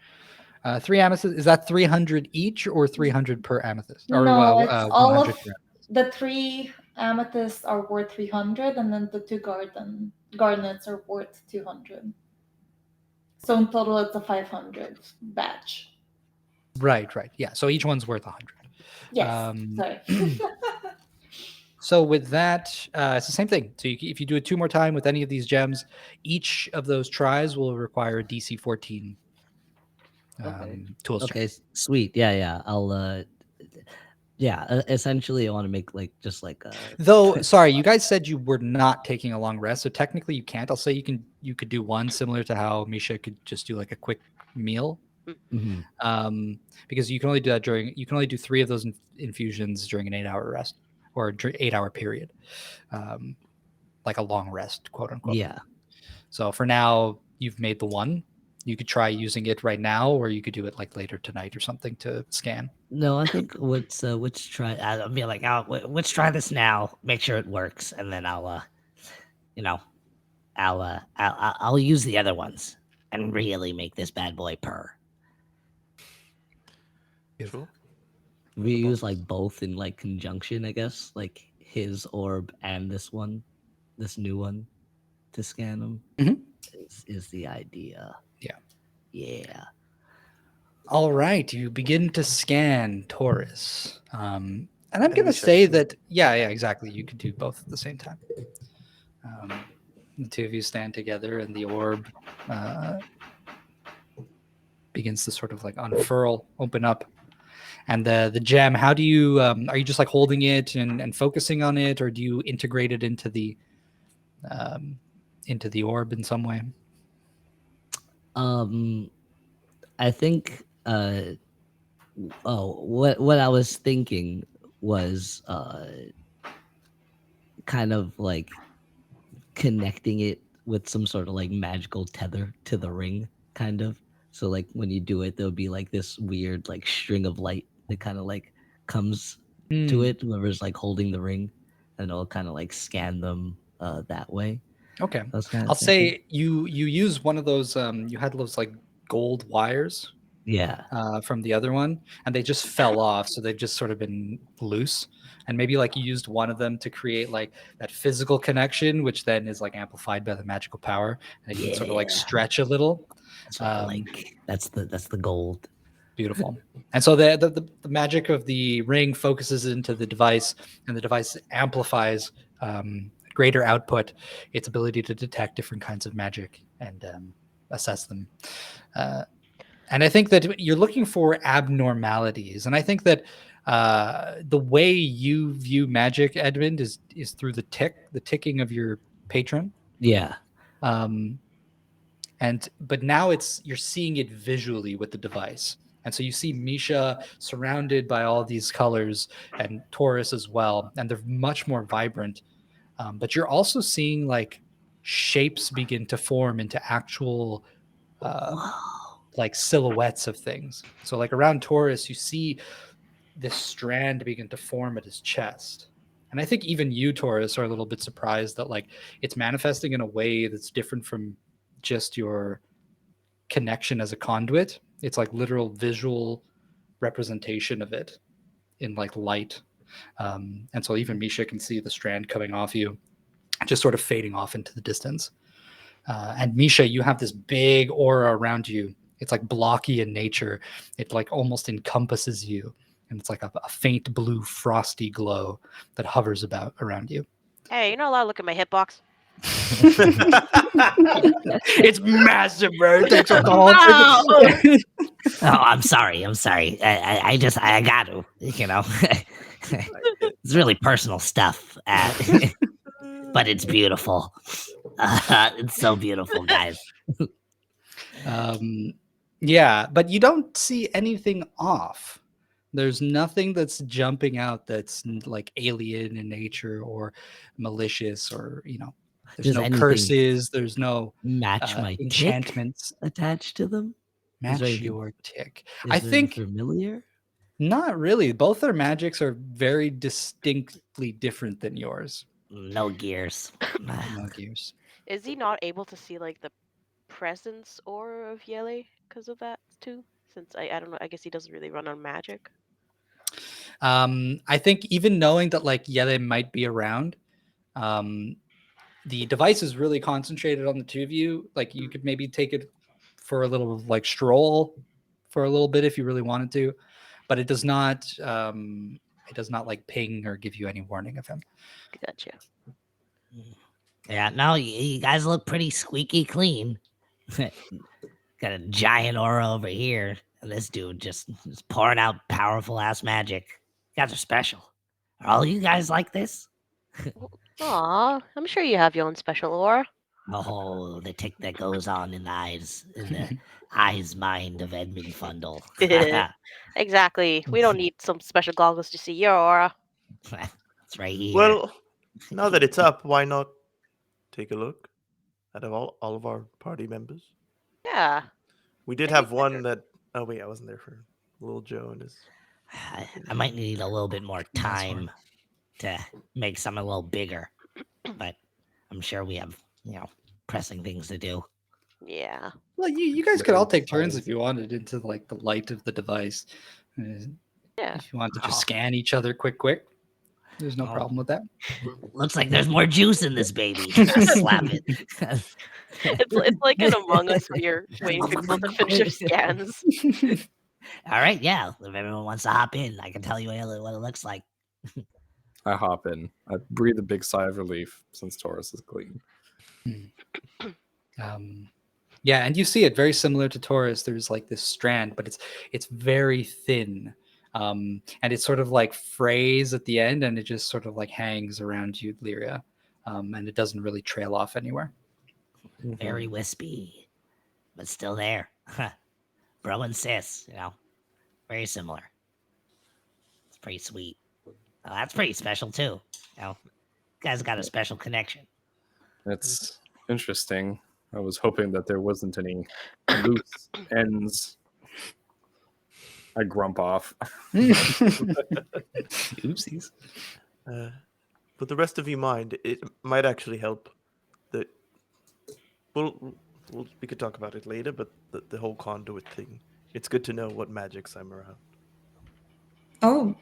Speaker 1: 3 amethysts. Is that 300 each or 300 per amethyst? Or
Speaker 4: No, it's all
Speaker 1: 100
Speaker 4: of
Speaker 1: per amethyst?
Speaker 4: the 3 amethysts are worth 300, and then the 2 garnets are worth 200. So in total, it's a 500 batch.
Speaker 1: Right. Yeah. So each one's worth 100.
Speaker 4: Yes. Sorry.
Speaker 1: So with that, it's the same thing. So if you do it 2 more time with any of these gems, each of those tries will require a DC 14 tools check.
Speaker 7: Okay, sweet. Yeah. I'll essentially I want to make like just like
Speaker 1: Though, sorry, you guys said you were not taking a long rest, so technically you can't. I'll say you could do one, similar to how Misha could just do like a quick meal.
Speaker 7: Mhm.
Speaker 1: Because you can only do that you can only do 3 of those infusions during an 8-hour rest or 8-hour period, like a long rest, quote unquote.
Speaker 7: Yeah.
Speaker 1: So for now, you've made the one. You could try using it right now, or you could do it like later tonight or something to scan.
Speaker 7: No, I think let's try. I'll be like, let's try this now. Make sure it works, and then I'll I'll use the other ones and really make this bad boy purr.
Speaker 5: Sure.
Speaker 7: We
Speaker 5: The
Speaker 7: use
Speaker 5: bonus.
Speaker 7: like both in like conjunction, I guess, like his orb and this new one, to scan them.
Speaker 1: Mhm.
Speaker 7: Is the idea.
Speaker 1: Yeah.
Speaker 7: Yeah.
Speaker 1: All right, you begin to scan Taurus. And I'm
Speaker 5: And
Speaker 1: going to
Speaker 5: Misha
Speaker 1: say
Speaker 5: too.
Speaker 1: that, yeah, exactly. You could do both at the same time. The two of you stand together, and the orb begins to sort of like unfurl, open up. And the gem, how do you, are you just like holding it and focusing on it, or do you integrate it into the orb in some way?
Speaker 7: I think what I was thinking was kind of like connecting it with some sort of like magical tether to the ring, kind of. So like when you do it, there'll be like this weird like string of light that kind of like comes to
Speaker 1: Hmm.
Speaker 7: it, whoever's like holding the ring, and it'll kind of like scan them that way.
Speaker 1: Okay.
Speaker 7: I was kind
Speaker 1: I'll
Speaker 7: of thinking.
Speaker 1: say you use one of those, you had those like gold wires
Speaker 7: Yeah.
Speaker 1: from the other one, and they just fell off, so they've just sort of been loose. And maybe like you used one of them to create like that physical connection, which then is like amplified by the magical power, and it can sort of like
Speaker 7: Yeah.
Speaker 1: stretch a little.
Speaker 7: That's what I like. That's the gold.
Speaker 1: Beautiful. And so the magic of the ring focuses into the device, and the device amplifies greater output, its ability to detect different kinds of magic and assess them. And I think that you're looking for abnormalities. And I think that the way you view magic, Edmund, is through the ticking of your patron.
Speaker 7: Yeah.
Speaker 1: But now you're seeing it visually with the device. And so you see Misha surrounded by all these colors, and Taurus as well, and they're much more vibrant. But you're also seeing like shapes begin to form into actual like silhouettes of things. So like around Taurus, you see this strand begin to form at his chest. And I think even you, Taurus, are a little bit surprised that like it's manifesting in a way that's different from just your connection as a conduit. It's like literal visual representation of it in like light. And so even Misha can see the strand coming off you, just sort of fading off into the distance. And Misha, you have this big aura around you. It's like blocky in nature. It like almost encompasses you. And it's like a faint blue frosty glow that hovers about around you.
Speaker 2: Hey, you're not allowed to look at my hitbox.
Speaker 1: It's massive, bro. It takes up the whole
Speaker 4: Wow.
Speaker 1: thing.
Speaker 7: Oh, I'm sorry. I got to, it's really personal stuff, but it's beautiful. It's so beautiful, guys.
Speaker 1: Yeah, but you don't see anything off. There's nothing that's jumping out that's like alien in nature or malicious, or there's
Speaker 7: Does
Speaker 1: no
Speaker 7: anything
Speaker 1: curses. There's no
Speaker 7: match my tick
Speaker 1: enchantments.
Speaker 7: attached to them?
Speaker 1: Match
Speaker 7: anything-
Speaker 1: your tick.
Speaker 7: Is
Speaker 1: I
Speaker 7: there
Speaker 1: think
Speaker 7: familiar.
Speaker 1: not really. Both their magics are very distinctly different than yours.
Speaker 7: No gears.
Speaker 1: No gears.
Speaker 2: Is he not able to see like the presence aura of Yele because of that too? Since I don't know, I guess he doesn't really run on magic.
Speaker 1: I think even knowing that like Yele might be around, the device is really concentrated on the two of you. Like you could maybe take it for a little like stroll for a little bit if you really wanted to, but it does not like ping or give you any warning of him.
Speaker 2: Gotcha.
Speaker 7: Yeah, no, you guys look pretty squeaky clean. Got a giant aura over here, and this dude just is pouring out powerful ass magic. You guys are special. Are all you guys like this?
Speaker 2: Aw, I'm sure you have your own special aura.
Speaker 7: Oh, the tick that goes on in the eyes mind of Edmund Fundle.
Speaker 2: Exactly. We don't need some special goggles to see your aura.
Speaker 7: It's right here.
Speaker 5: Well, now that it's up, why not take a look at all of our party members?
Speaker 2: Yeah.
Speaker 5: We did
Speaker 2: Maybe
Speaker 5: have one
Speaker 2: better.
Speaker 5: that. Oh wait, I wasn't there for little Joe and his.
Speaker 7: I might need a little bit more
Speaker 1: That's
Speaker 7: time to make some a little bigger, but I'm sure we have, pressing things to do.
Speaker 2: Yeah.
Speaker 1: Well, you guys could all take turns if you wanted into like the light of the device.
Speaker 2: Yeah.
Speaker 1: If you want to just
Speaker 7: Oh.
Speaker 1: scan each other quick, there's no
Speaker 7: Oh.
Speaker 1: problem with that.
Speaker 7: Looks like there's more juice in this baby. Slap it.
Speaker 2: It's like an Among Us where you're waiting for people to finish their scans.
Speaker 7: All right, yeah. If everyone wants to hop in, I can tell you what it looks like.
Speaker 3: I hop in. I breathe a big sigh of relief since Taurus is clean.
Speaker 1: Yeah, and you see it very similar to Taurus. There's like this strand, but it's very thin. And it's sort of like frays at the end, and it just sort of like hangs around you, Lyria. And it doesn't really trail off anywhere.
Speaker 7: Very wispy, but still there. Bro and sis, very similar. It's pretty sweet. That's pretty special too. Guys got a special connection.
Speaker 3: It's interesting. I was hoping that there wasn't any loose ends. I grump off.
Speaker 1: Oopsies.
Speaker 5: But the rest of you mind, it might actually help. That we could talk about it later, but the whole conduit thing. It's good to know what magics I'm around.
Speaker 4: Oh,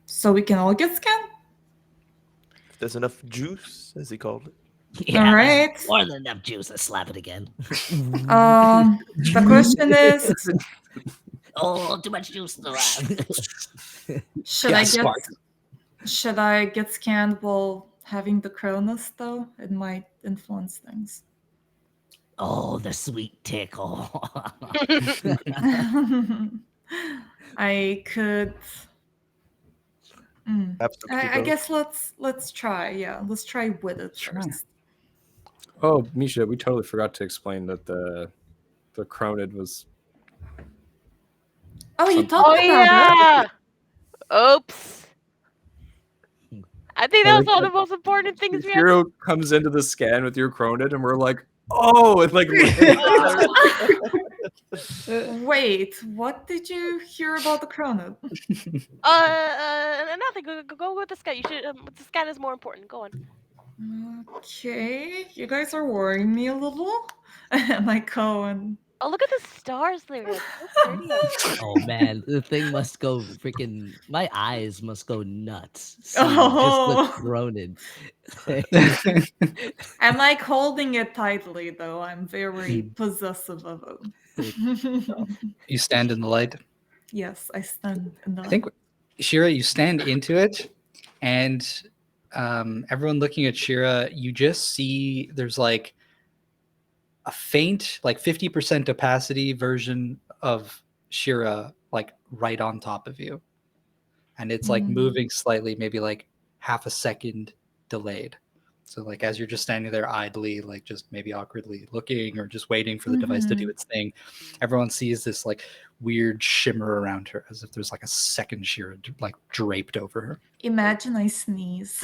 Speaker 4: so we can all get scanned?
Speaker 5: If there's enough juice, as he called it.
Speaker 7: Yeah,
Speaker 4: All right.
Speaker 7: more than enough juice. Let's slap it again.
Speaker 4: The question is,
Speaker 7: Oh, too much juice in the lab.
Speaker 4: should I get scanned while having the Cronus though? It might influence things.
Speaker 7: Oh, the sweet tickle.
Speaker 4: I could.
Speaker 5: Absolutely.
Speaker 4: I guess let's try. Yeah, let's try with it
Speaker 1: Sure.
Speaker 4: first.
Speaker 3: Oh, Misha, we totally forgot to explain that the Cronid was.
Speaker 4: Oh, you
Speaker 3: Some-
Speaker 4: talked
Speaker 2: Oh
Speaker 4: about it.
Speaker 2: yeah. Oops. I think that was
Speaker 3: like
Speaker 2: one of the most important things we had.
Speaker 3: Hero comes into the scan with your Cronid, and we're like, oh, it's like.
Speaker 4: Wait, what did you hear about the Chrono?
Speaker 2: Nothing. Go with the scan. You should. The scan is more important. Go on.
Speaker 4: Okay, you guys are worrying me a little. And I go and
Speaker 2: Oh, look at the stars there. It's so pretty.
Speaker 7: Oh man, the thing must go freaking. My eyes must go nuts. Seeing
Speaker 4: Oh.
Speaker 7: just the Cronin.
Speaker 4: I'm like holding it tightly though. I'm very possessive of it.
Speaker 1: You stand in the light.
Speaker 4: Yes, I stand in the
Speaker 1: I think, Shira, you stand into it, and everyone looking at Shira, you just see there's like a faint, like 50% opacity version of Shira, like right on top of you. And it's like moving slightly, maybe like half a second delayed. So like as you're just standing there idly, like just maybe awkwardly looking or just waiting for the device to do its thing, everyone sees this like weird shimmer around her as if there's like a second Shira like draped over her.
Speaker 4: Imagine I sneeze.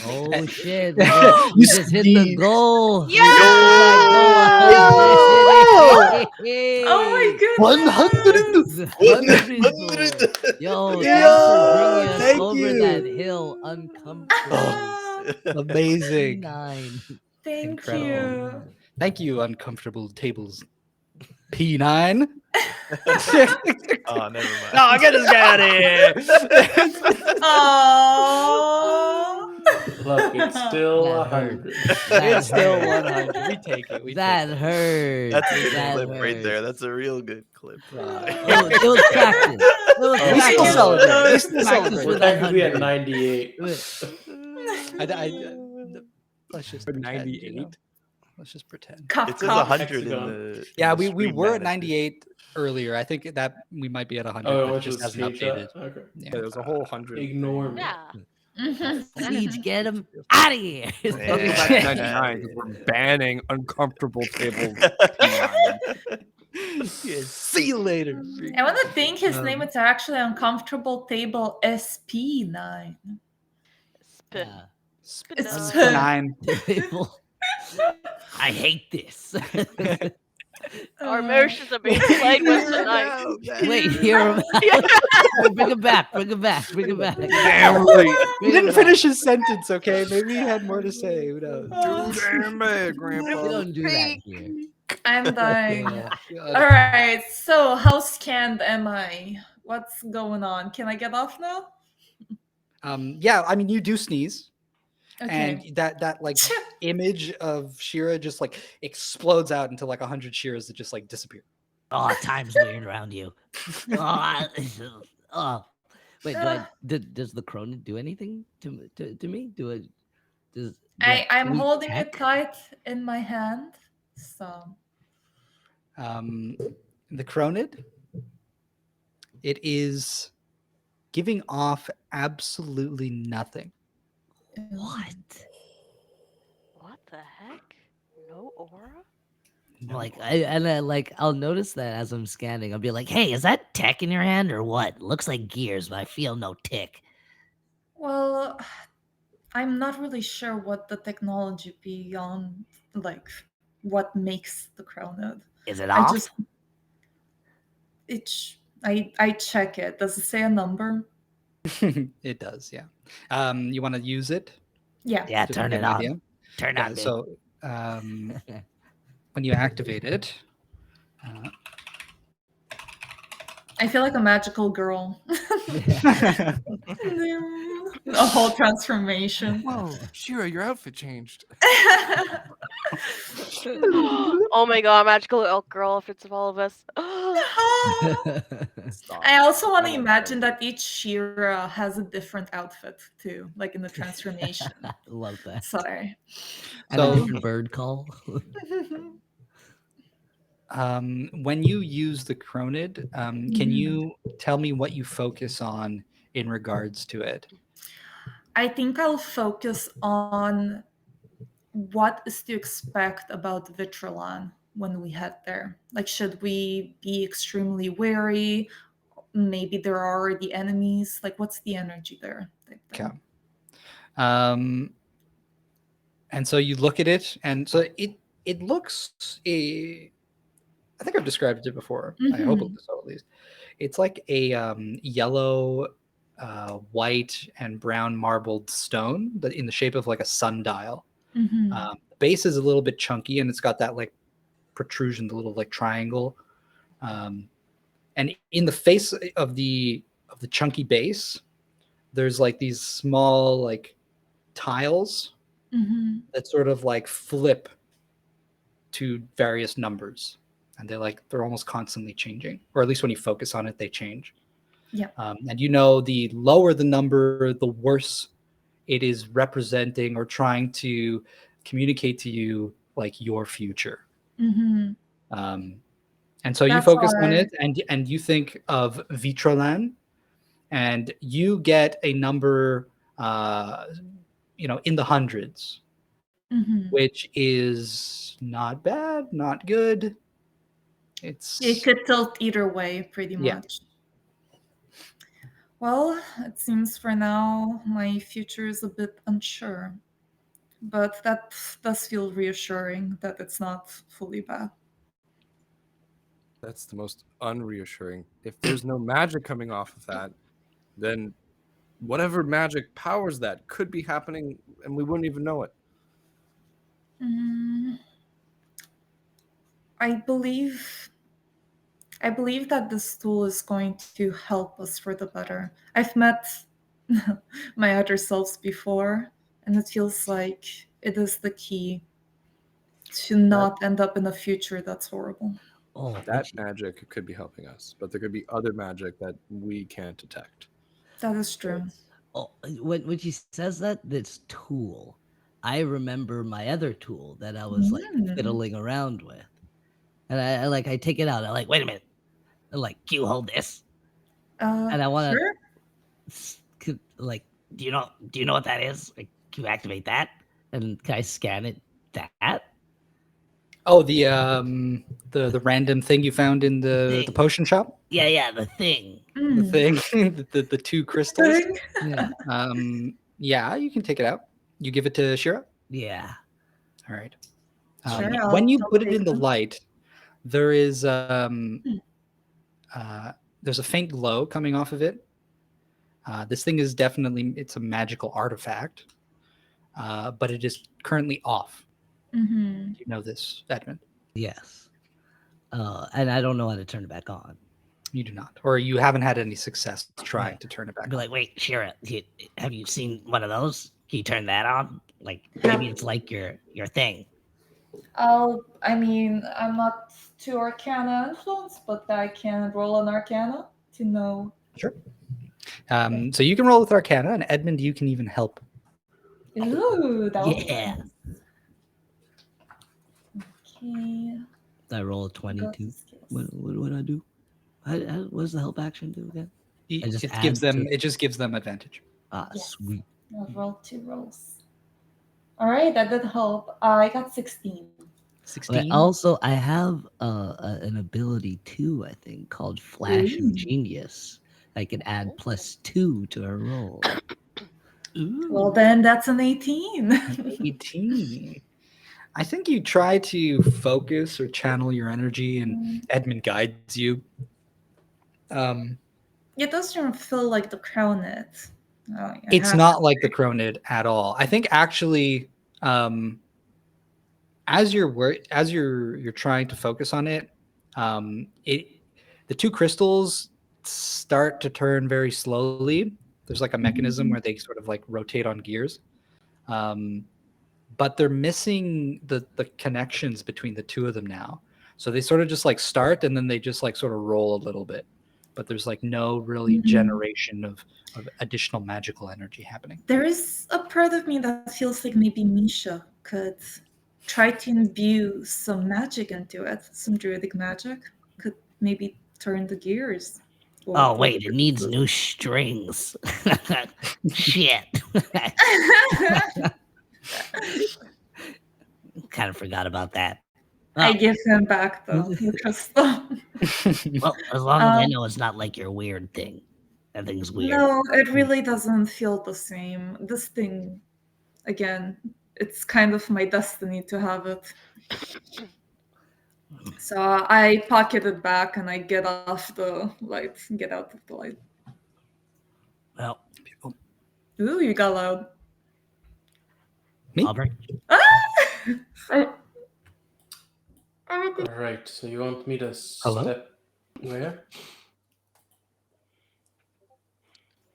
Speaker 7: Oh shit!
Speaker 1: You
Speaker 7: You just hit the
Speaker 1: sneeze.
Speaker 7: goal.
Speaker 2: Yeah!
Speaker 4: Oh my goodness!
Speaker 1: 100.
Speaker 7: Yo,
Speaker 1: Yeah,
Speaker 7: thanks for bringing us
Speaker 1: thank
Speaker 7: over
Speaker 1: you.
Speaker 7: that hill uncomfortably.
Speaker 1: Amazing.
Speaker 7: 9.
Speaker 4: Thank
Speaker 1: Incredible.
Speaker 4: you.
Speaker 1: Thank you, uncomfortable tables. P9.
Speaker 5: Oh, never mind.
Speaker 1: No, get this guy out of here.
Speaker 4: Oh.
Speaker 6: Look, it's still
Speaker 7: That
Speaker 6: 100.
Speaker 1: It's still 100. We take it. We
Speaker 7: That
Speaker 1: take
Speaker 7: hurt.
Speaker 5: That's a good
Speaker 7: That
Speaker 5: clip right there.
Speaker 7: hurt.
Speaker 5: That's a real good clip.
Speaker 7: It was practice. It was
Speaker 1: We still
Speaker 7: practice.
Speaker 1: celebrate. We still
Speaker 7: Practice
Speaker 1: celebrate.
Speaker 7: for
Speaker 6: We're
Speaker 7: that
Speaker 6: technically at
Speaker 7: 100.
Speaker 6: 98.
Speaker 1: Let's just
Speaker 3: But
Speaker 1: pretend,
Speaker 3: 98?
Speaker 1: Let's just pretend.
Speaker 4: Cup,
Speaker 5: It says
Speaker 4: cup.
Speaker 5: 100 in
Speaker 6: Hexagon.
Speaker 5: the.
Speaker 1: Yeah,
Speaker 5: in the
Speaker 1: we
Speaker 5: stream
Speaker 1: were at
Speaker 5: manager.
Speaker 1: 98 earlier. I think that we might be at 100,
Speaker 6: Oh,
Speaker 1: but it
Speaker 6: which
Speaker 1: just
Speaker 6: is
Speaker 1: hasn't updated.
Speaker 6: Okay.
Speaker 1: Yeah.
Speaker 3: Yeah, there's a whole 100.
Speaker 6: Ignore me.
Speaker 2: Yeah.
Speaker 7: Siege, get him out of here.
Speaker 3: Let's go back to 99 because we're banning uncomfortable tables.
Speaker 1: See you later.
Speaker 4: I want to think his name is actually Uncomfortable Table SP9.
Speaker 2: Spin.
Speaker 7: Yeah.
Speaker 4: It's
Speaker 2: Spin.
Speaker 1: 9.
Speaker 7: Table. I hate this.
Speaker 2: Our marriage is a big slide was tonight.
Speaker 7: Wait, hear him. Bring him back. Bring him back. Bring him back.
Speaker 3: Damn right.
Speaker 1: He didn't finish his sentence, okay? Maybe he had more to say. Who knows?
Speaker 3: Too damn bad,
Speaker 7: We
Speaker 3: Grandpa.
Speaker 7: don't do that here.
Speaker 4: I'm dying.
Speaker 7: Yeah.
Speaker 1: God.
Speaker 4: All right. So how scanned am I? What's going on? Can I get off now?
Speaker 1: Yeah, I mean, you do sneeze, and
Speaker 4: Okay.
Speaker 1: that like image of Shira just like explodes out into like 100 Shiras that just like disappear.
Speaker 7: Oh, time's weird around you. Oh, oh. Wait, does the Cronin do anything to me? Do
Speaker 4: I'm
Speaker 7: sweet
Speaker 4: holding it
Speaker 7: tech?
Speaker 4: tight in my hand. So
Speaker 1: Um, the Cronid, it is giving off absolutely nothing.
Speaker 7: What?
Speaker 2: What the heck? No aura?
Speaker 1: No.
Speaker 7: I'll notice that as I'm scanning. I'll be like, "Hey, is that tech in your hand or what? Looks like gears, but I feel no tick."
Speaker 4: well, I'm not really sure what the technology beyond like what makes the Cronid.
Speaker 7: Is it
Speaker 4: I
Speaker 7: off?
Speaker 4: just I check it. Does it say a number?
Speaker 1: It does, yeah. You want to use it
Speaker 4: Yeah.
Speaker 7: Yeah,
Speaker 1: just to
Speaker 7: turn
Speaker 1: get
Speaker 7: it
Speaker 1: an
Speaker 7: on.
Speaker 1: idea?
Speaker 7: Turn
Speaker 1: Yeah.
Speaker 7: on, dude.
Speaker 1: So when you activate it,
Speaker 4: I feel like a magical girl. A whole transformation.
Speaker 8: Whoa, Shira, your outfit changed.
Speaker 2: Oh my god, magical elk girl fits of all of us.
Speaker 8: Stop.
Speaker 4: I also want to
Speaker 8: I like
Speaker 4: imagine
Speaker 8: that.
Speaker 4: that each Shira has a different outfit too, like in the transformation.
Speaker 7: Love that.
Speaker 4: Sorry.
Speaker 7: And a
Speaker 1: So-
Speaker 7: different bird call.
Speaker 1: when you use the Cronid, can you tell me what you focus on in regards to it?
Speaker 4: I think I'll focus on what is to expect about Vitrolan when we head there. Like, should we be extremely wary? Maybe there are already enemies. Like, what's the energy there? Type thing.
Speaker 1: Okay. And so you look at it, and so it looks. I think I've described it before. I hope it
Speaker 4: Mhm.
Speaker 1: was so at least. It's like a yellow, white, and brown marbled stone that in the shape of like a sundial.
Speaker 4: Mhm.
Speaker 1: The base is a little bit chunky, and it's got that like protrusion, the little like triangle. And in the face of the chunky base, there's like these small like tiles
Speaker 4: Mhm.
Speaker 1: that sort of like flip to various numbers, and they're almost constantly changing, or at least when you focus on it they change.
Speaker 4: Yeah.
Speaker 1: And you know, the lower the number, the worse it is representing or trying to communicate to you like your future.
Speaker 4: Mhm.
Speaker 1: And so you
Speaker 4: That's
Speaker 1: focus on
Speaker 4: why.
Speaker 1: it, and you think of Vitrolan, and you get a number in the hundreds,
Speaker 4: Mhm.
Speaker 1: which is not bad, not good.
Speaker 4: It
Speaker 1: It's
Speaker 4: could tilt either way, pretty
Speaker 1: yeah.
Speaker 4: much. Well, it seems for now my future is a bit unsure, but that does feel reassuring that it's not fully bad.
Speaker 3: That's the most unreassuring. If there's no magic coming off of that, then whatever magic powers that could be happening and we wouldn't even know it.
Speaker 4: Mm, I believe that this tool is going to help us for the better. I've met my other selves before, and it feels like it is the key to not end up in a future that's horrible.
Speaker 7: Oh,
Speaker 3: That magic could be helping us, but there could be other magic that we can't detect.
Speaker 4: That is true.
Speaker 7: when she says that, this tool, I remember my other tool that I was like fiddling around with, and I take it out. I'm like, wait a minute, I'm like, can you hold this? And I want
Speaker 4: Sure.
Speaker 7: to, like, do you know what that is? Like, can you activate that? And can I scan it? That
Speaker 1: Oh, the random thing you found in the
Speaker 7: thing.
Speaker 1: potion shop.
Speaker 7: Yeah, the thing.
Speaker 1: The thing, the two crystals.
Speaker 4: Thing.
Speaker 7: Yeah,
Speaker 1: Yeah, you can take it out. You give it to Shira.
Speaker 7: yeah.
Speaker 1: All right.
Speaker 4: Sure,
Speaker 1: When you
Speaker 4: I'll
Speaker 1: put it
Speaker 4: take
Speaker 1: in the
Speaker 4: them.
Speaker 1: light, there is there's a faint glow coming off of it. This thing is definitely, it's a magical artifact, but it is currently off.
Speaker 4: Mhm.
Speaker 1: You know this, Edmund.
Speaker 7: Yes. And I don't know how to turn it back on.
Speaker 1: You do not, or you haven't had any success trying
Speaker 7: Yeah.
Speaker 1: to turn it back
Speaker 7: I'd be
Speaker 1: on.
Speaker 7: like, wait, Shira, have you seen one of those? Can you turn that on? Like maybe it's like your thing.
Speaker 4: I mean, I'm not too Arcana influenced, but I can roll an Arcana to know.
Speaker 1: Sure. So you can roll with Arcana, and Edmund, you can even help.
Speaker 4: Ooh, that would be
Speaker 7: Yeah.
Speaker 4: nice. Okay.
Speaker 7: I roll a
Speaker 4: Go
Speaker 7: 22.
Speaker 4: to skills.
Speaker 7: What do I do? What does the help action do again? I just
Speaker 1: It gives
Speaker 7: add
Speaker 1: them.
Speaker 7: to-
Speaker 1: It just gives them advantage.
Speaker 7: Ah,
Speaker 4: Yes.
Speaker 7: sweet.
Speaker 4: I've rolled 2 rolls. All right, that did help. I got 16.
Speaker 1: 16.
Speaker 7: Also, I have an ability too, I think, called Flash
Speaker 4: Ooh.
Speaker 7: of Genius. I can add +2 to a roll.
Speaker 4: Well, then that's an 18.
Speaker 1: 18. I think you try to focus or channel your energy, and Edmund guides you.
Speaker 4: It doesn't feel like the Crowned.
Speaker 1: It's not like the Cronid at all. I think actually, as you're trying to focus on it, the 2 crystals start to turn very slowly. There's like a mechanism where they sort of like rotate on gears, but they're missing the connections between the 2 of them now. So they sort of just like start and then they just like sort of roll a little bit, but there's like no really generation of additional magical energy happening.
Speaker 4: There is a part of me that feels like maybe Misha could try to imbue some magic into it. Some druidic magic could maybe turn the gears.
Speaker 7: Oh, wait, it needs new strings. Shit. Kind of forgot about that.
Speaker 4: I
Speaker 7: Oh,
Speaker 4: give him back the crystal.
Speaker 7: well, as long as I know it's not like your weird thing. That thing's weird.
Speaker 4: No, it really doesn't feel the same. This thing, again, it's kind of my destiny to have it. So I pocket it back and I get off the light, get out of the light.
Speaker 7: Well,
Speaker 4: Ooh, you got loud.
Speaker 1: Me?
Speaker 7: Aubrey?
Speaker 6: All right, so you want me to
Speaker 1: Hello?
Speaker 6: step where?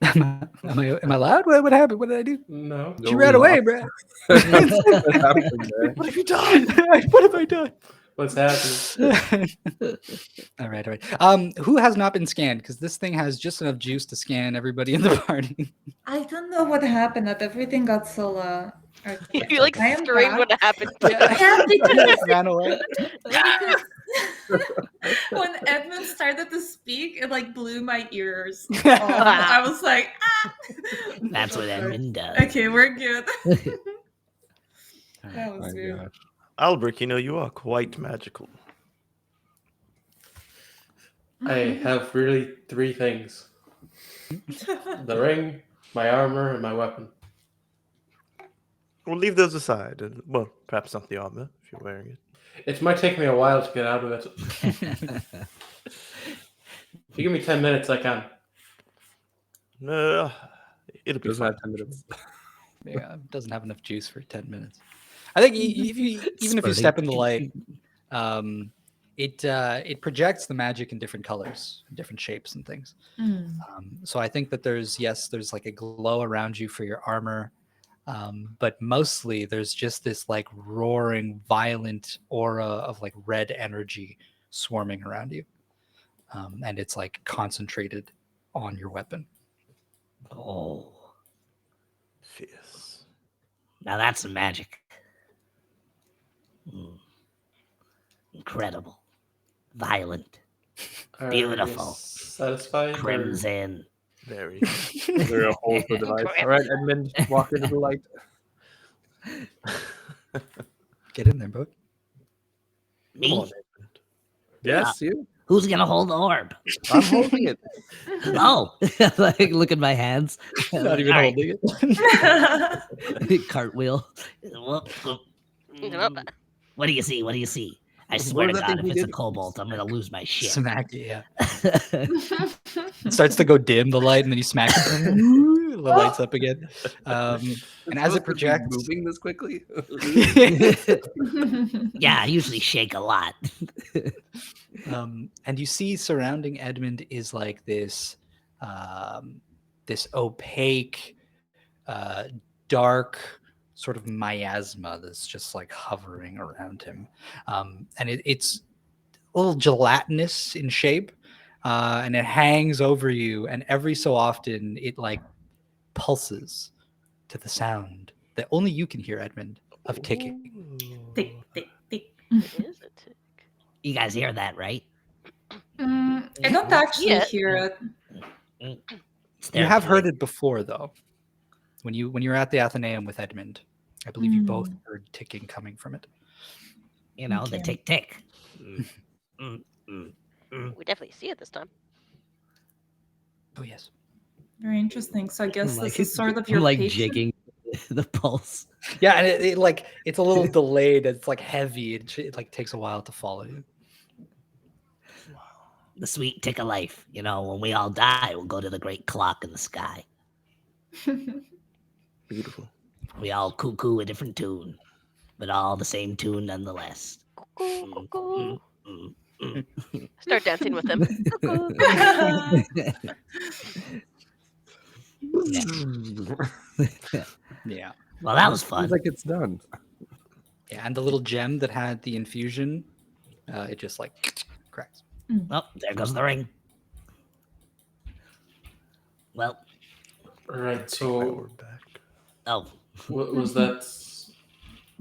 Speaker 1: Am I loud? What happened? What did I do?
Speaker 6: No.
Speaker 1: She ran away, bro.
Speaker 3: What happened there?
Speaker 1: What have you done? What have I done?
Speaker 6: What's happening?
Speaker 1: All right. Who has not been scanned? Because this thing has just enough juice to scan everybody in the party.
Speaker 4: I don't know what happened. That everything got so.
Speaker 2: You like
Speaker 4: I am
Speaker 2: screamed
Speaker 4: back.
Speaker 2: what happened.
Speaker 4: Yeah, because
Speaker 1: Ran away.
Speaker 4: when Edmund started to speak, it like blew my ears off. I was like, ah!
Speaker 7: That's what Edmund does.
Speaker 4: Okay, we're good. That was
Speaker 3: My
Speaker 4: weird.
Speaker 3: God.
Speaker 5: Albrecht, you are quite magical.
Speaker 6: I have really 3 things: the ring, my armor, and my weapon.
Speaker 5: We'll leave those aside. And, well, perhaps not the armor, if you're wearing it.
Speaker 6: It might take me a while to get out of it. If you give me 10 minutes, I can.
Speaker 5: It'll be
Speaker 3: Doesn't
Speaker 5: fine.
Speaker 3: have 10 minutes.
Speaker 1: Yeah, doesn't have enough juice for 10 minutes. I think even if you step in the light, it projects the magic in different colors, different shapes and things. So I think that there's like a glow around you for your armor, but mostly there's just this like roaring, violent aura of like red energy swarming around you, and it's like concentrated on your weapon.
Speaker 7: Oh,
Speaker 5: Fierce.
Speaker 7: now that's some magic. Incredible. Violent.
Speaker 6: Are
Speaker 7: Beautiful.
Speaker 6: you satisfied? or-
Speaker 7: Crimson.
Speaker 5: Very.
Speaker 3: Is there a hole for the device? All right, Edmund, walk into the light.
Speaker 1: Get in there, bud.
Speaker 5: Come
Speaker 7: Me?
Speaker 5: on, Edmund.
Speaker 3: Yes, you.
Speaker 7: Who's gonna hold the orb?
Speaker 3: I'm holding it.
Speaker 7: Oh, like look at my hands.
Speaker 1: Not even
Speaker 7: All right.
Speaker 1: holding it.
Speaker 7: Cartwheel. What do you see? What do you see? I swear to
Speaker 3: does that
Speaker 7: God,
Speaker 3: think
Speaker 7: if
Speaker 3: we
Speaker 7: it's a
Speaker 3: did?
Speaker 7: cobalt, I'm gonna lose my shit.
Speaker 1: Smack it, yeah. It starts to go dim, the light, and then you smack it. The lights up again. And as it projects,
Speaker 3: moving this quickly.
Speaker 7: Yeah, I usually shake a lot.
Speaker 1: And you see surrounding Edmund is like this opaque, dark sort of miasma that's just like hovering around him, and it's a little gelatinous in shape, and it hangs over you, and every so often it like pulses to the sound that only you can hear, Edmund, of ticking.
Speaker 4: Tick, tick, tick.
Speaker 2: It is a tick.
Speaker 7: You guys hear that, right?
Speaker 4: I don't actually
Speaker 2: Yeah.
Speaker 4: hear it.
Speaker 7: It's
Speaker 1: You have heard
Speaker 7: therapeutic.
Speaker 1: it before, though. When you were at the Athenaeum with Edmund, I believe you both heard ticking coming from it.
Speaker 7: You know, the
Speaker 4: Okay.
Speaker 7: tick tick.
Speaker 2: We definitely see it this time.
Speaker 1: Oh yes.
Speaker 4: Very interesting. So I guess
Speaker 7: Like,
Speaker 4: this is sort of
Speaker 7: I'm
Speaker 4: your
Speaker 7: like
Speaker 4: patient.
Speaker 7: jigging the pulse.
Speaker 1: Yeah, and it like it's a little delayed. It's like heavy. It like takes a while to follow you.
Speaker 7: The sweet tick of life. You know, when we all die, we'll go to the great clock in the sky.
Speaker 5: Beautiful.
Speaker 7: We all cuckoo a different tune, but all the same tune nonetheless.
Speaker 2: Cuckoo, cuckoo.
Speaker 7: Mm.
Speaker 2: Start dancing with him. Cuckoo.
Speaker 1: Yeah.
Speaker 7: Well, that was
Speaker 3: Seems
Speaker 7: fun.
Speaker 3: like it's done.
Speaker 1: Yeah, and the little gem that had the infusion, it just like cracks.
Speaker 7: Oh, there goes the ring. Well,
Speaker 6: Right.
Speaker 5: My
Speaker 6: So,
Speaker 5: word back.
Speaker 7: oh,
Speaker 6: what was that?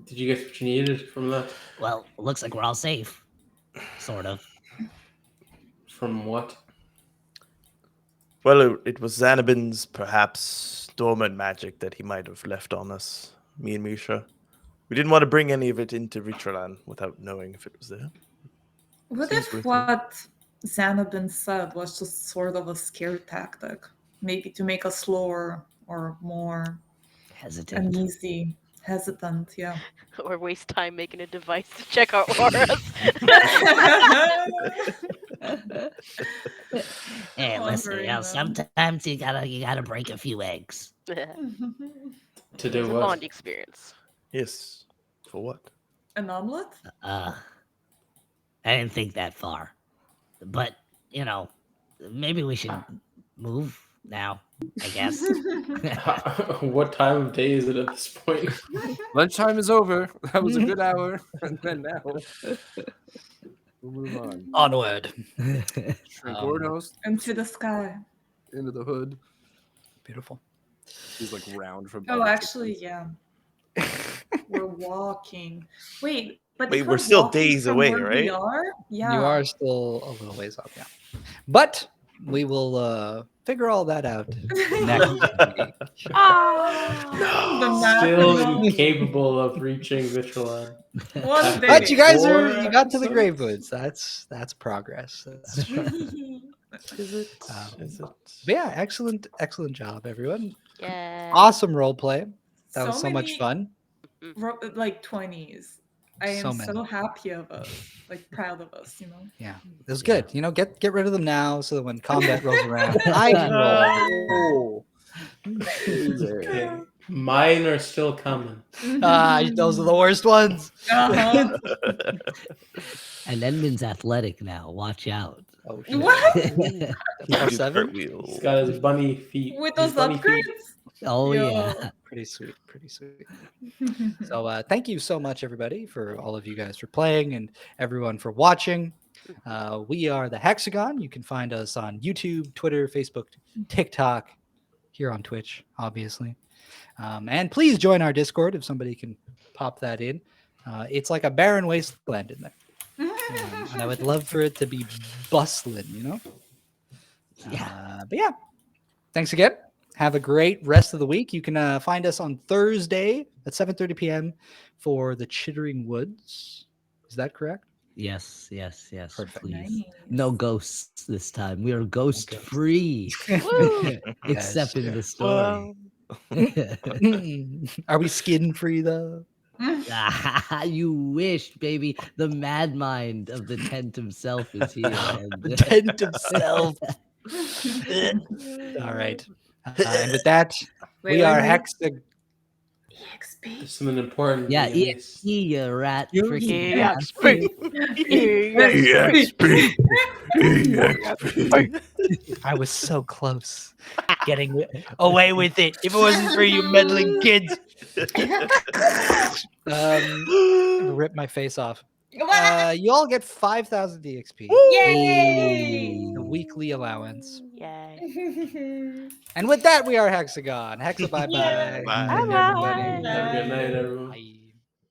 Speaker 6: Did you get what you needed from that?
Speaker 7: well, looks like we're all safe. Sort of.
Speaker 6: From what?
Speaker 5: Well, it was Xanabin's perhaps dormant magic that he might have left on us, me and Misha. We didn't want to bring any of it into Vitralan without knowing if it was there.
Speaker 4: What
Speaker 5: Seems
Speaker 4: if
Speaker 5: worth it.
Speaker 4: what Xanabin said was just sort of a scare tactic? Maybe to make us slower or more
Speaker 7: Hesitant.
Speaker 4: uneasy, hesitant, yeah.
Speaker 2: Or waste time making a device to check our auras.
Speaker 7: Hey, listen, you know,
Speaker 4: Wondering, man.
Speaker 7: sometimes you gotta break a few eggs.
Speaker 6: To
Speaker 2: It's
Speaker 6: do
Speaker 2: a
Speaker 6: what?
Speaker 2: bond experience.
Speaker 5: Yes. For what?
Speaker 4: An omelet?
Speaker 7: I didn't think that far. But, you know, maybe we should move now, I guess.
Speaker 6: What time of day is it at this point?
Speaker 3: Lunchtime is over. That was a good hour. And then now we'll move on.
Speaker 1: Onward.
Speaker 3: Shrink Ornos
Speaker 4: Into the sky.
Speaker 3: into the hood.
Speaker 1: Beautiful.
Speaker 3: He's like round from.
Speaker 4: Oh, actually, yeah. We're walking. Wait, but
Speaker 5: Wait,
Speaker 4: if
Speaker 5: we're still
Speaker 4: walking
Speaker 5: days
Speaker 4: from
Speaker 5: away,
Speaker 4: where We
Speaker 5: right?
Speaker 4: are? Yeah.
Speaker 1: You are still a little ways off, yeah. But we will figure all that out next week.
Speaker 4: The math
Speaker 6: Still
Speaker 4: is all-
Speaker 6: incapable of reaching Vitralan.
Speaker 4: One day.
Speaker 1: But you guys
Speaker 6: Four
Speaker 1: you got to the
Speaker 6: episodes?
Speaker 1: grave woods. That's progress. That's
Speaker 5: Is it?
Speaker 1: but yeah, excellent job, everyone.
Speaker 2: Yeah.
Speaker 1: Awesome role play. That was so much
Speaker 4: many
Speaker 1: fun.
Speaker 4: like 20s. I am
Speaker 1: So
Speaker 4: so
Speaker 1: many.
Speaker 4: happy of us, like proud of us, you know.
Speaker 1: Yeah, it was good. You know, get rid of them now so that when combat rolls around, I can roll.
Speaker 6: Okay. Mine are still coming.
Speaker 1: Those are the worst ones.
Speaker 4: Uh-huh.
Speaker 7: And Edmund's athletic now. Watch out.
Speaker 1: Oh shit.
Speaker 4: What?
Speaker 1: Plus
Speaker 5: Do
Speaker 1: 7?
Speaker 5: cartwheel.
Speaker 6: He's got his bunny feet.
Speaker 4: With
Speaker 6: his
Speaker 4: those
Speaker 6: bunny feet.
Speaker 4: upgrades?
Speaker 7: Oh,
Speaker 4: Yo.
Speaker 7: yeah.
Speaker 1: Pretty sweet. So thank you so much, everybody, for all of you guys for playing and everyone for watching. We are the Hexagon. You can find us on YouTube, Twitter, Facebook, TikTok, here on Twitch, obviously. And please join our Discord if somebody can pop that in. It's like a barren wasteland in there. And I would love for it to be bustling, you know?
Speaker 7: Yeah.
Speaker 1: But yeah, thanks again. Have a great rest of the week. You can find us on Thursday at 7:30 p.m. for the Chittering Woods. Is that correct?
Speaker 7: Yes.
Speaker 1: Perfect.
Speaker 7: Please.
Speaker 4: Nice.
Speaker 7: No ghosts this time. We are ghost free.
Speaker 2: Woo!
Speaker 7: Except in
Speaker 1: yeah.
Speaker 7: the story.
Speaker 1: Are we skin free though?
Speaker 7: You wish, baby. The mad mind of the tent himself is here.
Speaker 1: The tent himself. All right. And with that, we are Hexag.
Speaker 4: EXP.
Speaker 6: There's something important.
Speaker 7: Yeah,
Speaker 6: being missed.
Speaker 7: EXP, you rat.
Speaker 2: You
Speaker 7: Freaking
Speaker 2: EXP.
Speaker 5: EXP. EXP.
Speaker 1: I was so close getting away with it. If it wasn't for you meddling kids. Rip my face off. You all get 5,000 DXP,
Speaker 4: Yay!
Speaker 1: the weekly allowance.
Speaker 2: Yay.
Speaker 1: And with that, we are Hexagon. Hexa, bye bye.
Speaker 5: Bye.
Speaker 1: Good night, everybody.
Speaker 6: Have a good night, everyone.
Speaker 1: Bye.